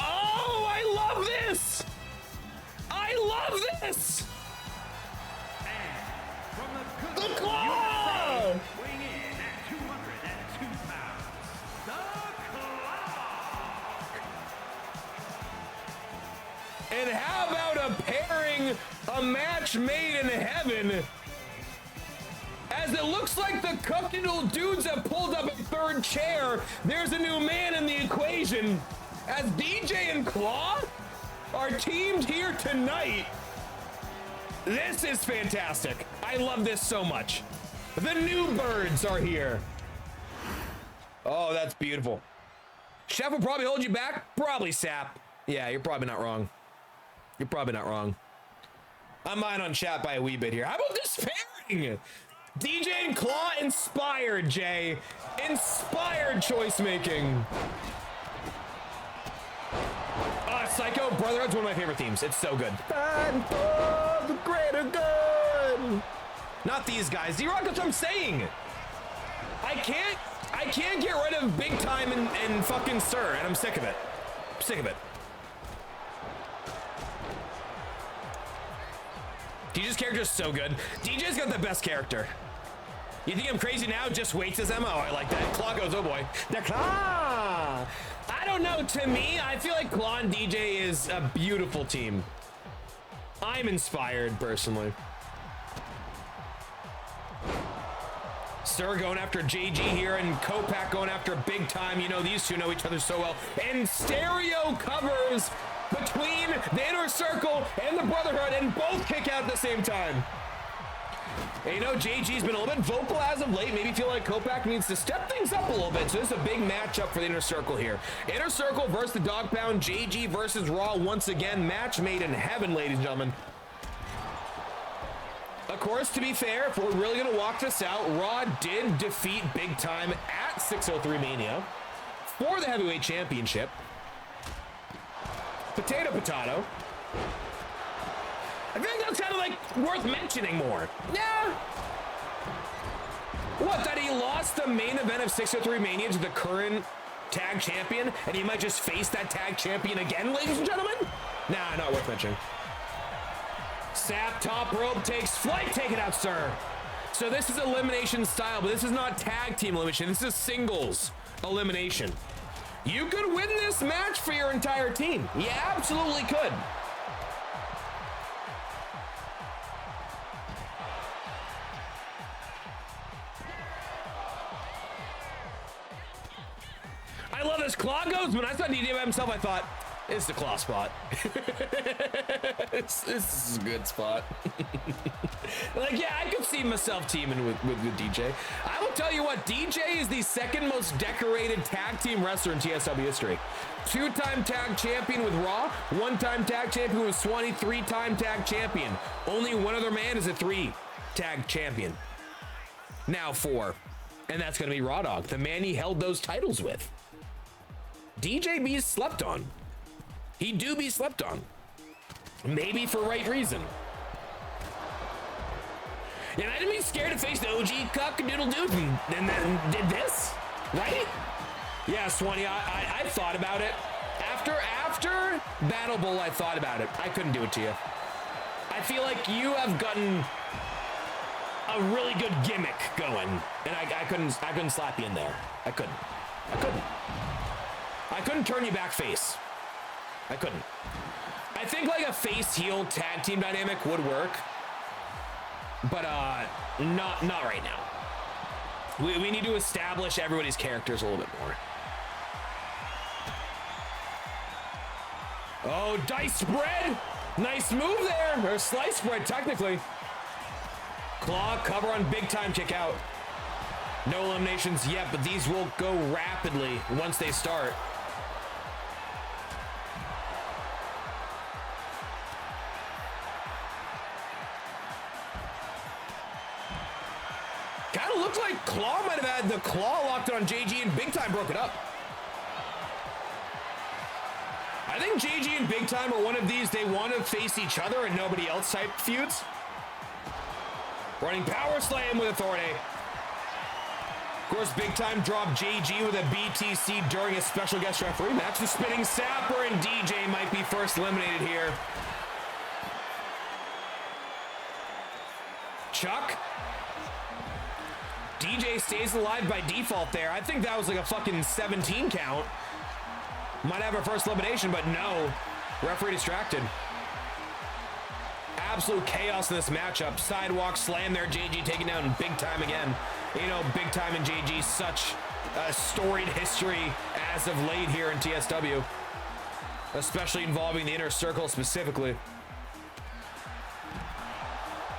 Oh, I love this. I love this. And from the The good Claw! weighing in at 202 pounds, the Claw. And how about a pairing, a match made in heaven? As it looks like the cuckoodle dudes have pulled up a third chair, there's a new man in the equation. As DJ and Claw are teamed here tonight. This is fantastic. I love this so much. The new birds are here. Oh, that's beautiful. Chef will probably hold you back. Probably Sap. Yeah, you're probably not wrong. You're probably not wrong. I'm behind on chat by a wee bit here. How about this pairing? DJ and Claw inspired, Jay. Inspired choice making. Psycho Brotherhood's one of my favorite themes. It's so good. Fighting for the greater good. Not these guys. D-Rock, that's what I'm saying. I can't get rid of Big Time and fucking Sir, and I'm sick of it. I'm sick of it. DJ's character is so good. DJ's got the best character. You think I'm crazy now? Just wait, says Emma. Oh, I like that. Claw goes, oh boy. The Claw! I don't know. To me, I feel like Claw and DJ is a beautiful team. I'm inspired, personally. Sir going after JG here and Kopak going after Big Time. You know, these two know each other so well. And stereo covers between the Inner Circle and the Brotherhood, and both kick out at the same time. And you know, JG's been a little bit vocal as of late. Maybe feel like Kopak needs to step things up a little bit. So this is a big matchup for the Inner Circle here. Inner Circle versus the Dog Pound. JG versus Raw once again. Match made in heaven, ladies and gentlemen. Of course, to be fair, if we're really going to walk this out, Raw did defeat Big Time at 603 Mania for the Heavyweight Championship. Potato, potato. I think that's kind of like worth mentioning more. Yeah. What, that he lost the main event of 603 Mania to the current tag champion, and he might just face that tag champion again, ladies and gentlemen? Nah, not worth mentioning. Sap, top rope, takes flight, take it out, sir. So this is elimination style, but this is not tag team elimination. This is singles elimination. You could win this match for your entire team. You absolutely could. I love this claw goes. When I saw DJ by himself, I thought, it's the claw spot. This is a good spot. Like, yeah, I could see myself teaming with DJ. I will tell you what, DJ is the second most decorated tag team wrestler in TSW history. 2-time tag champion with Raw, 1-time tag champion with Swanee, 3-time tag champion. Only one other man is a 3-tag champion. Now 4. And that's going to be Raw Dog, the man he held those titles with. DJ be slept on. He do be slept on. Maybe for right reason. And I didn't be scared to face the OG cock-a-doodle-doo and then did this, right? Yeah, Swanee, I thought about it. After Battle Bowl, I thought about it. I couldn't do it to you. I feel like you have gotten a really good gimmick going, and I couldn't slap you in there. I couldn't turn you back face. I couldn't. I think like a face heel tag team dynamic would work, but not right now. We need to establish everybody's characters a little bit more. Oh, dice spread. Nice move there, or slice spread technically. Claw cover on big time kick out. No eliminations yet, but these will go rapidly once they start. Kind of looked like Claw might have had the claw locked on JG and Big Time broke it up. I think JG and Big Time are one of these they want to face each other and nobody else type feuds. Running power slam with authority. Of course, Big Time dropped JG with a BTC during a special guest referee match. The spinning sapper and DJ might be first eliminated here. Chuck. DJ stays alive by default there. I think that was like a fucking 17 count. Might have her first elimination, but no. Referee distracted. Absolute chaos in this matchup. Sidewalk slam there. JG taking down Big Time again. You know, Big Time and JG, such a storied history as of late here in TSW. Especially involving the Inner Circle specifically.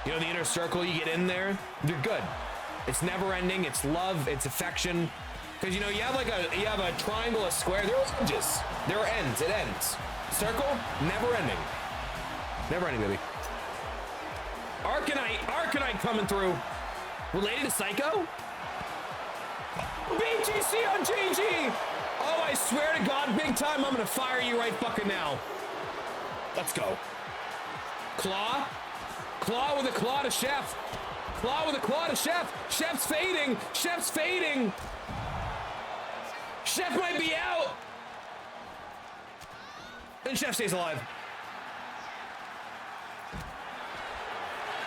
You know, the Inner Circle, you get in there, you're good. It's never ending. It's love. It's affection. Because, you know, you have a triangle, a square. There are edges. There are ends. It ends. Circle, never ending. Never ending, baby. Arcanite coming through. Related to Psycho? BTC on JG. Oh, I swear to God, Big Time, I'm going to fire you right fucking now. Let's go. Claw. Claw with a claw to Chef. Claw with a claw to Chef. Chef's fading. Chef's fading. Chef might be out. And Chef stays alive.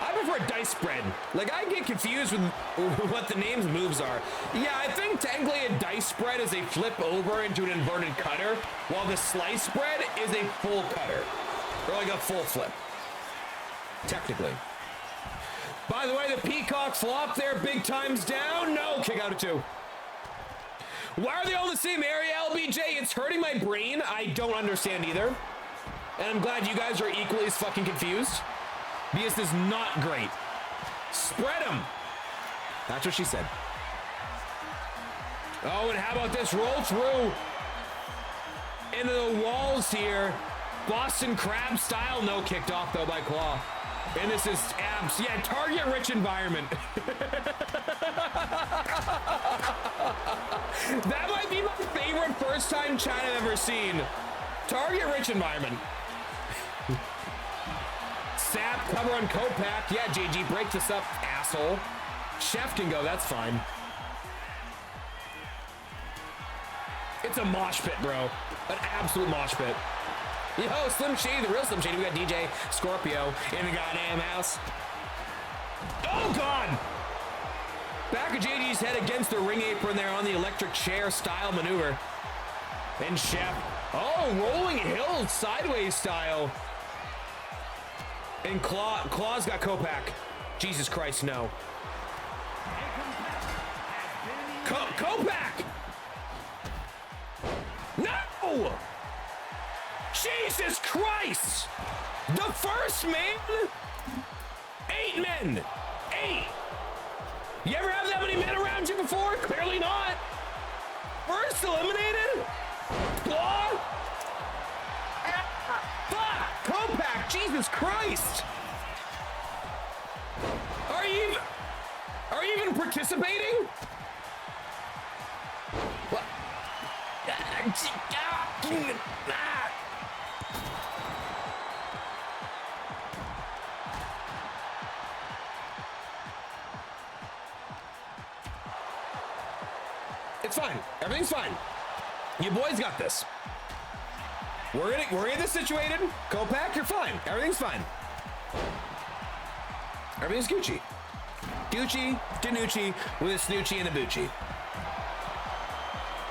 I prefer dice spread. Like, I get confused with what the names moves are. Yeah, I think technically a dice spread is a flip over into an inverted cutter, while the slice spread is a full cutter. Or like a full flip. Technically. By the way, the peacock flop there, Big Time's down. No, kick out of 2. Why are they all in the same area, LBJ? It's hurting my brain. I don't understand either. And I'm glad you guys are equally as fucking confused. Because this is not great. Spread him. That's what she said. Oh, and how about this? Roll through into the walls here. Boston Crab style. No, kicked off though by Claw. And this is abs. Yeah, target rich environment. That might be my favorite first time chat I've ever seen. Target-rich environment. Sap, cover on Kopak. Yeah, JG, break this up, asshole. Chef can go, that's fine. It's a mosh pit, bro. An absolute mosh pit. Yo, Slim Shady, the real Slim Shady. We got DJ Scorpio in the goddamn house. Oh, God! Back of JG's head against the ring apron there on the electric chair style maneuver. And Chef. Oh, rolling hill sideways style. And Claw's got Kopak. Jesus Christ, no. Kopak! No! Jesus Christ! The first man? 8 men! 8! You ever have that many men around you before? Clearly not. First eliminated? Claw? Fuck! Kopak! Jesus Christ! Are you even participating? What? It's fine. Everything's fine. You boys got this. We're gonna get this situated. Kopak, you're fine. Everything's fine. Everything's Gucci. Gucci, Danucci with a Snoochie and a Bucci.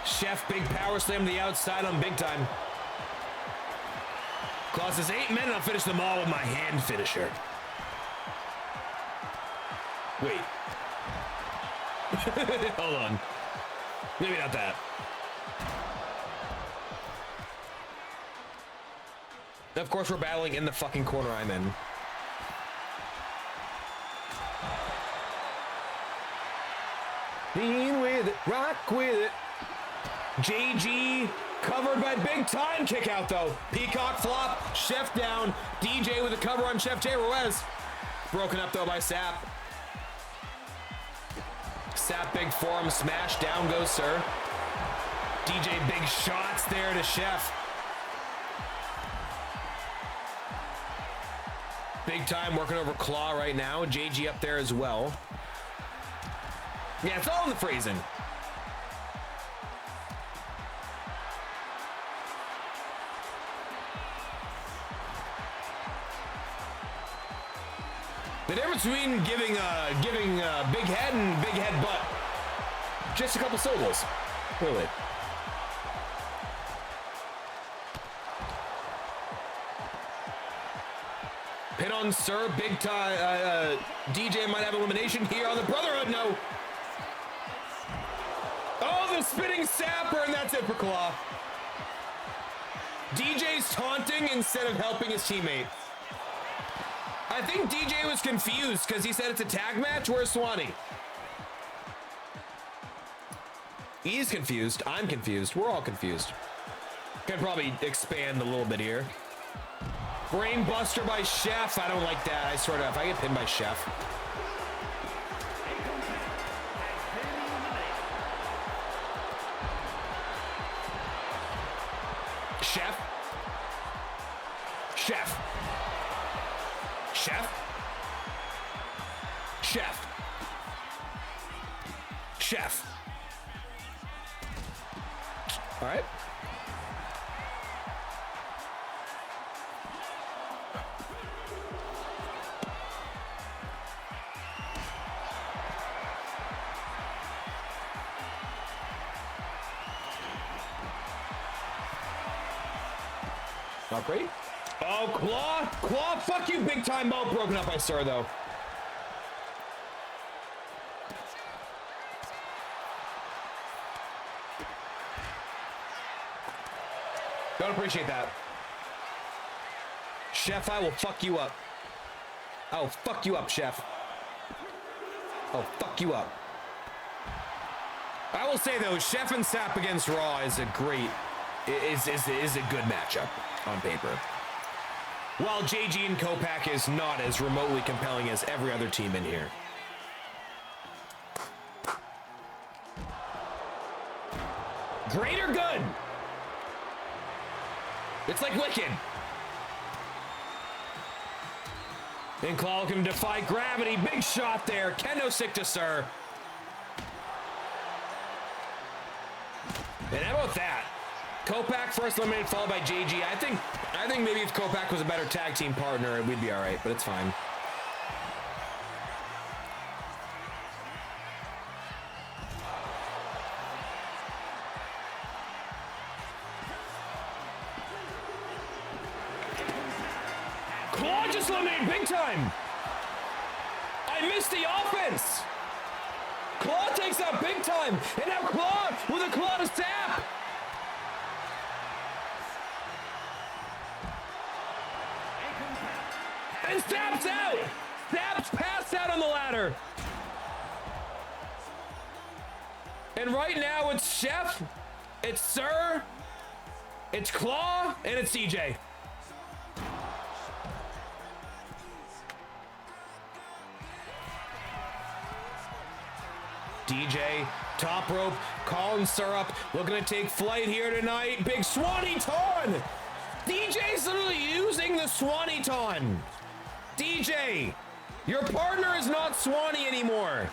Chef, big power slam to the outside on big time. Claus says 8 men and I'll finish them all with my hand finisher. Wait. Hold on. Maybe not that. Of course, we're battling in the fucking corner I'm in. Lean with it, rock with it. JG covered by big time kick out though. Peacock flop, Chef down. DJ with a cover on Chef J. Ruiz. Broken up though by Sap. Sap big forearm smash, down goes Sir. DJ big shots there to Chef. Big time working over Claw right now. JG up there as well. Yeah, it's all in the phrasing. The difference between giving big head and big head butt. Just a couple syllables, really. Pin on Sir, big time. DJ might have elimination here on the Brotherhood. No. Oh, the spinning sapper, and that's it for Claw. DJ's taunting instead of helping his teammate. I think DJ was confused because he said it's a tag match. Where's Swanee? He's confused. I'm confused. We're all confused. Can probably expand a little bit here. Brain buster by Chef. I don't like that. I sort of, if I get pinned by Chef. Chef. Chef. Chef. Chef. Chef. All right. Not great. Oh, Claw! Claw, fuck you, big time bout. Broken up by Sir, though. Don't appreciate that. Chef, I will fuck you up. I will fuck you up, Chef. I'll fuck you up. I will say, though, Chef and Sap against Raw is a great, is a good matchup on paper. While JG and Kopak is not as remotely compelling as every other team in here. Greater good. It's like Wicked. And Claw can defy gravity. Big shot there. Kendo stick to Sir. And how about that? Kopak first eliminated, followed by JG. I think maybe if Kopak was a better tag team partner, we'd be all right, but it's fine. Claw just eliminated big time. I missed the offense. Claw takes out big time, and now Claw with a claw to stab. And Stab's out. Stab's passed out on the ladder. And right now it's Chef, it's Sir, it's Claw, and it's CJ. DJ, top rope, calling Syrup, looking to take flight here tonight. Big Swanee-ton! DJ's literally using the Swanee-ton. DJ, your partner is not Swanee anymore.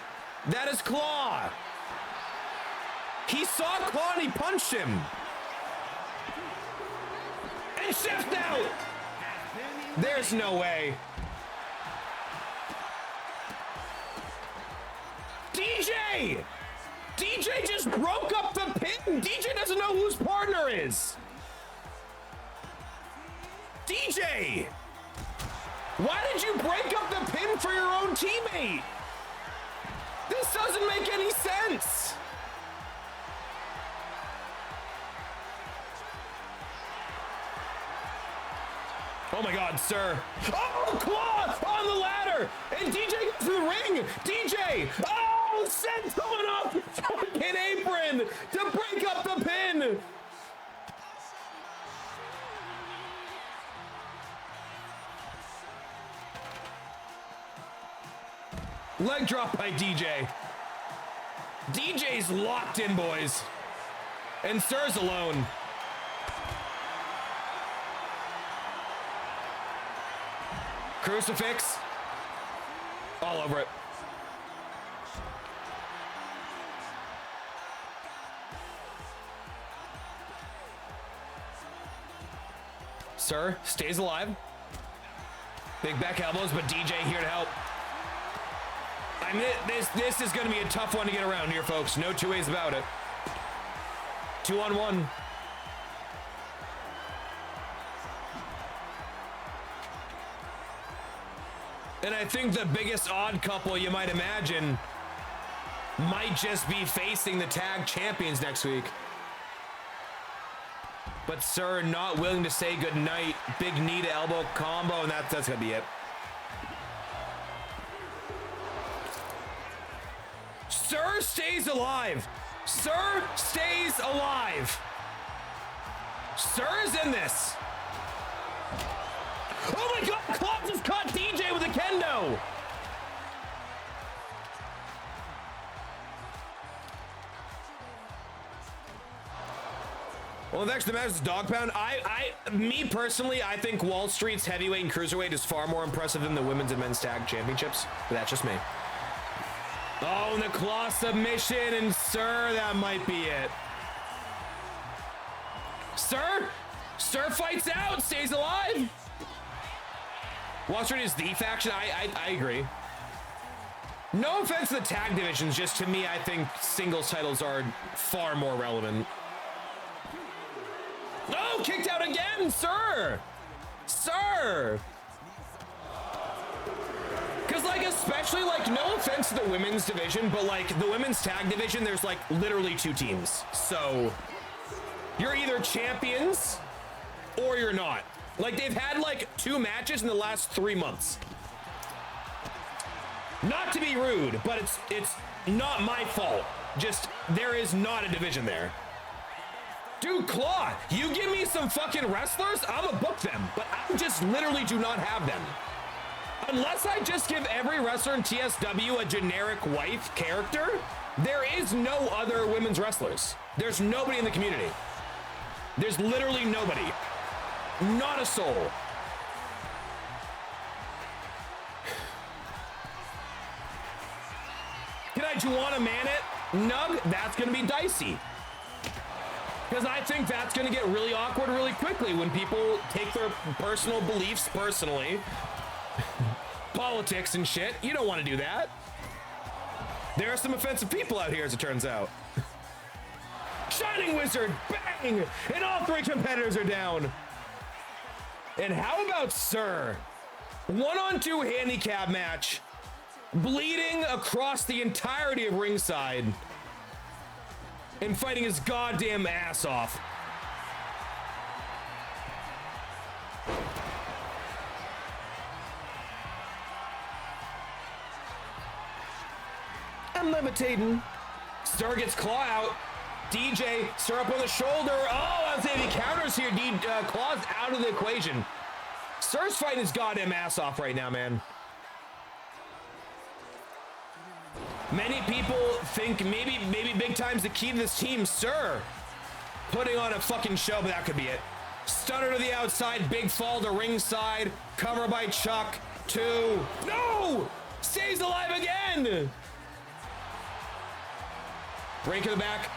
That is Claw. He saw Claw and he punched him. And Chef's out! There's no way. DJ! DJ just broke up the pin! DJ doesn't know who his partner is! DJ! Why did you break up the pin for your own teammate? This doesn't make any sense! Oh my god, Sir. Oh, Claw on the ladder! And DJ gets to the ring! DJ! Oh, send someone up! Fucking apron to break up the pin! Leg drop by DJ. DJ's locked in, boys. And Sir's alone. Crucifix. All over it. Sir stays alive. Big back elbows, but DJ here to help. I mean, this is going to be a tough one to get around here, folks. No two ways about it. 2-on-1. And I think the biggest odd couple you might imagine might just be facing the tag champions next week. But Sir not willing to say goodnight. Big knee to elbow combo, and that's gonna be it. Sir stays alive. Sir stays alive. Sir is in this. Oh my god, Claw just caught DJ with a kendo. Well, the next match is Dog Pound. Me personally, I think Wall Street's heavyweight and cruiserweight is far more impressive than the women's and men's tag championships. But that's just me. Oh, and the Claw submission, and Sir, that might be it. Sir fights out, stays alive. Wall Street is the faction. I agree. No offense to the tag divisions, just to me, I think singles titles are far more relevant. Oh, kicked out again, Sir! Sir! Because, like, especially, like, no offense to the women's division, but, like, the women's tag division, there's, like, literally 2 teams. So, you're either champions or you're not. Like, they've had, like, 2 matches in the last 3 months. Not to be rude, but it's not my fault. Just, there is not a division there. Dude, Claw, you give me some fucking wrestlers, I'ma book them. But I just literally do not have them. Unless I just give every wrestler in TSW a generic wife character, there is no other women's wrestlers. There's nobody in the community. There's literally nobody. Not a soul. Can I Juana man it? Nug? That's going to be dicey. Because I think that's going to get really awkward really quickly when people take their personal beliefs personally. Politics and shit. You don't want to do that. There are some offensive people out here, as it turns out. Shining Wizard, bang! And all three competitors are down. And how about Sir? 1-on-2 handicap match. Bleeding across the entirety of ringside. And fighting his goddamn ass off. I'm levitating. Sir gets claw out. DJ, Sir up on the shoulder. Oh, I was saying he counters here. Claw's out of the equation. Sir's fighting his goddamn ass off right now, man. Many people think maybe big time's the key to this team. Sir putting on a fucking show, but that could be it. Stunner to the outside, big fall to ringside, cover by Chuck. 2. No! Stays alive again! Break to the back.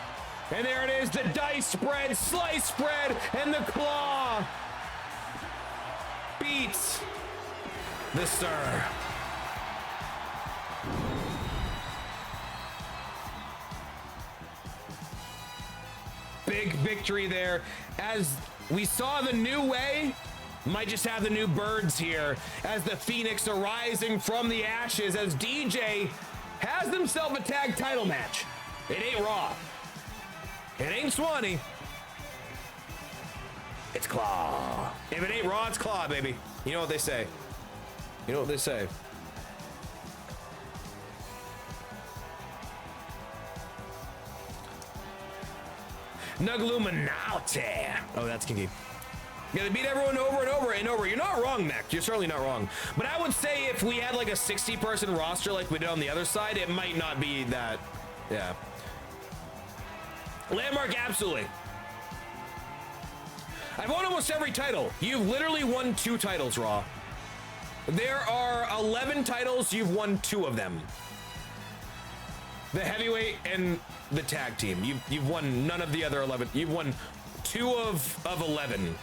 And there it is, the dice spread, slice spread, and the claw beats the Sir. Big victory there. As we saw, the new way might just have the new birds here as the Phoenix are rising from the ashes as DJ has himself a tag title match. It ain't Raw. It ain't Swanee. It's Claw. If it ain't Raw, it's Claw, baby. You know what they say. You know what they say. Nugluminati. Oh, that's kinky. You gotta beat everyone over and over and over. You're not wrong, Mech. You're certainly not wrong. But I would say if we had like a 60-person roster like we did on the other side, it might not be that. Yeah. Landmark, absolutely. I've won almost every title. You've literally won 2 titles, Raw. There are 11 titles. You've won 2 of them. The heavyweight and the tag team. You've won none of the other 11. You've won 2 of 11.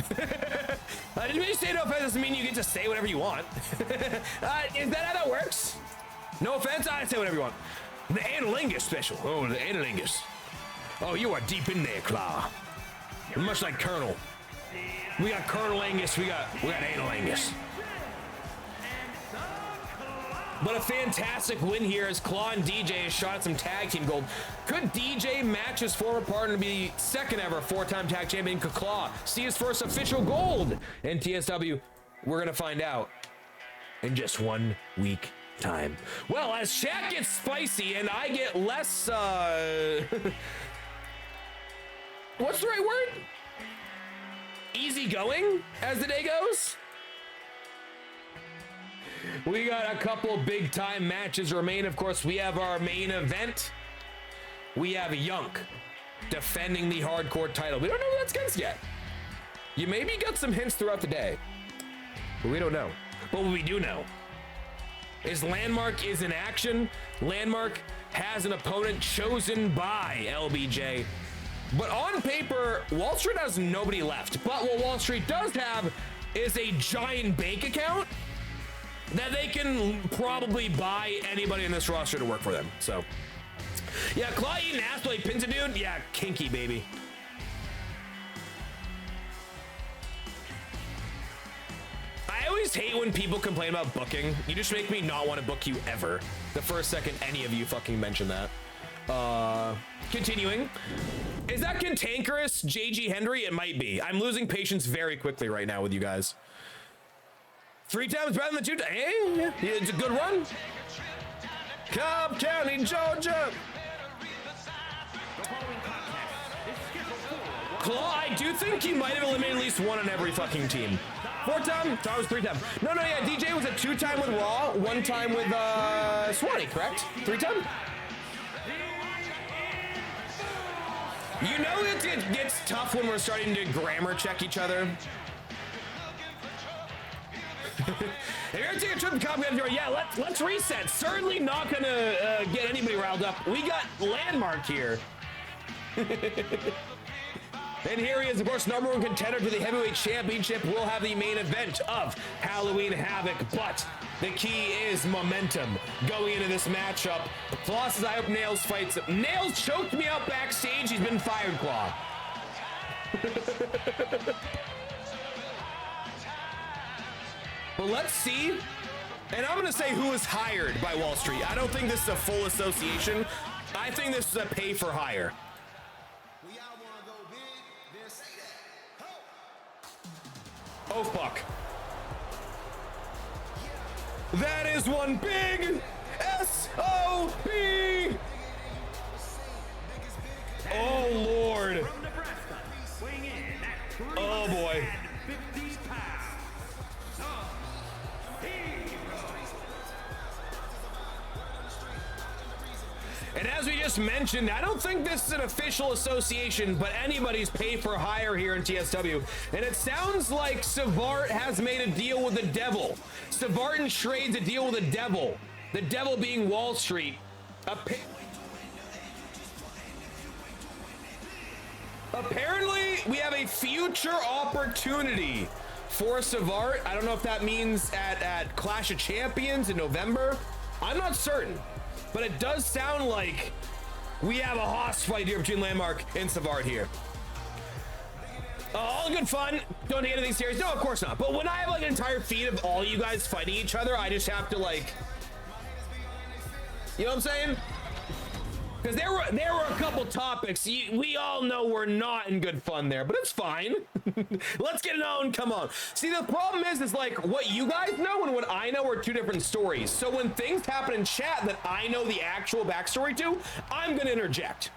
Did you say no offense doesn't mean you get to say whatever you want? Is that how that works? No offense, I say whatever you want. The analingus special. Oh, the analingus. Oh, you are deep in there, Claw. Much like Colonel. We got Colonel Angus. We got analingus. But a fantastic win here as Claw and DJ has shot some tag team gold. Could DJ match his former partner to be second ever 4-time tag champion? Could Claw see his first official gold in TSW? We're gonna find out in just 1 week time. Well, as Shaq gets spicy and I get less what's the right word? Easygoing as the day goes. We got a couple big time matches remain. Of course, we have our main event. We have Yunk defending the hardcore title. We don't know who that's against yet. You maybe got some hints throughout the day, but we don't know. But what we do know is Landmark is in action. Landmark has an opponent chosen by LBJ. But on paper, Wall Street has nobody left. But what Wall Street does have is a giant bank account that they can probably buy anybody in this roster to work for them. So, yeah, Claw eating ass while he pins a dude. Yeah, kinky, baby. I always hate when people complain about booking. You just make me not want to book you ever. The first second any of you fucking mention that. Continuing. Is that cantankerous JG Henry? It might be. I'm losing patience very quickly right now with you guys. 3 times better than 2 times. Yeah, it's a good run. Cobb County, Georgia. Claw, I do think he might have eliminated at least 1 on every fucking team. 4 times? So I was 3 times. No, yeah, DJ was a 2 time with Raw, 1 time with Swanee, correct? 3 times? You know it gets tough when we're starting to grammar check each other. If you're gonna take a trip to Comic Con, yeah, let's reset. Certainly not gonna get anybody riled up. We got Landmark here. And here he is, of course, #1 contender to the Heavyweight Championship. Will have the main event of Halloween Havoc, but the key is momentum going into this matchup. Floss says, I hope Nails fights. Nails choked me out backstage. He's been fired, Claw. Well, let's see. And I'm going to say who was hired by Wall Street. I don't think this is a full association. I think this is a pay for hire. Oh, fuck. That is one big S.O.B. Oh, Lord. From Nebraska, weighing in at Oh, boy. 350 pounds, the Hero. And as we just mentioned, I don't think this is an official association, but anybody's pay for hire here in TSW. And it sounds like Savart has made a deal with the devil. Savart and Schrade's a deal with the devil. The devil being Wall Street. Apparently, we have a future opportunity for Savart. I don't know if that means at Clash of Champions in November. I'm not certain. But it does sound like we have a hoss fight here between Landmark and Savart here. All good fun. Don't take anything serious. No, of course not. But when I have like an entire feed of all you guys fighting each other, I just have to like, you know what I'm saying? Because there were a couple topics we all know we're not in good fun there, but it's fine. Let's get it on. Come on. See, the problem is like what you guys know and what I know are two different stories. So when things happen in chat that I know the actual backstory to, I'm gonna interject.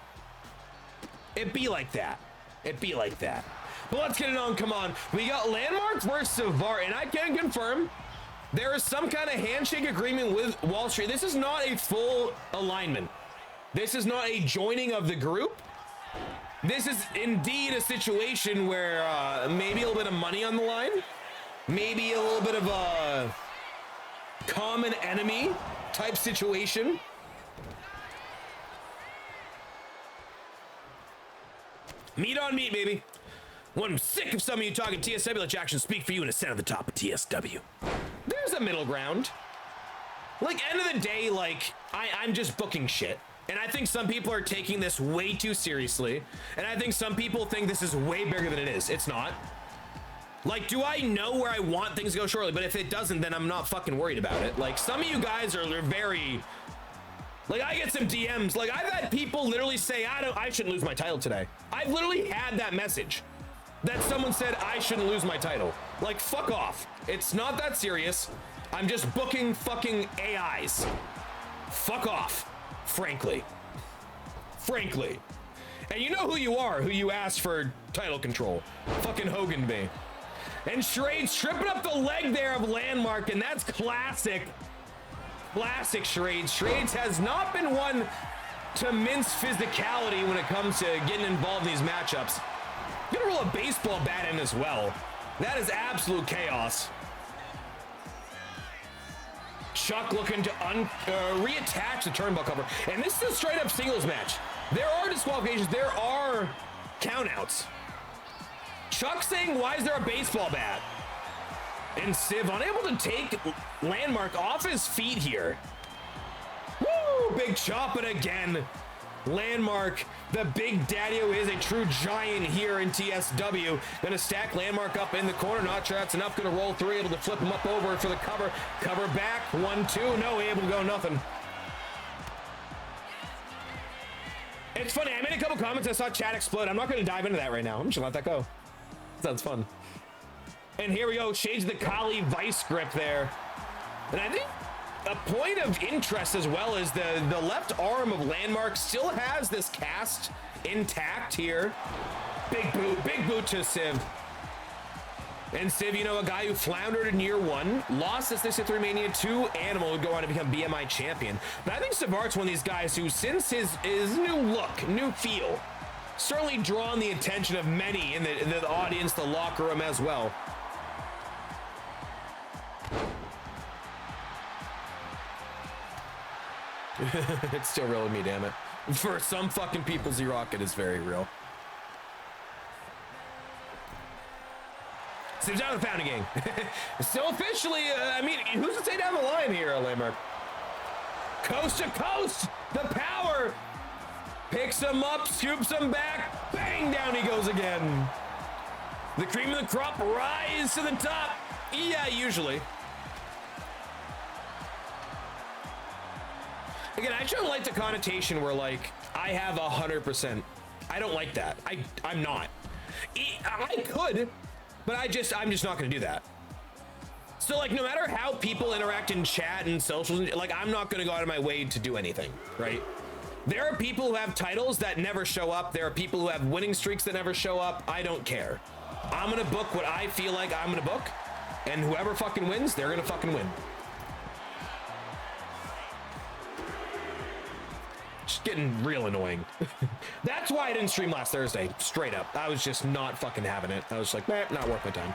It be like that. It be like that. But let's get it on. Come on. We got Landmark versus Savart, and I can confirm there is some kind of handshake agreement with Wall Street. This is not a full alignment. This is not a joining of the group. This is indeed a situation where maybe a little bit of money on the line. Maybe a little bit of a common enemy type situation. Meat on meat, baby. When I'm sick of some of you talking TSW, let your actions speak for you and ascend at the top of TSW. There's a middle ground. Like, end of the day, like, I'm just booking shit. And I think some people are taking this way too seriously. And I think some people think this is way bigger than it is. It's not. Like, do I know where I want things to go shortly? But if it doesn't, then I'm not fucking worried about it. Like, some of you guys are very... Like, I get some DMs. Like, I've had people literally say, I shouldn't lose my title today. I've literally had that message. That someone said I shouldn't lose my title. Like, fuck off. It's not that serious. I'm just booking fucking AIs. Fuck off. Frankly. And you know who you are, who you asked for title control. Fucking Hogan me. And Schrade's tripping up the leg there of Landmark, and that's classic. Classic Schrade's. Schrade's has not been one to mince physicality when it comes to getting involved in these matchups. Gonna roll a baseball bat in as well. That is absolute chaos. Chuck looking to reattach the turnbuckle cover. And this is a straight up singles match. There are disqualifications. There are countouts. Chuck saying, why is there a baseball bat? And Civ unable to take Landmark off his feet here. Woo! Big chop it again. Landmark, the big daddy who is a true giant here in TSW. Gonna stack Landmark up in the corner. Not sure that's enough. Gonna roll three, able to flip him up over for the cover. Cover back, 1-2. No, able to go nothing. It's funny, I made a couple comments. I saw chat explode. I'm not gonna dive into that right now. I'm just gonna let that go. Sounds fun. And here we go. Shades of the Kali vice grip there. And I think a point of interest as well is the left arm of Landmark still has this cast intact here. Big boot to Civ. And Civ, you know, a guy who floundered in year one, lost this 63 Mania to Animal, would go on to become BMI champion. But I think Savart's one of these guys who, since his new look, new feel, certainly drawn the attention of many in the audience, the locker room as well. It's still real with me, damn it. For some fucking people, Z-Rocket is very real. Steps down the pounding game. So officially, I mean, who's to say down the line here, Landmark? Coast to coast, the power. Picks him up, scoops him back. Bang, down he goes again. The cream of the crop rise to the top. Yeah, usually. Again, I actually don't like the connotation where, like, I have 100%. I don't like that. I'm not. I could, but I'm just not going to do that. So, like, no matter how people interact in chat and socials, like, I'm not going to go out of my way to do anything, right? There are people who have titles that never show up. There are people who have winning streaks that never show up. I don't care. I'm going to book what I feel like I'm going to book, and whoever fucking wins, they're going to fucking win. Just getting real annoying. That's why I didn't stream last Thursday, straight up. I was just not fucking having it. I was like, nah, not worth my time.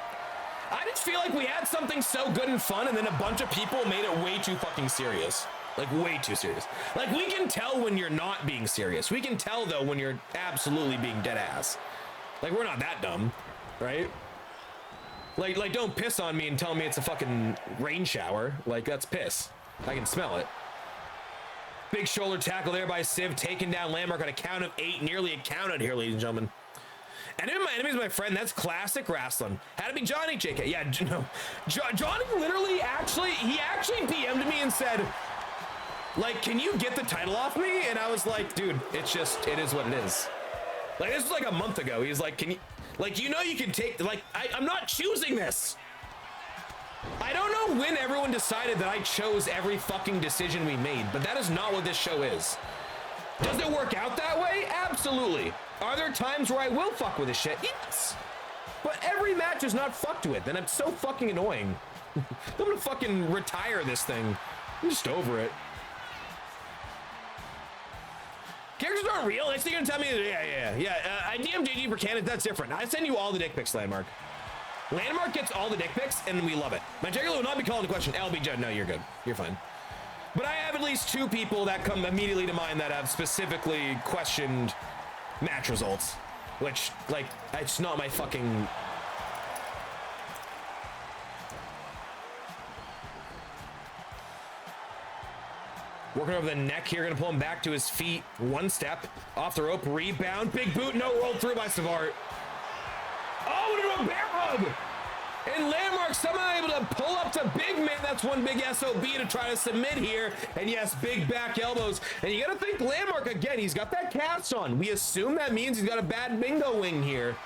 I just feel like we had something so good and fun, and then a bunch of people made it way too fucking serious. Like, way too serious. Like, we can tell when you're not being serious. We can tell, though, when you're absolutely being dead ass. Like, we're not that dumb, right? Like, don't piss on me and tell me it's a fucking rain shower. Like, that's piss. I can smell it. Big shoulder tackle there by Civ, taking down Landmark on a count of 8. Nearly a count out here, ladies and gentlemen. Enemy of my enemy is my friend. That's classic wrestling. Had to be Johnny, JK. Yeah, no. Johnny literally he actually DM'd me and said, like, can you get the title off me? And I was like, dude, it is what it is. Like, this was like a month ago. He's like, can you, like, you know, you can take, like, I'm not choosing this. I don't know when everyone decided that I chose every fucking decision we made, but that is not what this show is. Does it work out that way? Absolutely. Are there times where I will fuck with this shit? Yes. But every match is not fucked with, and it's so fucking annoying. I'm gonna fucking retire this thing. I'm just over it. Characters aren't real. Next thing you're gonna tell me, yeah. I DM JG for Canada. That's different. I send you all the dick pics, Landmark. Landmark gets all the dick pics, and we love it. My Jaguar will not be called into question. LB, no, you're good. You're fine. But I have at least 2 people that come immediately to mind that have specifically questioned match results, which, like, it's not my fucking... Working over the neck here, gonna pull him back to his feet. 1 step, off the rope, rebound, big boot, no, rolled through by Savart. Oh, into a bear hug! And Landmark somehow able to pull up to big man. That's one big SOB to try to submit here. And yes, big back elbows. And you gotta think Landmark again, he's got that cast on. We assume that means he's got a bad bingo wing here.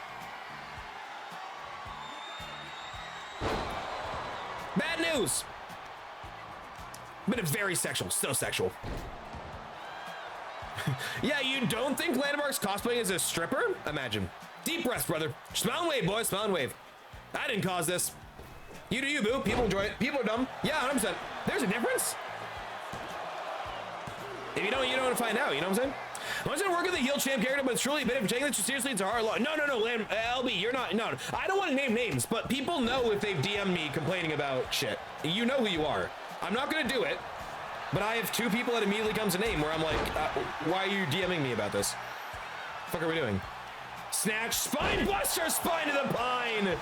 Bad news. But it's very sexual, so sexual. Yeah, you don't think Landmark's cosplaying as a stripper? Imagine. Deep breath, brother. Smile and wave, boys. Smile and wave. I didn't cause this. You do you, boo. People enjoy it. People are dumb. Yeah, 100%. There's a difference. If you don't want to find out. You know what I'm saying? I was going to work with a heel champ character, but it's truly a bit of taking this seriously. It's a hard law. No, LB, you're not. No, I don't want to name names, but people know if they've DM'd me complaining about shit. You know who you are. I'm not going to do it, but I have 2 people that immediately comes to name where I'm like, why are you DMing me about this? What the fuck are we doing? Snatch, spine buster, spine to the pine.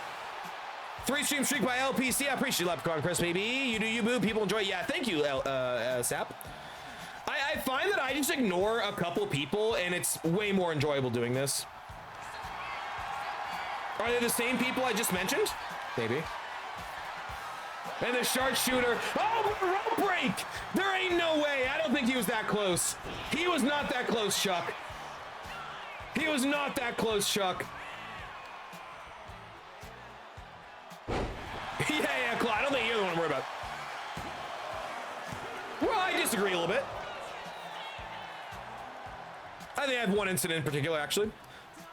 3 stream streak by LPC. I appreciate you, Leprechaun Chris, baby. You do you, boo. People enjoy it. Yeah, thank you, Sap. I find that I just ignore a couple people, and it's way more enjoyable doing this. Are they the same people I just mentioned? Maybe. And the sharpshooter. Oh, rope break! There ain't no way. I don't think he was that close. He was not that close, Chuck. He was not that close, Chuck. Yeah, Claude. I don't think you're the one to worry about. Well, I disagree a little bit. I think I have one incident in particular, actually.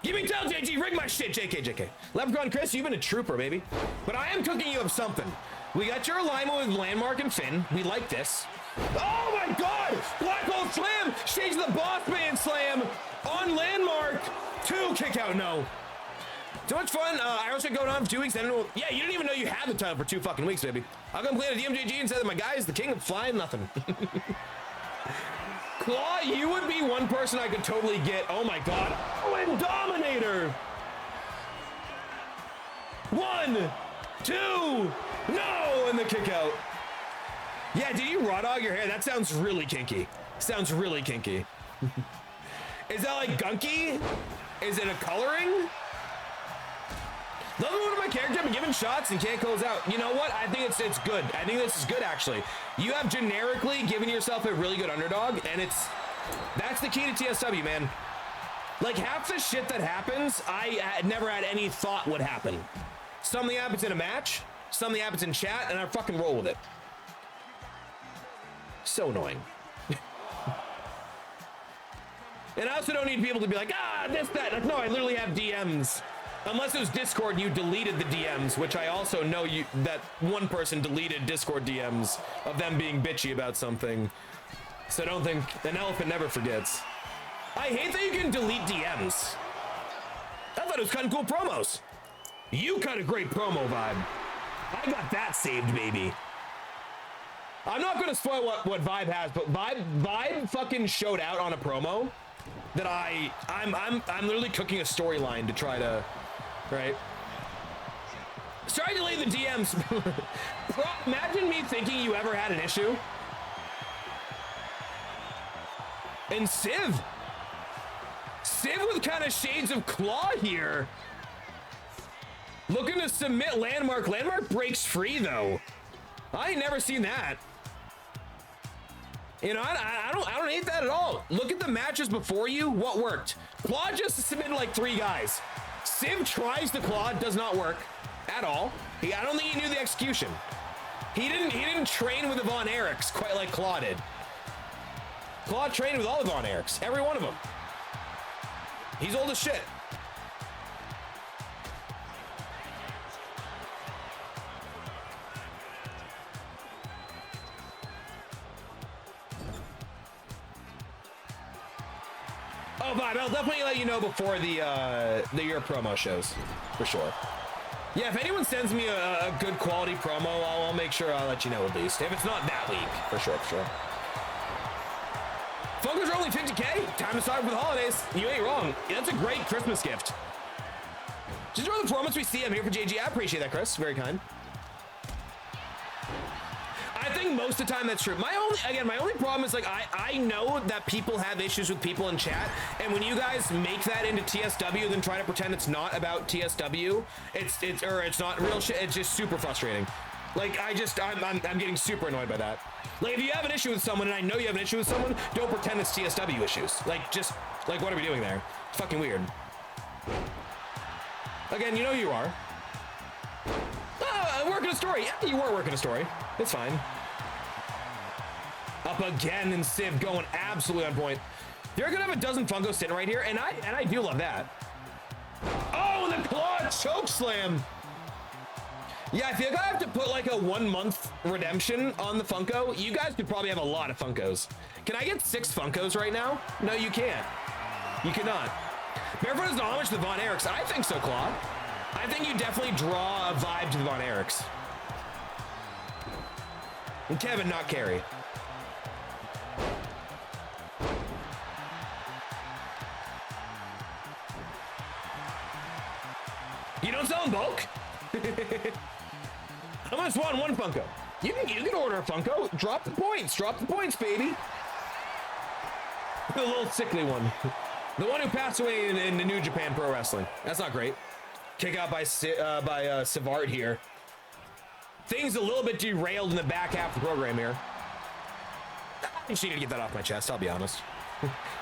Give me tell, JG. Rig my shit, JK. Leprechaun Chris, you've been a trooper, baby. But I am cooking you up something. We got your alignment with Landmark and Finn. We like this. Oh, my God. Black hole slam. Shades of the boss man slam on Landmark. 2 kick out, no. So much fun. I also going on for 2 weeks. I don't know. Yeah, you didn't even know you had the title for 2 fucking weeks, baby. I'll go play at DMJG and say that my guy is the king of flying nothing. Claw, you would be one person I could totally get. Oh my god. Oh, and Dominator. 1, 2, no, and the kick out. Yeah, did you raw dog your hair? That sounds really kinky. Sounds really kinky. Is that like gunky? Is it a coloring? Another one of my character been giving shots and can't close out. You know what? I think it's good. I think this is good actually. You have generically given yourself a really good underdog, and that's the key to TSW, man. Like half the shit that happens, I never had any thought would happen. Something happens in a match, something happens in chat, and I fucking roll with it. So annoying. And I also don't need people to be like, ah, this, that. Like, no, I literally have DMs. Unless it was Discord and you deleted the DMs, which I also know that one person deleted Discord DMs of them being bitchy about something. So don't think, an elephant never forgets. I hate that you can delete DMs. I thought it was kind of cool promos. You cut a great promo vibe. I got that saved, baby. I'm not gonna spoil what Vibe has, but Vibe fucking showed out on a promo that I'm literally cooking a storyline to try to, right? Sorry to delete the DMs. Imagine me thinking you ever had an issue. And Civ with kind of shades of Claw here. Looking to submit Landmark. Landmark breaks free though. I ain't never seen that. You know, I don't hate that at all. Look at the matches before you. What worked? Claw just submitted like 3 guys. Civ tries the Claw, does not work at all. I don't think he knew the execution. He didn't train with the Von Erichs quite like Claw did. Claw trained with all the Von Erichs, every one of them. He's old as shit. Oh, Vibe, I'll definitely let you know before the your promo shows, for sure. Yeah, if anyone sends me a good quality promo, I'll make sure I'll let you know at least. If it's not that week, for sure, for sure. Funkos are only 50K. Time to start for the holidays. You ain't wrong. Yeah, that's a great Christmas gift. Just for the performance we see, I'm here for JG. I appreciate that, Chris. Very kind. I think most of the time that's true. My only problem is like I know that people have issues with people in chat, and when you guys make that into TSW, then try to pretend it's not about TSW, it's not real shit. It's just super frustrating. Like I'm getting super annoyed by that. Like if you have an issue with someone, and I know you have an issue with someone, don't pretend it's TSW issues. Like what are we doing there? It's fucking weird. Again, you know you are. Oh, working a story. Yeah, you were working a story. It's fine. Up again, and Civ going absolutely on point. They're gonna have a dozen Funkos sitting right here, and I do love that. Oh, the Claw choke slam. Yeah, I feel like I have to put like a 1 month redemption on the Funko. You guys could probably have a lot of Funkos. Can I get 6 Funkos right now? No, you can't. You cannot. Barefoot is an homage to the Von Erichs. I think so, Claw. I think you definitely draw a vibe to the Von Erichs. And Kevin, not Carrie. You don't sell in bulk? I'm gonna swan 1 Funko. You can order a Funko. Drop the points, baby. The little sickly one. The one who passed away in the New Japan Pro Wrestling. That's not great. Kick out by Savard here. Things a little bit derailed in the back half of the program here. I just need to get that off my chest, I'll be honest.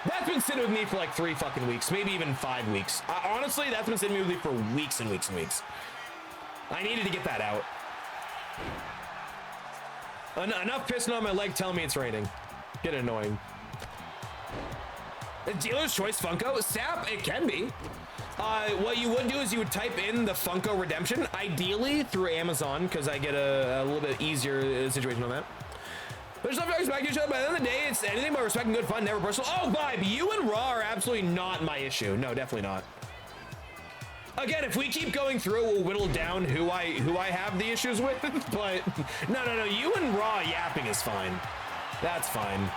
That's been sitting with me for like 3 fucking weeks, maybe even 5 weeks. Honestly, that's been sitting with me for weeks and weeks and weeks. I needed to get that out. Enough pissing on my leg telling me it's raining. Get annoying. The dealer's choice Funko? Sap, it can be. What you would do is you would type in the Funko redemption, ideally through Amazon, because I get a little bit easier situation on that. There's nothing to respect each other, but at the end of the day, it's anything but respect and good fun, never personal. Oh, vibe, you and Raw are absolutely not my issue. No, definitely not. Again, if we keep going through, we'll whittle down who I have the issues with, but no, you and Raw yapping is fine. That's fine.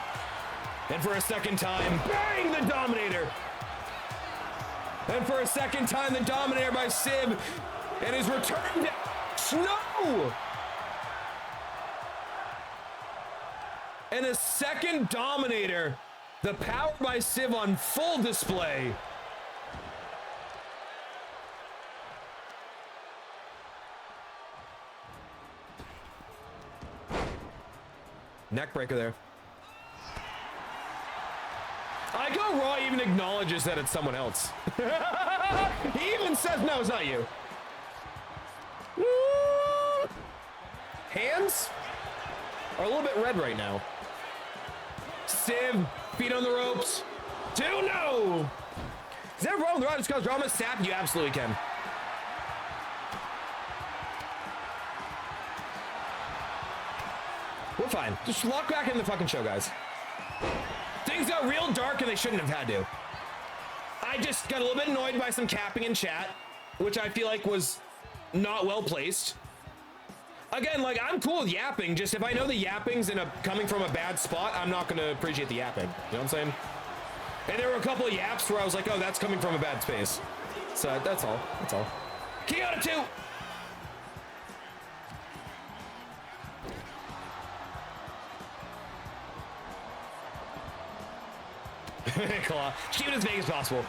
And for a second time, bang, the Dominator. And for a second time, the Dominator by Civ, and his return to Snow. And a second Dominator, the power by Civ on full display. Neck breaker there. I go Raw even acknowledges that it's someone else. He even says, no, it's not you. Hands are a little bit red right now. Civ, feet on the ropes. 2-0. Is there a problem with Raw just cause drama? Sap, you absolutely can. We're fine. Just lock back in the fucking show, guys. Things got real dark and they shouldn't have had to. I just got a little bit annoyed by some capping in chat, which I feel like was not well placed. Again, like, I'm cool with yapping, just if I know the yapping's coming from a bad spot, I'm not gonna appreciate the yapping. You know what I'm saying? And there were a couple of yaps where I was like, oh, that's coming from a bad space. So that's all. That's all. King out of 2. Claw. Just keep it as vague as possible.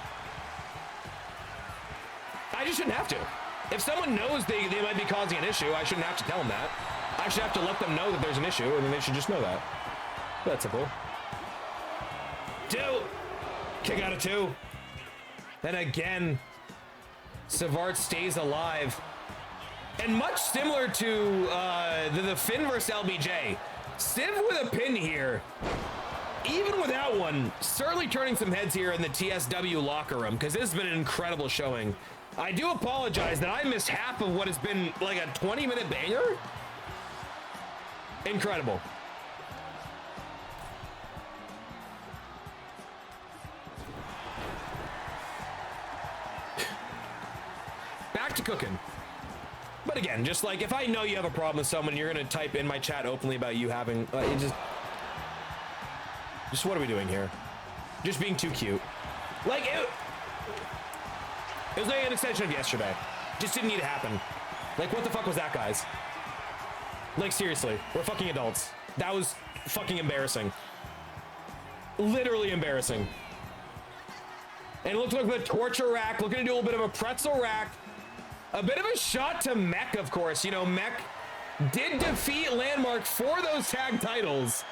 I just shouldn't have to. If someone knows they might be causing an issue, I shouldn't have to tell them that. I should have to let them know that there's an issue, and then they should just know that. That's simple. 2. Kick out of 2. And again, Savart stays alive. And much similar to the Finn versus LBJ. Civ with a pin here. Even without one, certainly turning some heads here in the TSW locker room, because this has been an incredible showing. I do apologize that I missed half of what has been like a 20-minute banger. Incredible. Back to cooking. But again, just like if I know you have a problem with someone, you're going to type in my chat openly about you having... Just what are we doing here? Just being too cute. Like, it was like an extension of yesterday. Just didn't need to happen. Like, what the fuck was that, guys? Like, seriously, we're fucking adults. That was fucking embarrassing. Literally embarrassing. And it looked like the torture rack, looking to do a bit of a pretzel rack. A bit of a shot to Mech, of course. You know, Mech did defeat Landmark for those tag titles.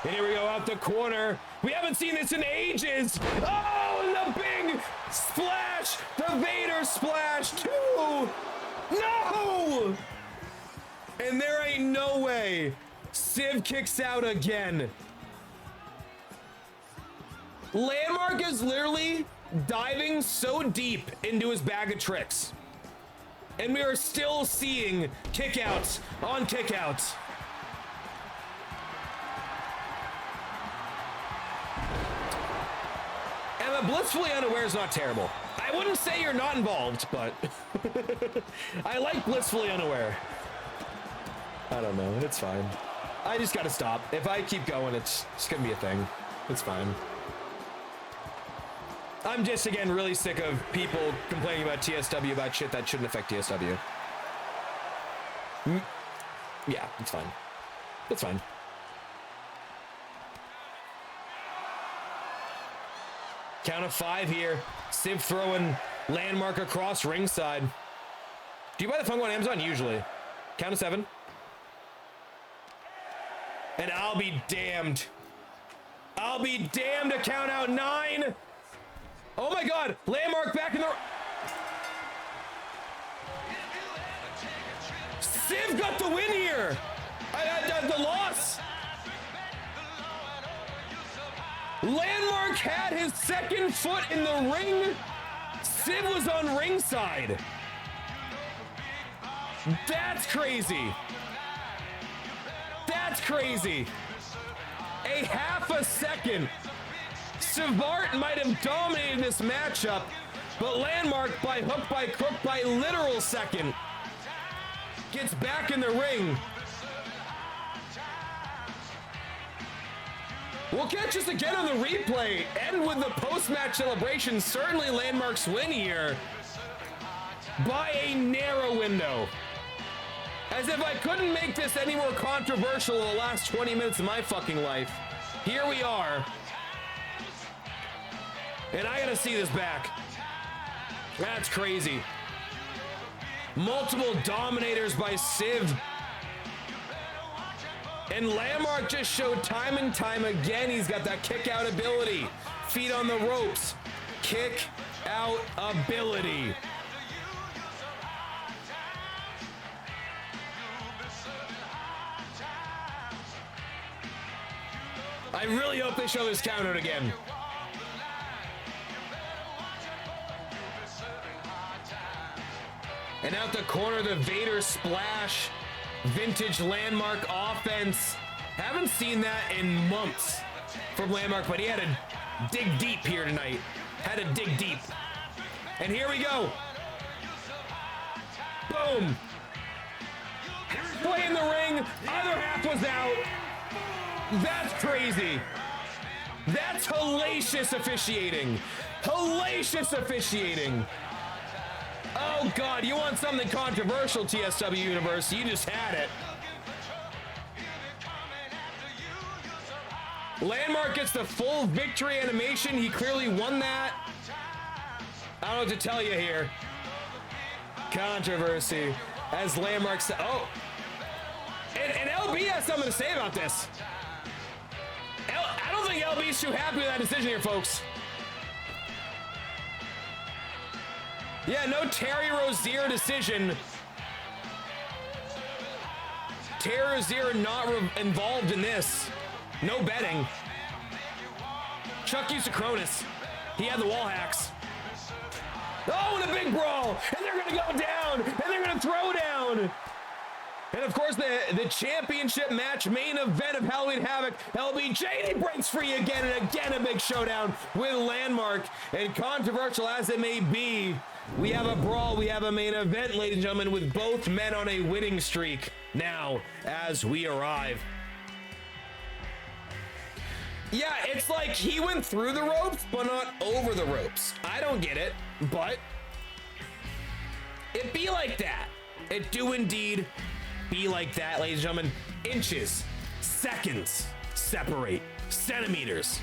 And here we go out the corner. We haven't seen this in ages. Oh, and the big splash. The Vader splash, too. No! And there ain't no way. Civ kicks out again. Landmark is literally diving so deep into his bag of tricks. And we are still seeing kickouts on kickouts. And the blissfully unaware is not terrible. I wouldn't say you're not involved, but I like blissfully unaware. I don't know, it's fine. I just gotta stop. If I keep going, it's gonna be a thing. It's fine. I'm just, again, really sick of people complaining about TSW about shit that shouldn't affect TSW. Yeah, it's fine. It's fine. Count of 5 here. Civ throwing Landmark across ringside. Do you buy the Funko on Amazon? Usually. Count of 7. And I'll be damned. I'll be damned to count out 9. Oh my God. Landmark back in the... Civ got the win here. The loss. Landmark had his second foot in the ring. Civ was on ringside. That's crazy. That's That's crazy. A half a second. Savart might have dominated this matchup, but Landmark, by hook, by crook, by literal second, gets back in the ring. We'll catch us again on the replay, and with the post-match celebration, certainly Landmark's win here by a narrow window. As if I couldn't make this any more controversial in the last 20 minutes of my fucking life. Here we are. And I gotta see this back. That's crazy. Multiple dominators by Civ. And Landmark just showed time and time again he's got that kick out ability. Feet on the ropes. Kick out ability. I really hope they show this count out again. And out the corner, the Vader splash. Vintage Landmark offense. Haven't seen that in months from Landmark, but he had to dig deep here tonight. Had to dig deep. And here we go. Boom. Play in the ring. Other half was out. That's crazy. That's hellacious officiating. Hellacious officiating. Oh God, you want something controversial, TSW Universe? You just had it. Landmark gets the full victory animation. He clearly won that. I don't know what to tell you here. Controversy. As Landmark said, oh. And LB has something to say about this. I don't think LB's too happy with that decision here, folks. Yeah, no Terry Rozier decision. Terry Rozier not involved in this. No betting. Chuck used to Cronus. He had the wall hacks. Oh, and a big brawl. And they're going to go down. And they're going to throw down. And of course, the championship match, main event of Halloween Havoc. LBJ breaks free again and again. A big showdown with Landmark. And controversial as it may be, we have a brawl, we have a main event, ladies and gentlemen, with both men on a winning streak now as we arrive. Yeah, it's like he went through the ropes, but not over the ropes. I don't get it, but it be like that. It do indeed be like that, ladies and gentlemen. Inches, seconds separate, centimeters,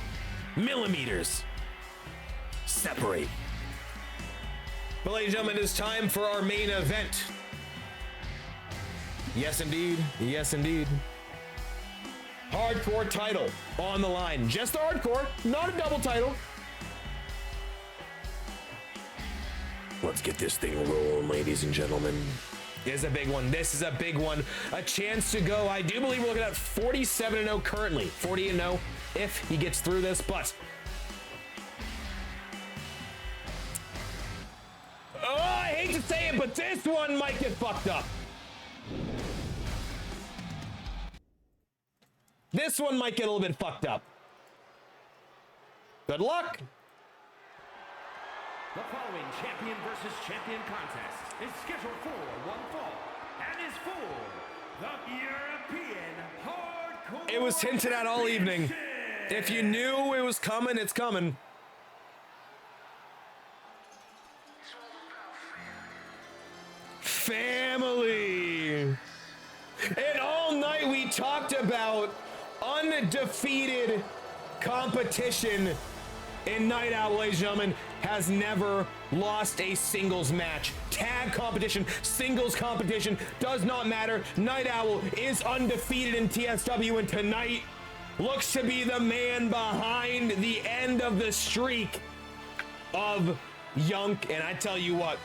millimeters separate. But ladies and gentlemen, it is time for our main event. Yes, indeed. Yes, indeed. Hardcore title on the line. Just the hardcore, not a double title. Let's get this thing rolling, ladies and gentlemen. This is a big one. This is a big one. A chance to go. I do believe we're looking at 47-0 currently. 48-0 if he gets through this, but oh, I hate to say it, but this one might get fucked up. This one might get a little bit fucked up. Good luck. The following champion versus champion contest is scheduled for one fall and is for the European Hardcore. It was hinted at all evening. If you knew it was coming, it's coming. Family. And all night we talked about undefeated competition in Night Owl, ladies and gentlemen, has never lost a singles match. Tag competition, singles competition, does not matter. Night Owl is undefeated in TSW, and tonight looks to be the man behind the end of the streak of Yunk. And I tell you what,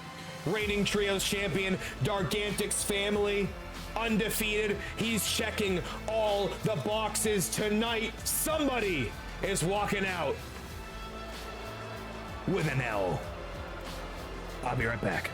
reigning trios champion, Dargantic's family, undefeated. He's checking all the boxes tonight. Somebody is walking out with an L. I'll be right back.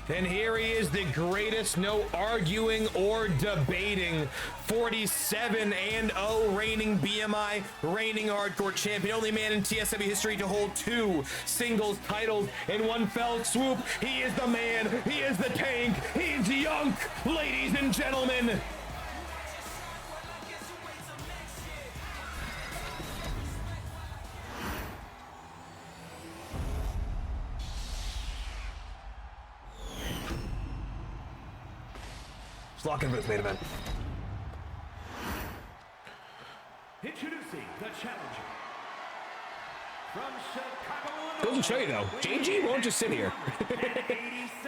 And here he is, the greatest, no arguing or debating, 47-0 reigning BMI, reigning hardcore champion, only man in TSW history to hold 2 singles titles in one fell swoop. He is the man, he is the tank, he's Yunk, ladies and gentlemen. Lock in for this main event. Introducing the challenger from Chicago, Illinois. Doesn't show you though. JG won't just sit here.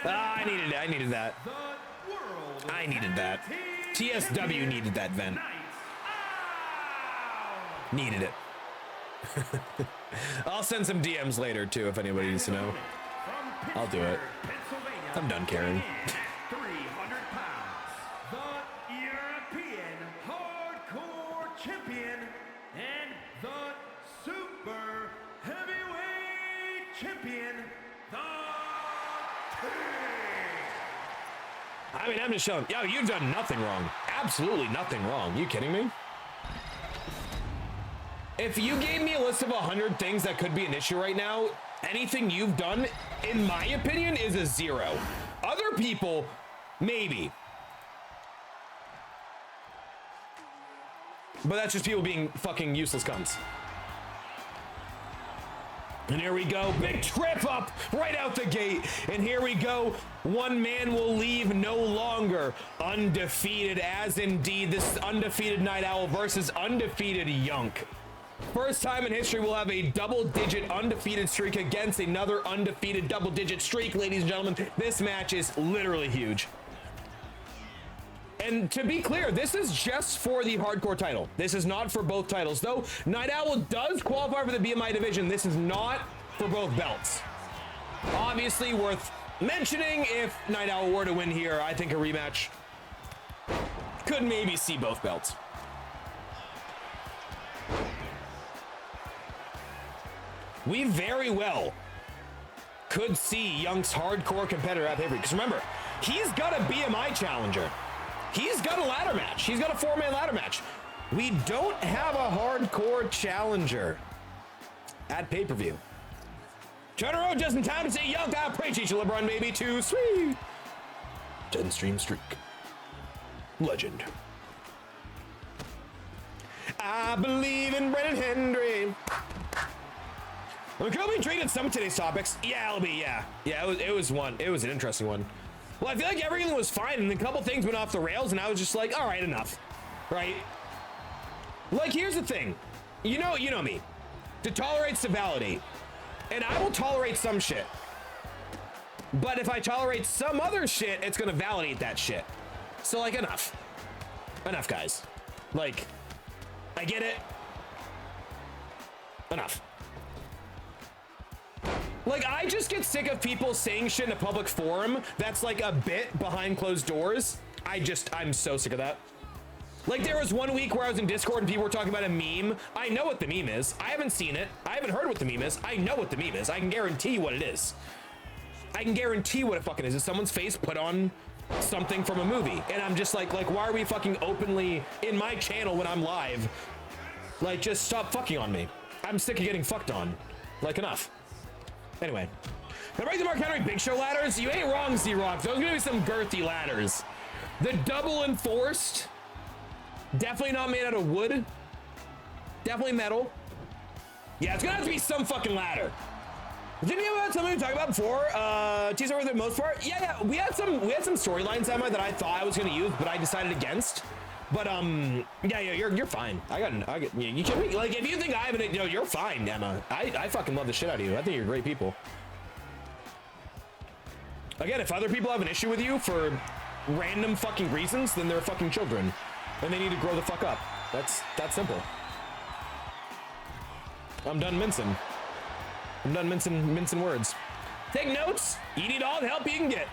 I needed that. I needed that. TSW needed that vent. Needed it. I'll send some DMs later too if anybody needs to know. I'll do it. I'm done caring. Champion and the super heavyweight champion, the King. I mean, I'm just showing. Yo, you've done nothing wrong. Absolutely nothing wrong. You kidding me? If you gave me a list of 100 things that could be an issue right now, anything you've done, in my opinion, is a 0. Other people, maybe. But that's just people being fucking useless cunts. And here we go, big trip up right out the gate. And here we go, one man will leave no longer undefeated, as indeed this undefeated Night Owl versus undefeated Yunk. First time in history we'll have a double-digit undefeated streak against another undefeated double-digit streak, ladies and gentlemen. This match is literally huge. And to be clear, this is just for the hardcore title. This is not for both titles. Though Night Owl does qualify for the BMI division, this is not for both belts. Obviously worth mentioning, if Night Owl were to win here, I think a rematch could maybe see both belts. We very well could see Young's hardcore competitor at pay-per-view. Because remember, he's got a BMI challenger. He's got a ladder match. He's got a 4-man ladder match. We don't have a hardcore challenger at pay-per-view. Turn around just in time to say, Young, I appreciate you, LeBron, baby. Too sweet. 10-stream streak. Legend. I believe in Brennan Hendry. We're going to be treating some of today's topics. Yeah, it'll be, yeah. Yeah, it was an interesting one. Well, I feel like everything was fine, and a couple things went off the rails, and I was just like, all right, enough, right? Like, here's the thing. You know me. To tolerate, to validate. And I will tolerate some shit. But if I tolerate some other shit, it's going to validate that shit. So, like, enough. Enough, guys. Like, I get it. Enough. Like, I just get sick of people saying shit in a public forum that's like a bit behind closed doors. I'm so sick of that. Like, there was one week where I was in Discord and people were talking about a meme. I know what the meme is. I haven't seen it. I haven't heard what the meme is. I know what the meme is. I can guarantee what it is. I can guarantee what it fucking is. It's someone's face put on something from a movie. And I'm just like, why are we fucking openly in my channel when I'm live? Like, just stop fucking on me. I'm sick of getting fucked on. Like, enough. Anyway, now break the Mark Henry Big Show ladders. You ain't wrong, Z-Rock. Those are gonna be some girthy ladders. The double enforced, definitely not made out of wood. Definitely metal. Yeah, it's gonna have to be some fucking ladder. Didn't we have something to talk about before? Teaser for the most part. Yeah, we had some storylines that I thought I was gonna use, but I decided against. But yeah, you're fine. I got you can be, like, if you think I haven't, you're fine, Emma. I fucking love the shit out of you. I think you're great people. Again, if other people have an issue with you for random fucking reasons, then they're fucking children. And they need to grow the fuck up. That's that simple. I'm done mincing. I'm done mincing words. Take notes. You need all the help you can get.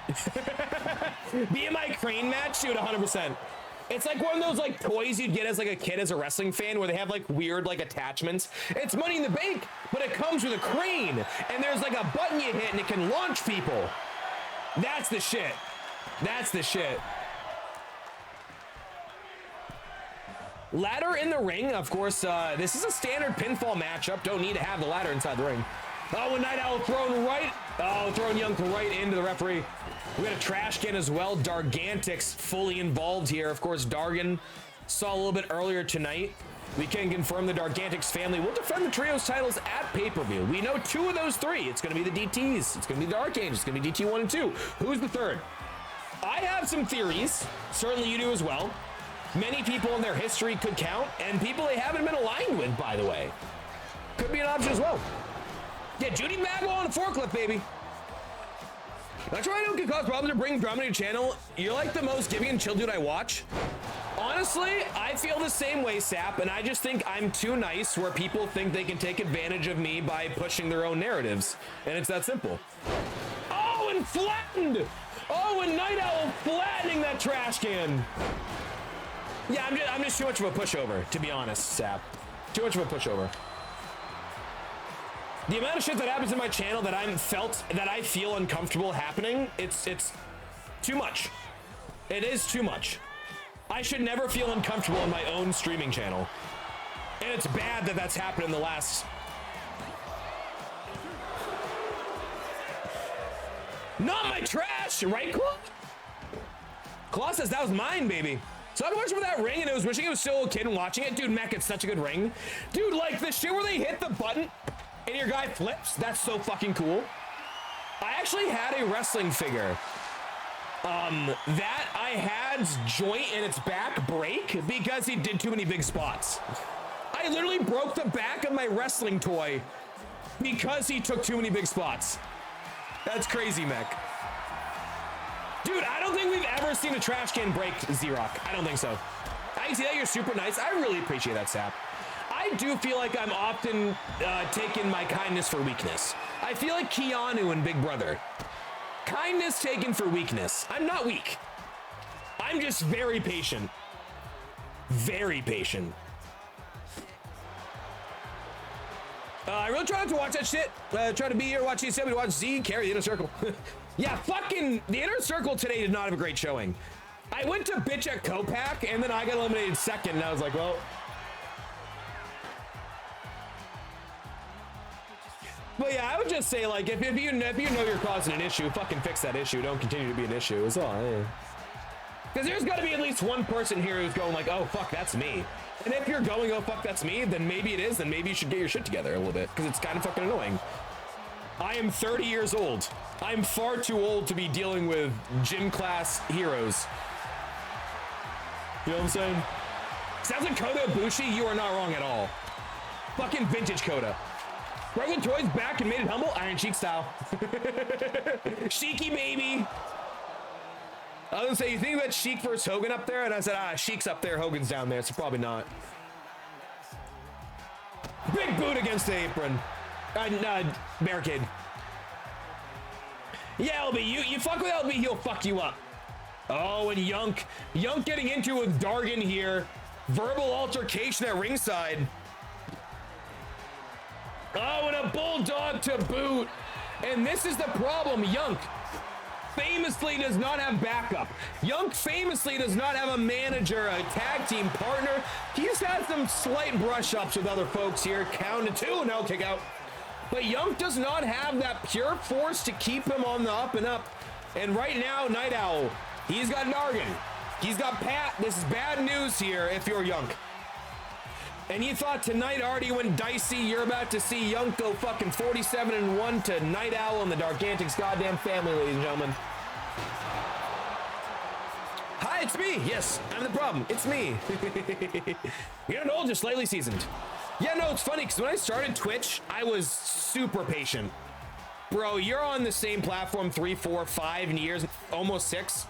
BMI crane match, dude, 100%. It's like one of those like toys you'd get as like a kid as a wrestling fan where they have like weird like attachments. It's Money in the Bank, but it comes with a crane and there's like a button you hit and it can launch people. That's the shit. That's the shit. Ladder in the ring, of course. This is a standard pinfall matchup. Don't need to have the ladder inside the ring. Oh, and Night Owl thrown right. Oh, throwing Young right into the referee. We got a trash can as well. Dargantics fully involved here. Of course, Dargan saw a little bit earlier tonight. We can confirm the Dargantics family will defend the trios titles at pay-per-view. We know 2 of those 3. It's going to be the DTs. It's going to be the Dark Angels. It's going to be DT 1 and 2. Who's the third? I have some theories. Certainly you do as well. Many people in their history could count, and people they haven't been aligned with, by the way. Could be an option as well. Yeah, Judy Magwell on a forklift, baby. That's why I don't get cause problems to bring drama to your channel. You're like the most giving and chill dude I watch. Honestly, I feel the same way, Sap, and I just think I'm too nice where people think they can take advantage of me by pushing their own narratives. And it's that simple. Oh, and flattened! Oh, and Night Owl flattening that trash can. Yeah, I'm just too much of a pushover, to be honest, Sap. Too much of a pushover. The amount of shit that happens in my channel that I feel uncomfortable happening, it's too much. It is too much. I should never feel uncomfortable in my own streaming channel. And it's bad that that's happened in the last... Not my trash, right, Claw? Claw says that was mine, baby. So I watched for that ring and I was wishing it was still a kid and watching it. Dude, Mech, it's such a good ring. Dude, like the shit where they hit the button and your guy flips, that's so fucking cool. I actually had a wrestling figure that I had's joint in its back break because he did too many big spots. I literally broke the back of my wrestling toy because he took too many big spots. That's crazy, Mech. Dude, I don't think we've ever seen a trash can break, Z-Rock. I don't think so. I see that you're super nice. I really appreciate that, Sap. I do feel like I'm often taking my kindness for weakness. I feel like Keanu in Big Brother. Kindness taken for weakness. I'm not weak. I'm just very patient. Very patient. I really try not to watch that shit. Try to be here, watch ESW, watch Z, carry the Inner Circle. Yeah, fucking the Inner Circle today did not have a great showing. I went to bitch at Copac and then I got eliminated second and I was like, well. But yeah, I would just say like, if you know you're causing an issue, fucking fix that issue. Don't continue to be an issue. It's all. Because there's got to be at least one person here who's going like, oh, fuck, that's me. And if you're going, oh, fuck, that's me, then maybe it is. Then maybe you should get your shit together a little bit because it's kind of fucking annoying. I am 30 years old. I'm far too old to be dealing with gym class heroes. You know what I'm saying? Sounds like Kota Ibushi. You are not wrong at all. Fucking vintage Kota. Broken Toys back and made it humble. Iron Sheik style. Sheiky, baby. I was gonna say, you think about Sheik versus Hogan up there? And I said, Sheik's up there, Hogan's down there, so probably not. Big boot against the apron. Barricade. Yeah, LB, you fuck with LB, he'll fuck you up. Oh, and Yunk getting into it with Dargan here. Verbal altercation at ringside. Oh, and a bulldog to boot. And this is the problem, Yunk famously does not have backup. Yunk famously does not have a manager, a tag team partner. He's had some slight brush ups with other folks here. Count to 2, no kick out. But Yunk does not have that pure force to keep him on the up and up. And right now, Night Owl, he's got Dargan. He's got Pat. This is bad news here if you're Yunk. And you thought tonight already went dicey. You're about to see Yunk go fucking 47-1 to Night Owl and the Dargantics goddamn family, ladies and gentlemen. Hi, it's me. Yes, I'm the problem. It's me. You're not old, just slightly seasoned. Yeah, no, it's funny because when I started Twitch, I was super patient. Bro, you're on the same platform 3, 4, 5 years, almost 6.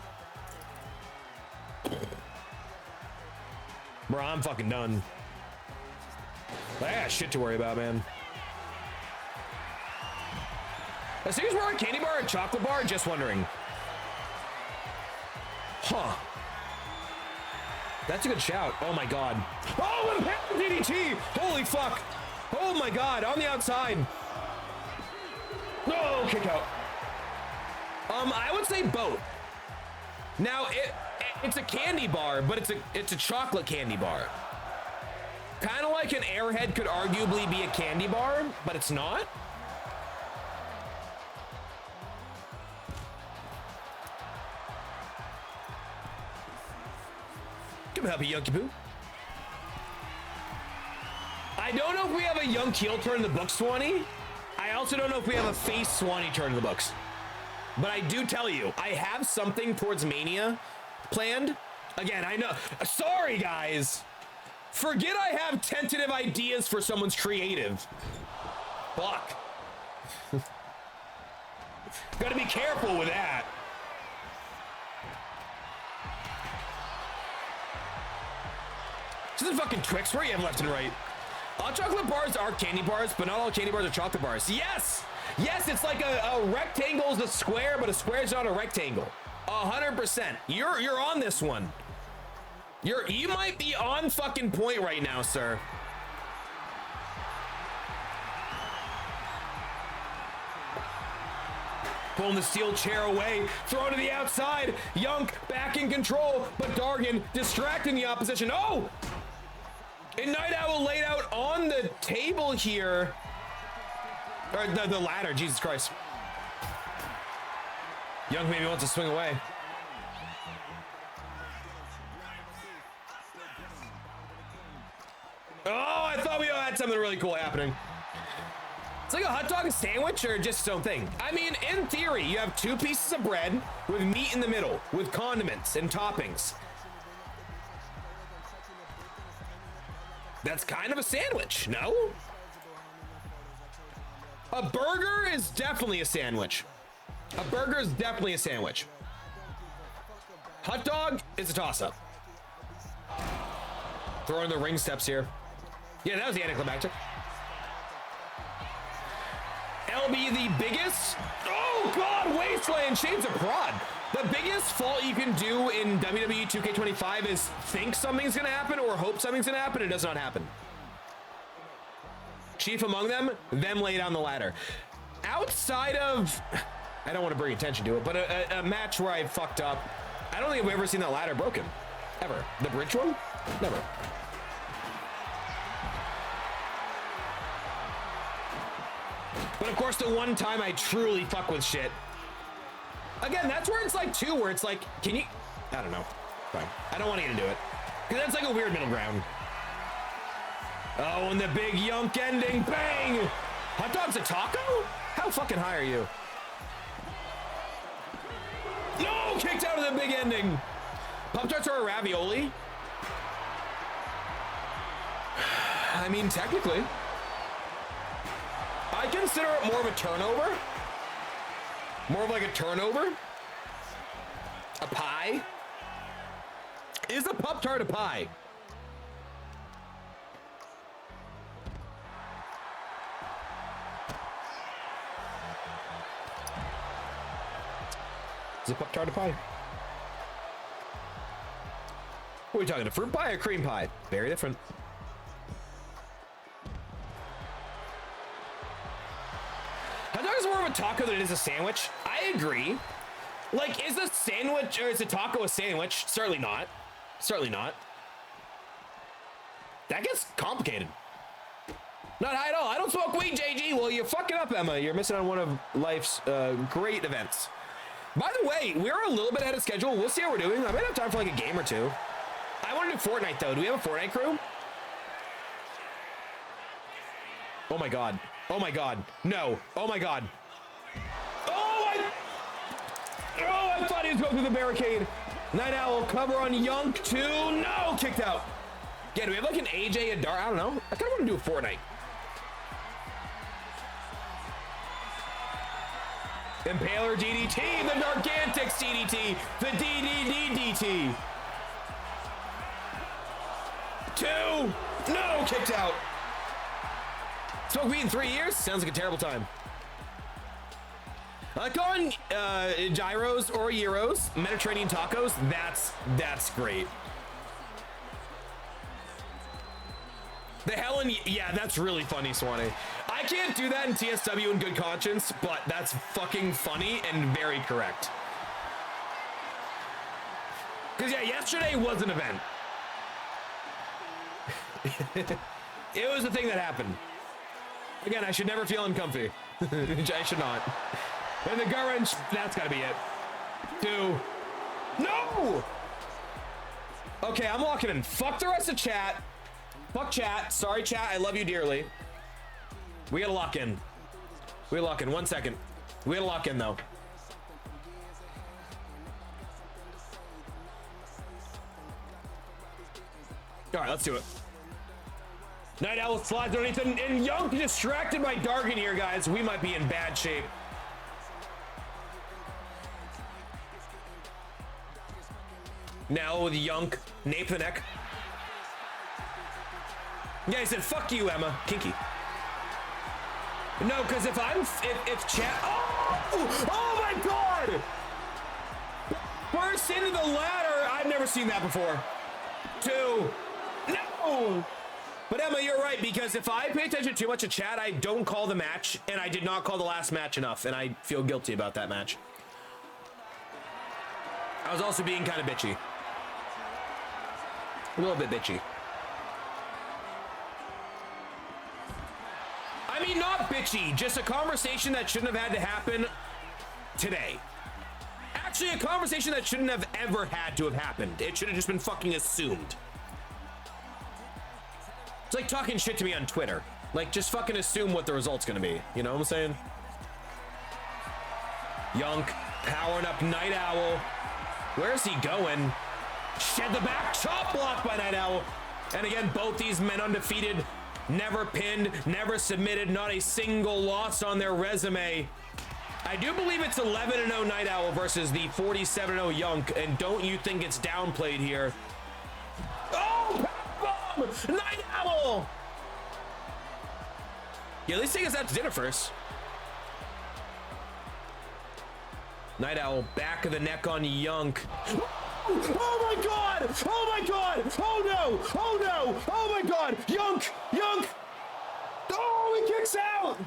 Bro, I'm fucking done. I got shit to worry about, man. As soon as we're on candy bar and chocolate bar, just wondering. Huh. That's a good shout. Oh my god. Oh, impact DDT! Holy fuck! Oh my god, on the outside. No, kick out. I would say both. Now it's a candy bar, but it's a chocolate candy bar. Kind of like an Airhead could arguably be a candy bar, but it's not. Come help you, Yunky Boo. I don't know if we have a young heel turn in the books, Swanee. I also don't know if we have a face Swanee turn in the books. But I do tell you, I have something towards Mania planned. Again, I know. Sorry, guys. Forget I have tentative ideas for someone's creative. Fuck. Gotta be careful with that. This is fucking Twix. Where you have left and right? All chocolate bars are candy bars, but not all candy bars are chocolate bars. Yes! Yes, it's like a rectangle is a square, but a square is not a rectangle. 100%. You're on this one. You might be on fucking point right now, sir. Pulling the steel chair away, thrown to the outside. Yunk back in control, but Dargan distracting the opposition. Oh! And Night Owl laid out on the table here. Or the ladder, Jesus Christ. Young maybe wants to swing away. Oh, I thought we had something really cool happening. It's like a hot dog sandwich or just its own thing. I mean, in theory, you have 2 pieces of bread with meat in the middle, with condiments and toppings. That's kind of a sandwich, no? A burger is definitely a sandwich. A burger is definitely a sandwich. Hot dog is a toss-up. Throwing the ring steps here. Yeah, that was the anticlimactic. LB the biggest. Oh God, Wasteland Shades of Prod. The biggest fault you can do in WWE 2K25 is think something's gonna happen or hope something's gonna happen. It does not happen. Chief among them lay down the ladder. Outside of, I don't want to bring attention to it, but a match where I fucked up. I don't think I've ever seen that ladder broken, ever. The bridge one, never. But of course, the one time I truly fuck with shit. Again, that's where it's like too, where it's like, can you? I don't know. Fine. I don't want you to do it because that's like a weird middle ground. Oh, and the big yunk ending, bang! Hot dog's a taco? How fucking high are you? No, kicked out of the big ending. Pop-Tarts are a ravioli? I mean, technically. I consider it more of a turnover. More of like a turnover. A pie. Is a Pop-Tart a pie? Is a Pop-Tart a pie? What are we talking, a fruit pie or cream pie? Very different. Hot dog is more of a taco than it is a sandwich. I agree. Like, is a sandwich or is a taco a sandwich? Certainly not. Certainly not. That gets complicated. Not high at all. I don't smoke weed, JG. Well, you're fucking up, Emma. You're missing on one of life's great events. By the way, we're a little bit ahead of schedule. We'll see how we're doing. I might have time for like a game or two. I want to do Fortnite though. Do we have a Fortnite crew? Oh my God. Oh my God. No. Oh my God. Oh, I thought he was going through the barricade. Night Owl cover on Yunk too. No, kicked out. Yeah, do we have like an AJ, a Dar? I don't know. I kind of want to do a Fortnite. Impaler DDT, the Gargantics DDT, the DDDDT. 2. No, kicked out. Smoke weed in 3 years? Sounds like a terrible time. Going gyros or gyros, Mediterranean tacos. That's great. The Helen, yeah, that's really funny, Swanee. I can't do that in TSW in good conscience, but that's fucking funny and very correct. Because, yeah, yesterday was an event. It was the thing that happened. Again, I should never feel uncomfy. I should not. And the gut wrench, that's gotta be it. 2. No! Okay, I'm locking in. Fuck the rest of chat. Fuck chat. Sorry, chat. I love you dearly. We gotta lock in. We gotta lock in. 1 second. We gotta lock in, though. All right, let's do it. Night Owl slides underneath, and Young distracted by Dargan here, guys. We might be in bad shape. Now with Young, nape the neck. Yeah, he said, fuck you, Emma. Kinky. No, because if chat, oh my God! Burst into the ladder. I've never seen that before. 2. No! But Emma, you're right, because if I pay attention too much to chat, I don't call the match, and I did not call the last match enough, and I feel guilty about that match. I was also being kind of bitchy. A little bit bitchy. I mean, not bitchy, just a conversation that shouldn't have had to happen today. Actually, a conversation that shouldn't have ever had to have happened. It should have just been fucking assumed. It's like talking shit to me on Twitter. Like, just fucking assume what the result's gonna be. You know what I'm saying? Yunk powering up Night Owl. Where's he going? Shed the back, chop block by Night Owl. And again, both these men undefeated, never pinned, never submitted, not a single loss on their resume. I do believe it's 11-0 Night Owl versus the 47-0 Yunk, and don't you think it's downplayed here? Oh, bomb! Night Owl! Yeah, at least take us out to dinner first. Night Owl, back of the neck on Yunk. Oh my God! Oh my God! Oh no! Oh no! Oh my God! Yunk! Yunk! Oh, he kicks out!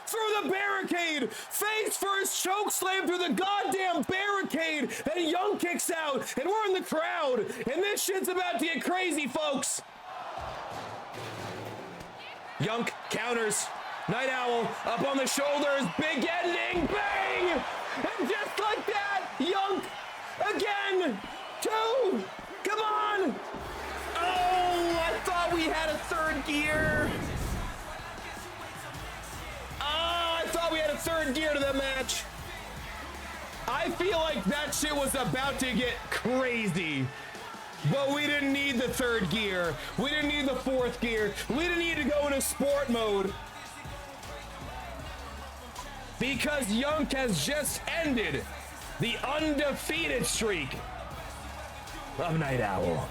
Through the barricade! Face first choke slam through the goddamn barricade! And Young kicks out! And we're in the crowd! And this shit's about to get crazy, folks! Young counters. Night Owl up on the shoulders. Big ending! Bang! And just like that, Young again! 2! Come on! Oh, I thought we had a third gear! I thought we had a third gear to that match. I feel like that shit was about to get crazy. But we didn't need the third gear. We didn't need the fourth gear. We didn't need to go into sport mode. Because Young has just ended the undefeated streak of Night Owl.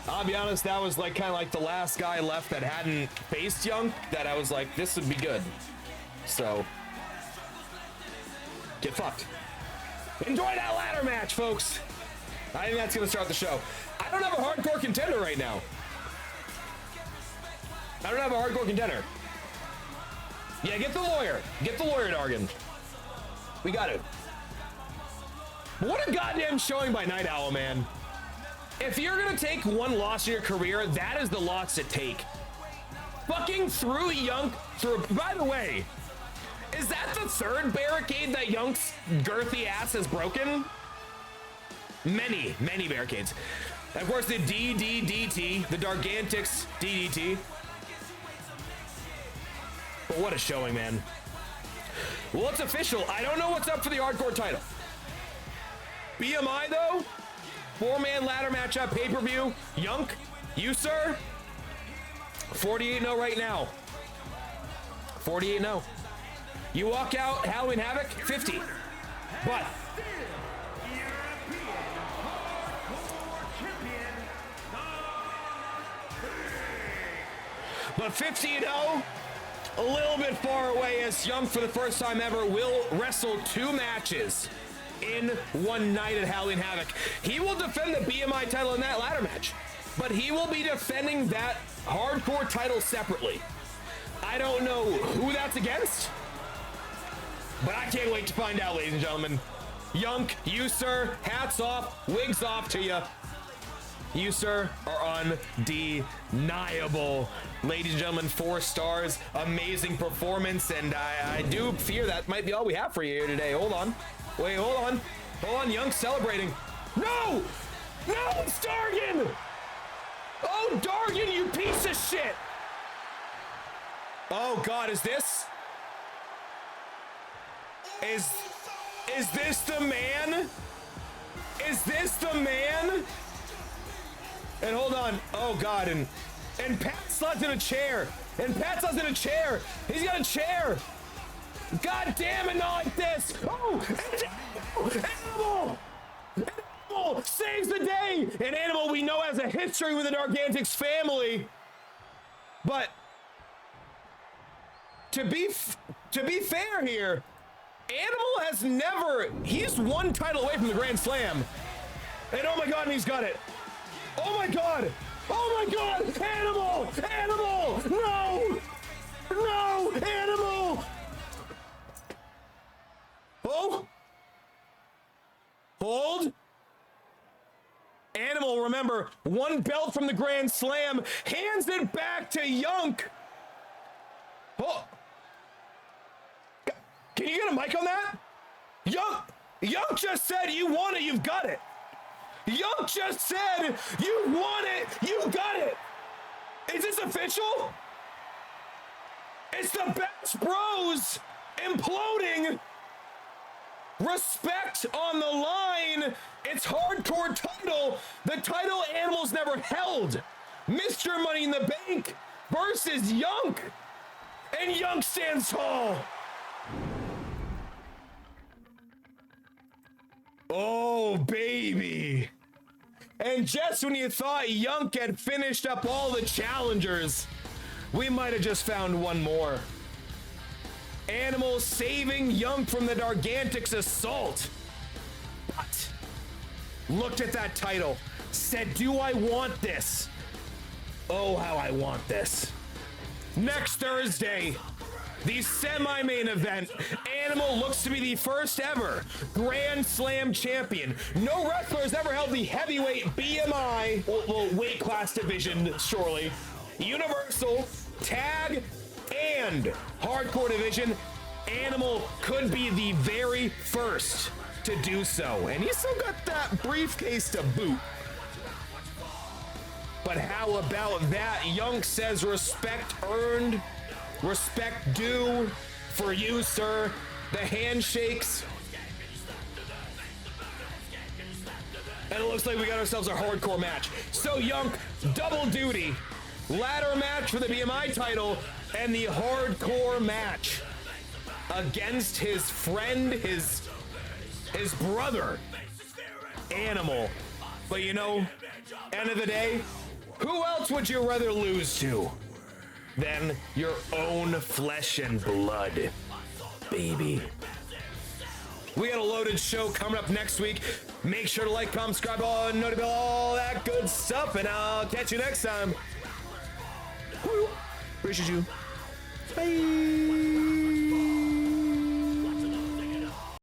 I'll be honest, that was like kind of like the last guy left that hadn't faced Young, that I was like, this would be good. So, get fucked. Enjoy that ladder match, folks. I think that's gonna start the show. I don't have a hardcore contender right now. I don't have a hardcore contender. Yeah, get the lawyer. Get the lawyer, Dargan. We got it. What a goddamn showing by Night Owl, man. If you're gonna take one loss in your career, that is the loss to take. Fucking through Young through. By the way, is that the third barricade that Young's girthy ass has broken? Many, many barricades. And of course, the DDDT, the Dargantics DDT. But what a showing, man. Well, it's official. I don't know what's up for the hardcore title. BMI, though, 4-man ladder matchup, pay-per-view. Yunk, you, sir? 48-0 right now. 48-0. You walk out, Halloween Havoc, 50. But But 50-0, a little bit far away, as Young, for the first time ever, will wrestle 2 matches in one night at Halloween Havoc. He will defend the BMI title in that ladder match, but he will be defending that hardcore title separately. I don't know who that's against, but I can't wait to find out, ladies and gentlemen. Young, you, sir, hats off, wigs off to you. You, sir, are undeniable. Ladies and gentlemen, 4 stars, amazing performance, and I do fear that might be all we have for you here today. Hold on. Wait, hold on. Hold on, Young celebrating. No! No, it's Dargan! Oh, Dargan, you piece of shit! Oh, God, is this? Is this the man? Is this the man? And hold on. Oh, God, and Pat Slot's in a chair. And Pat Slot's in a chair. He's got a chair. God damn it, not like this. Oh, Animal! Animal saves the day. An Animal we know has a history with the Dargantics family. But to be fair here, Animal has never, he's 1 title away from the Grand Slam. And oh my God, and he's got it. Oh my God. Oh my God. Animal. Animal. No. No. Animal. Oh. Hold. Animal, remember, 1 belt from the Grand Slam, hands it back to Young. Oh. Can you get a mic on that? Young just said you want it, you've got it. Young just said you want it, you got it. Is this official? It's the Best Bros imploding. Respect on the line. It's hardcore title. The title Animal's never held. Mr. Money in the Bank versus Young. And Young stands tall. Oh, baby. And just when you thought Young had finished up all the challengers, we might have just found one more. Animal saving Young from the Dargantics assault. But looked at that title, said, do I want this? Oh, how I want this. Next Thursday, the semi-main event, Animal looks to be the first ever Grand Slam champion. No wrestler has ever held the heavyweight BMI, well, weight class division, surely, Universal, Tag, and Hardcore division. Animal could be the very first to do so. And he's still got that briefcase to boot. But how about that? Young says respect earned. Respect due for you, sir. The handshakes. And it looks like we got ourselves a hardcore match. So Young, double duty. Ladder match for the BMI title and the hardcore match against his friend, his brother, Animal. But you know, end of the day, who else would you rather lose to than your own flesh and blood, baby? We got a loaded show coming up next week. Make sure to like, comment, subscribe, notify, all that good stuff, and I'll catch you next time. Woo. Appreciate you. Bye.